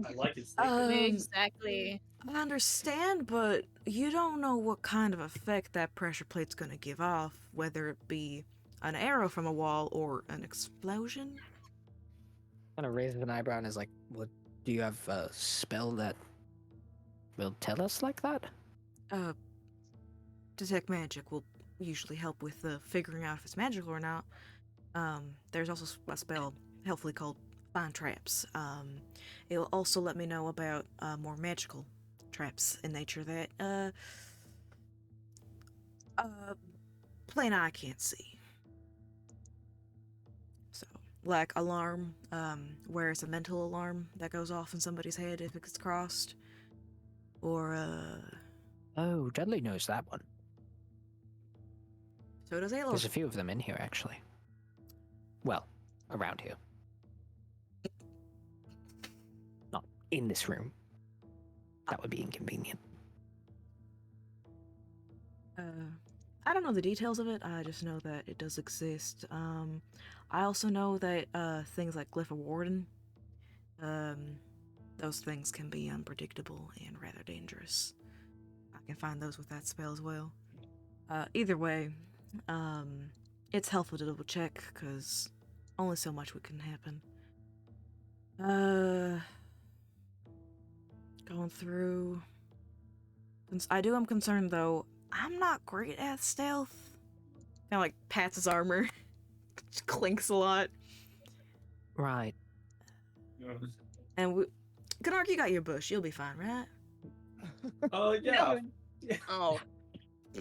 I like his Exactly. I understand, but you don't know what kind of effect that pressure plate's gonna give off, whether it be an arrow from a wall or an explosion. Kind of raises an eyebrow and is like, "What? Do you have a spell that will tell us like that?" Detect magic will usually help with figuring out if it's magical or not. There's also a spell helpfully called Find Traps. It'll also let me know about more magical traps in nature that plain eye can't see. So, like alarm, where it's a mental alarm that goes off in somebody's head if it gets crossed, or Oh, Dudley knows that one. so does Aelor. There's a few of them in here, actually. Well, around here. Not in this room. That would be inconvenient. I don't know the details of it. I just know that it does exist. I also know that things like Glyph of Warden, those things can be unpredictable and rather dangerous. I can find those with that spell as well. Either way, it's helpful to double check because only so much can happen. Going through. I'm concerned though. I'm not great at stealth. Kind of like pats his armor, clinks a lot, Right. and Gnark, you got your bush. You'll be fine, right? Oh yeah. Oh,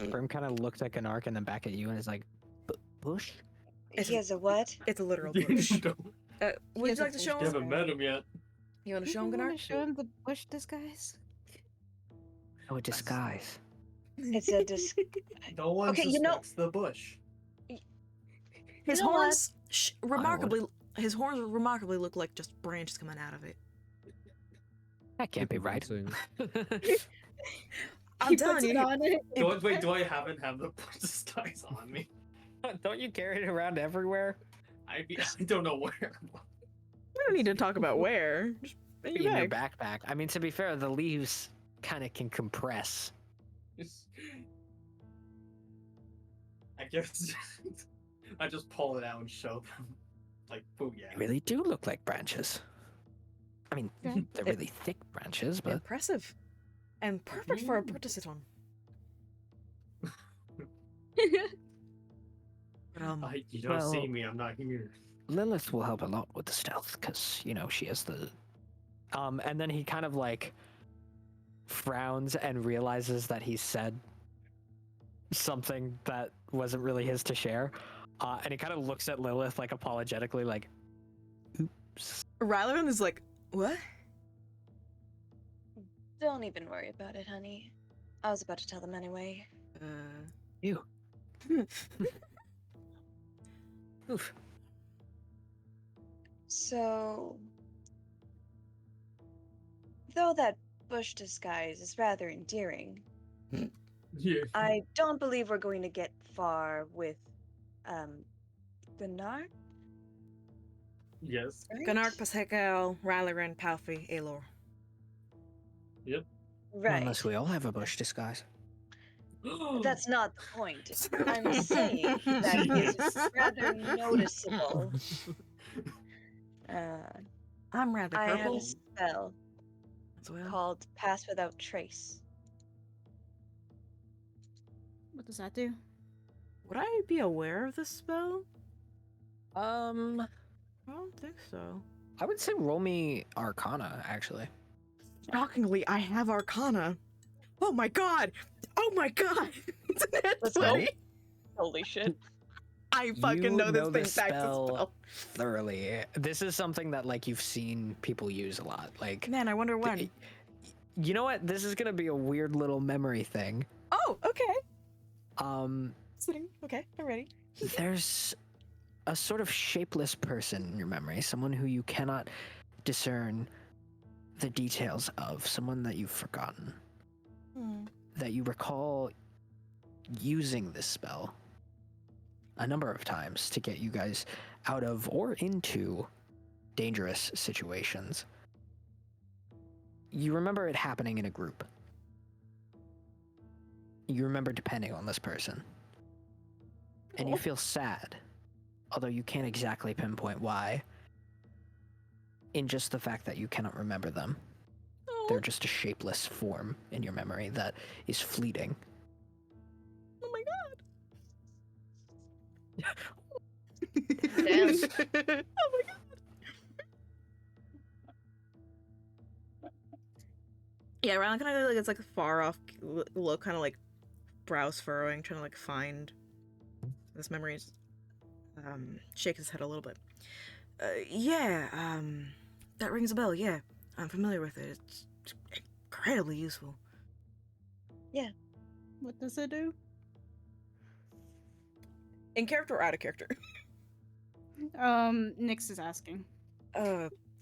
Brim kind of looks at Ganark and then back at you and is like, Bush? It's- He has a what? it's a literal You bush. don't- Would you like to show him? haven't met him yet. You want to show him, You wanna Gnark? show him the bush disguise? Oh, a disguise. It's a No one Okay, suspects the bush. His know what? horns, his horns remarkably look like just branches coming out of it. That can't be right. Convincing. I'm He telling puts you, it on it. Do I haven't have the bush disguise on me? Don't you carry it around everywhere? I don't know where. we don't need to talk about where. Just in In your your bag. backpack. I mean, to be fair, the leaves kind of can compress. I guess I just pull it out and show them. Like, oh yeah. They really do look like branches. I mean, Yeah. they're really thick branches, but Impressive, and perfect for a bird to sit on. But, You don't see well- me, I'm not here. Lilith will help a lot with the stealth because, you know, she has the. And then he kind of like frowns and realizes that he said something that wasn't really his to share. And he kind of looks at Lilith like apologetically, like, oops. Rylerin is like, what? Don't even worry about it, honey. I was about to tell them anyway. You. Oof. So, though that bush disguise is rather endearing, Yeah. I don't believe we're going to get far with, Gunnar, Yes. right? Gnark, Pascal, Rylerin, Palfi, Aelor. Right. Unless we all have a bush disguise. That's not the point. I'm saying that it is rather noticeable. I'm rather I have purple a spell as well. called Pass Without Trace. What does that do? Would I be aware of this spell? I I don't think so. would say roll me Arcana, actually. Shockingly, I have Arcana. Oh my god! Oh my god! It's a net Let's go. 20. Holy shit. I fucking You know this know thing this back to spell. spell. Thoroughly. This is something that like you've seen people use a lot. Like, Man, I wonder when. you know what? This is gonna be a weird little memory thing. Oh, okay. Um, Sitting. Okay, I'm ready. there's a sort of shapeless person in your memory, someone who you cannot discern the details of, someone that you've forgotten, that you recall using this spell a number of times to get you guys out of or into dangerous situations. You remember it happening in a group. You remember depending on this person. And you feel sad, although you can't exactly pinpoint why, in just the fact that you cannot remember them. They're just a shapeless form in your memory that is fleeting. Oh my god. Damn. Oh my god. Yeah, Rylan kind of like it's like a far off look, kind of like brows furrowing, trying to like find this memory. Shake his head a little bit. That rings a bell. Yeah, I'm familiar with it. It's incredibly useful. What does it do? In character or out of character? Nyx is asking.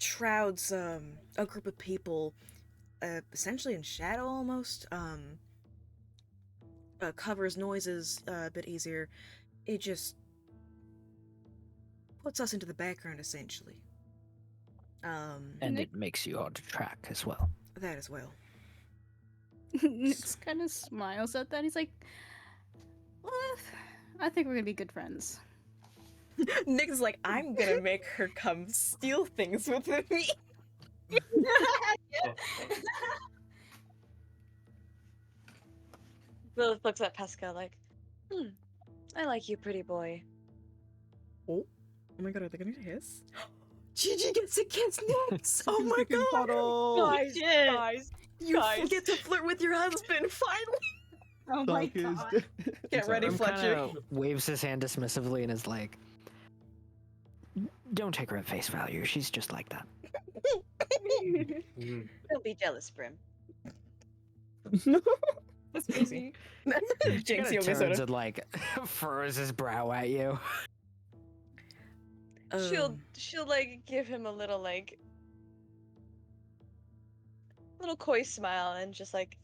Shrouds a group of people essentially in shadow almost, covers noises a bit easier. It just puts us into the background, essentially. And Nick- it makes you hard to track as well. That as well. Nix kind of smiles at that. He's like, well, I think we're gonna be good friends. Nick is like, I'm gonna make her come steal things with me. Lilith looks at Pesca like, I like you, pretty boy. Oh my god, are they gonna hiss? Gigi gets to kiss Nix! Oh my Freaking god! puddle! Guys, shit. guys, You guys. get to flirt with your husband, finally! Oh my Duck is god. dead. Get ready, Brim Fletcher. kinda waves his hand dismissively and is like, don't take her at face value. She's just like that. Don't be jealous, Brim. That's crazy. Jinx, Kinda you owe me turns soda. and like furrows his brow at you. She'll like give him a little like little coy smile and just like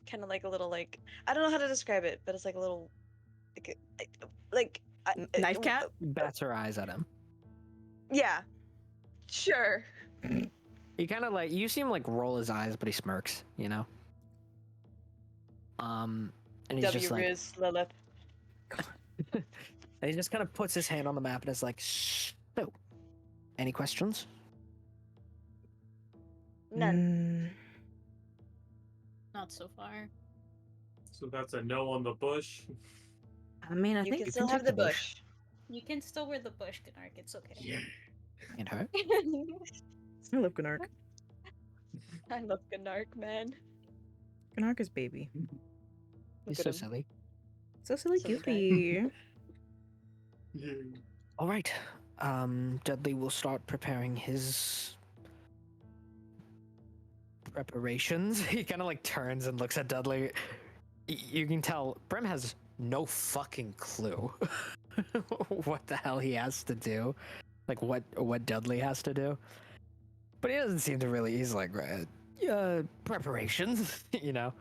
kind of like a little like I don't know how to describe it, but it's like a little like Knife cat? Bats her eyes at him. Yeah, sure. He kind of like, you see him like roll his eyes, but he smirks, you know? And he's just like, Riz, Lilith. and he just kind of puts his hand on the map and is like, so, any questions? None. Not so far. So that's a no on the bush. I mean, I You think can still have take the the bush. bush. You can still wear the bush, Gnark. It's okay. Yeah. And her? I love Gnark. I love Gnark, man. Gnark is baby. He's Look so at him. silly. So silly, Silly guy. goofy. Yeah. All right. Dudley will start preparing his preparations. He kind of like turns and looks at Dudley. You can tell Brim has no fucking clue what the hell he has to do, like what Dudley has to do. But he doesn't seem to really. He's like, preparations, you know.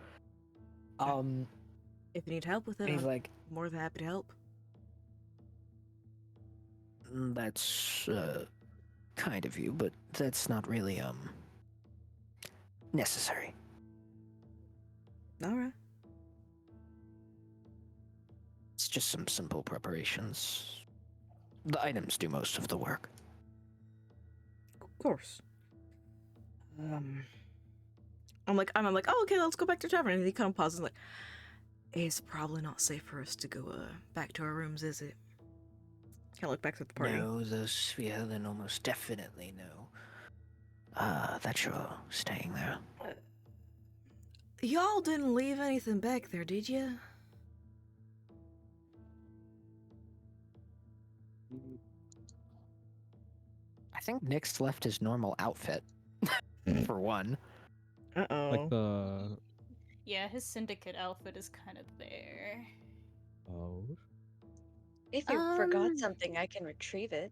If you need help with it, And he's I'm like, more than happy to help. That's kind of you, but that's not really necessary. Alright. It's just some simple preparations. The items do most of the work. Of course. I'm like, oh, okay, let's go back to the tavern. And he kind of pauses, like, it's probably not safe for us to go back to our rooms, is it? Kind of look back at the party. No, the sphere then almost definitely know that you're staying there. Y'all didn't leave anything back there, did you? I think Nick's left his normal outfit, for one. Uh-oh. Like the Yeah, his syndicate outfit is kind of there. oh. If you forgot Um, something, I can retrieve it.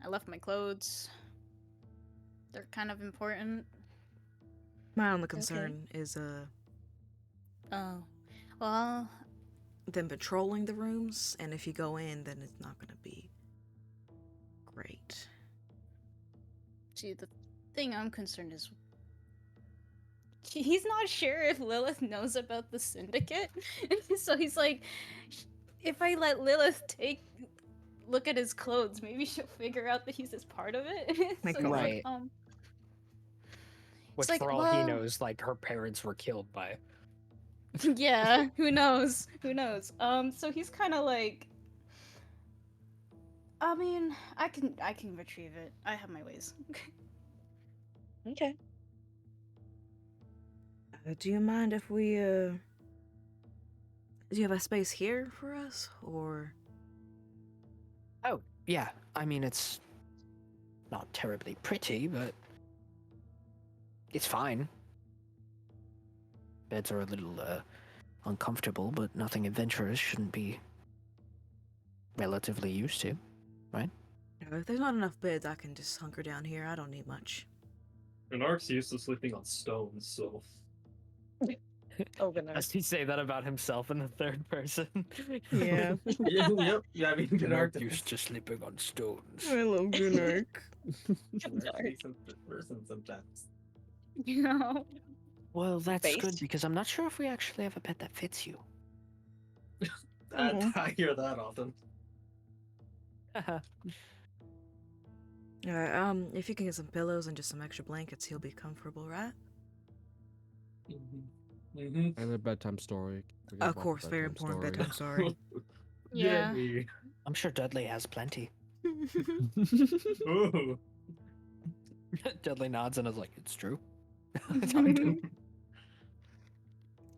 I left my clothes. They're kind of important. My only concern is Oh. Well, them patrolling the rooms, and if you go in, then it's not gonna be great. see, the thing I'm concerned is he's not sure if Lilith knows about the syndicate. So he's like, if I let Lilith look at his clothes, maybe she'll figure out that he's just part of it. My So he's God. like, Right. Which, like, for all he well- knows, like her parents were killed by. yeah, who knows? Who knows? So he's kind of like, I mean, I can retrieve it. I have my ways. Okay. Do you mind if we do you have a space here for us, or? Oh, yeah. I mean, it's not terribly pretty, but it's fine. Beds are a little uncomfortable, but nothing adventurous shouldn't be relatively used to. If there's not enough beds, I can just hunker down here. I don't need much. And Ark's used to sleeping on stones, so Oh goodness. Does he say that about himself in the third person? Yeah. Yep. Yeah, I mean, Gunnar used to sleeping on stones. I love Gunark. decent person sometimes. You know. Well, that's good Based? because I'm not sure if we actually have a pet that fits you. I hear that often. Alright, if you can get some pillows and just some extra blankets, he'll be comfortable, right? Mm-hmm. And a bedtime story. Forget Of about the course, very bedtime important story. bedtime story. Yeah. Yay. I'm sure Dudley has plenty. Ooh. Dudley nods and is like, "It's true."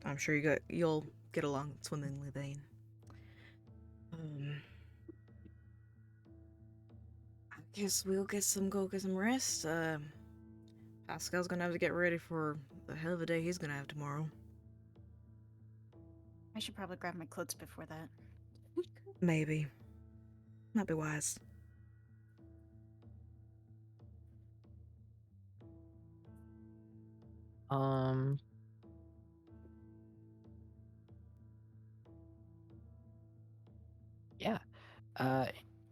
I'm sure you'll get along swimmingly then. I guess we'll get some rest. Pascal's gonna have to get ready for the hell of a day he's gonna have tomorrow. I should probably grab my clothes before that. Maybe. Might be wise. Yeah.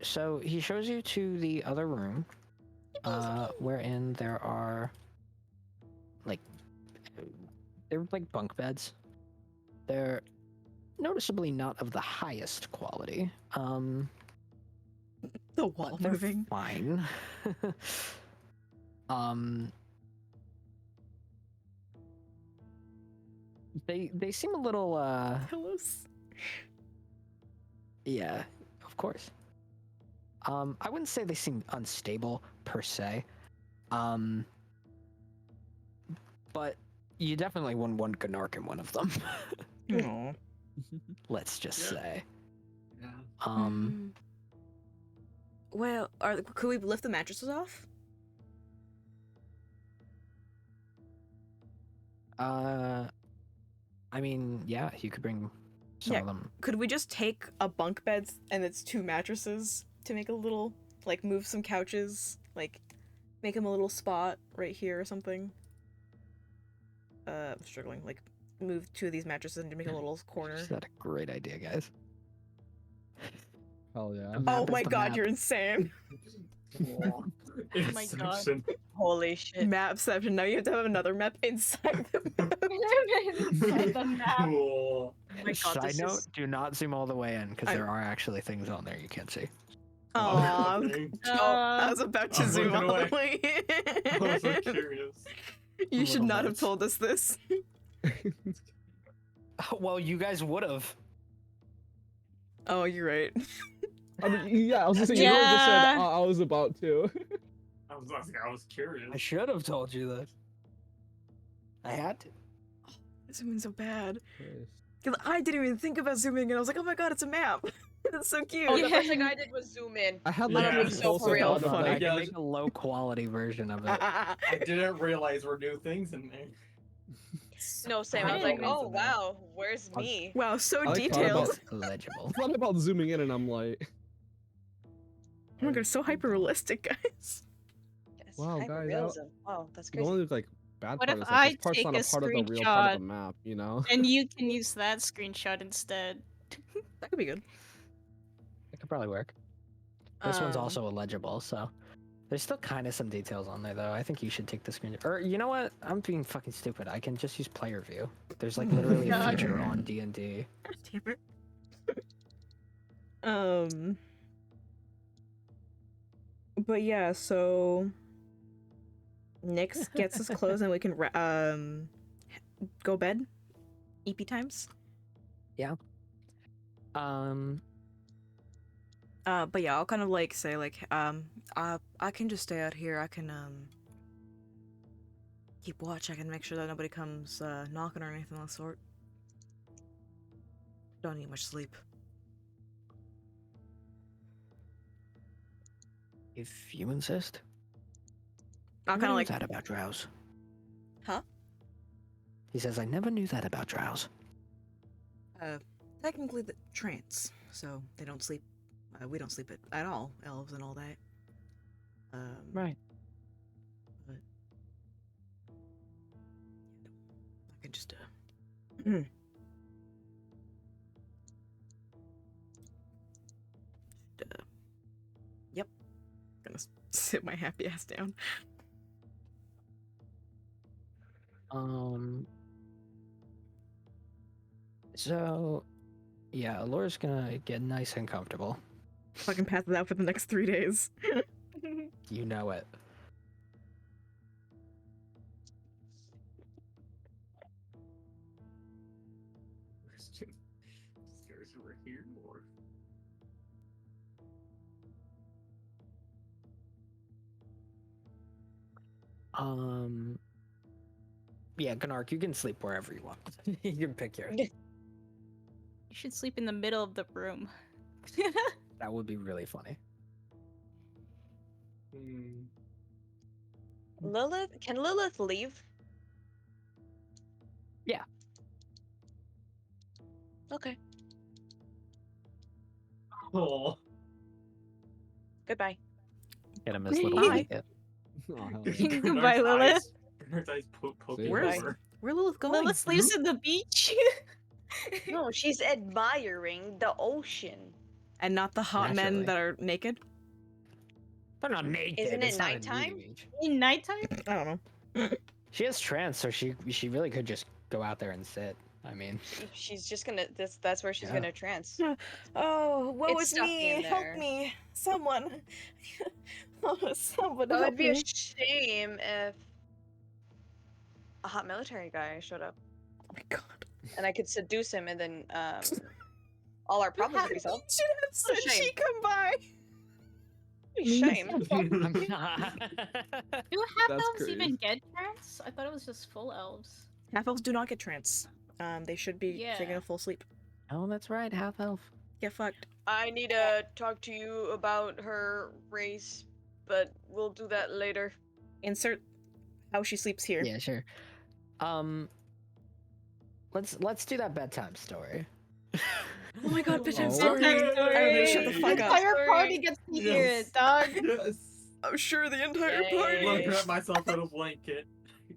So he shows you to the other room, wherein there are they're like bunk beds. They're noticeably not of the highest quality. The But wall they're moving. fine. They seem a little Pillows. yeah, of course. I wouldn't say they seem unstable per se. But you definitely wouldn't want Gnark in one of them. Aw. Let's just Yeah. say. Yeah. Well, could we lift the mattresses off? I mean, yeah, you could bring some of them. Could we just take a bunk bed and it's 2 mattresses to make a little, like, move some couches, like, make them a little spot right here or something? I'm struggling. Like, move 2 of these mattresses and make a little corner. Is that a great idea, guys? Hell yeah. The map Oh is my the god, map. you're insane. Oh my God. Holy shit. Mapception. Now you have to have another map inside the map. Inside the map. Cool. Oh my god, Side this note, is... do not zoom all the way in, because I- there are actually things on there you can't see. Aw. Okay. I was about to I'm zoom looking all the away. way I was so in. curious. You should Little not have nuts. told us this. Well, you guys would have. Oh, you're right. I mean, yeah, I was just saying, you literally just said Yeah. I was about to. I was curious. I should have told you that. I had to. Zooming so bad. Nice. Because I didn't even think about zooming and I was like, oh my god, it's a map. That's so cute. Oh, Yeah. the first thing I did was zoom in. I had Yeah. like I'm a being so close-up real. of Funny. that. I Yeah. can make a low quality version of it. I didn't realize there were new things in there. No, Sam, I I was didn't like, oh realize that. wow, where's me? Wow, so I like thought detailed. about- Illegible. I thought about zooming in and I'm like, Oh my god, so hyper realistic, guys. Yes, Wow, guys, hyperrealism. Wow, that's the crazy. only like bad What part if is like I this part's take not a a part of the real part of the screenshot? map, you know? And you can use that screenshot instead. That could be good. It could probably work. This one's Um, also illegible, so there's still kind of some details on there, though. I think you should take the screen. Or you know what? I'm being fucking stupid. I can just use player view. There's like literally a God. feature on D&D. Damn it. But yeah, so Nyx gets his clothes and we can go bed. EP times. But yeah, I'll kind of like say like I can just stay out here. I can keep watch. I can make sure that nobody comes knocking or anything of the sort. Don't need much sleep. If you insist. I'll I kind never of knew like, that about Drows. huh? He says, I never knew that about Drows. Technically the trance, so they don't sleep. We don't sleep at all, elves and all that. Right. But I can just Yep. Gonna sit my happy ass down. So, yeah, Alora's gonna get nice and comfortable. Fucking pass it out for the next 3 days. You know it. Stairs over here or Yeah, Gnark, you can sleep wherever you want. You can pick yours. You should sleep in the middle of the room. That would be really funny. Lilith, can Lilith leave? Yeah. Okay. Oh, Goodbye. Get him his little Bye. blanket. Oh, hell Bernard's yeah. Goodbye, Lilith. eyes- Bernard's eyes poking Where's over. where Lilith going? Lilith sleeps in the beach. No, she's admiring the ocean. And not the hot Naturally. men that are naked? They're not naked. Isn't it it's not a nighttime? nudie beach. In nighttime? I don't know. She has trance, so she really could just go out there and sit. I mean, She's just gonna. That's where she's Yeah. gonna trance. Oh, woe It's is stuffy me! in Help there. me! Someone! Oh, someone That help would be a me! shame if a hot military guy showed up Oh my god. and I could seduce him, and then all our problems would be solved. You should have said shame. she come by! Shame. Do half That's elves even crazy. get trance? I thought it was just full elves. Half elves do not get trance. They should be taking Yeah. a full sleep. oh, that's right, half elf. Get fucked. I need to talk to you about her race, but we'll do that later. Insert how she sleeps here. Yeah, sure. Let's do that bedtime story. Oh my god, bedtime Oh. story! Bedtime Everybody story. shut the Yay. fuck The up. entire Story. party gets to hear Yes. it, dog. Yes. I'm sure the entire Yay. party. Look, wrap myself in a blanket.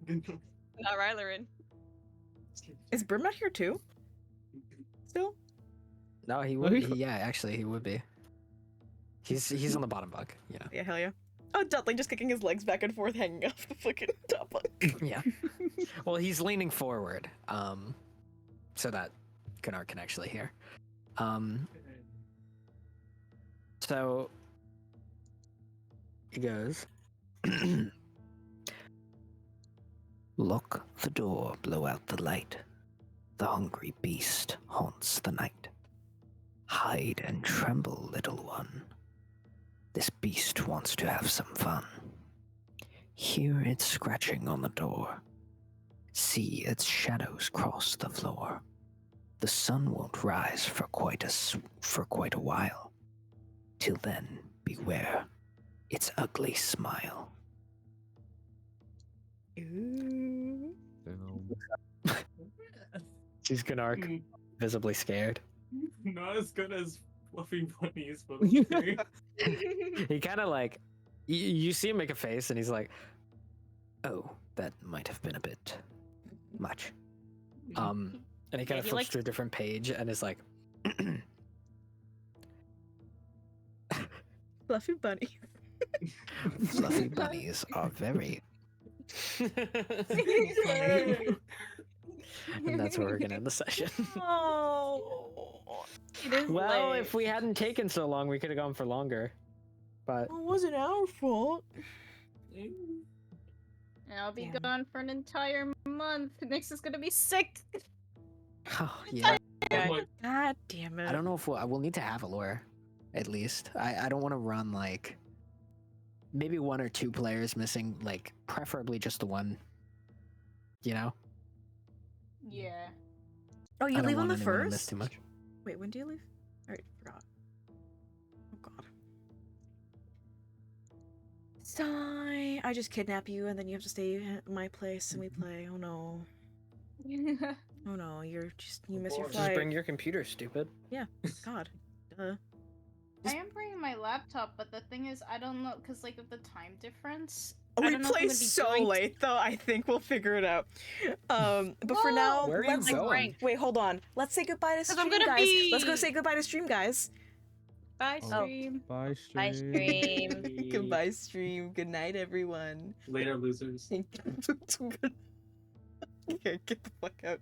Not Rylerin. Is Brim not here too? Still? No, he would. Yeah, actually, he would be. He's on the bottom bunk. You know. Yeah, hell yeah. Oh, Dudley just kicking his legs back and forth, hanging off the fucking top bunk. Yeah. Well, he's leaning forward, so that Gunnar can actually hear. So he goes. Lock the door, blow out the light. The hungry beast haunts the night. Hide and tremble, little one. This beast wants to have some fun. Hear it scratching on the door. See its shadows cross the floor. The sun won't rise for quite a while. Till then, beware its ugly smile. Ooh. Damn. He's Gunnar, visibly scared. Not as good as Fluffy Bunny's, but okay. He kind of like, you see him make a face, and he's like, Oh, that might have been a bit much. and he kind of he flips likes- to a different page, and is like, Fluffy bunny. Fluffy bunnies are very. and that's where we're gonna end the session. Oh. It is Well, late. if we hadn't taken so long, we could have gone for longer. But It wasn't our fault. And I'll be Damn. gone for an entire month. Nyx is gonna be sick. oh, yeah, Okay. God damn it. I don't know if we'll need to have a lore, at least. I don't want to run like maybe 1 or 2 players missing, like preferably just the one. You know, Yeah. Oh, you I don't leave on want the anyone to miss first? too much. Wait, when do you leave? Alright, forgot. Oh god. Sigh. I just kidnap you and then you have to stay at my place and we play. Oh no. Oh no, you miss your Just Just flight. bring your computer, stupid. God. Duh. I am bringing my laptop, but the thing is, I don't know, because, like, of the time difference, I We don't know if I'm play gonna be so joined. late though. I think we'll figure it out. But for now, Where are you let's going? wait. Hold on. Let's say goodbye to 'Cause stream, I'm gonna guys. Let's go be- say goodbye to stream, guys. Bye, Oh. stream. Bye, Bye, stream. stream. Goodbye, stream. Good night, everyone. Later, losers. Okay, get the fuck out.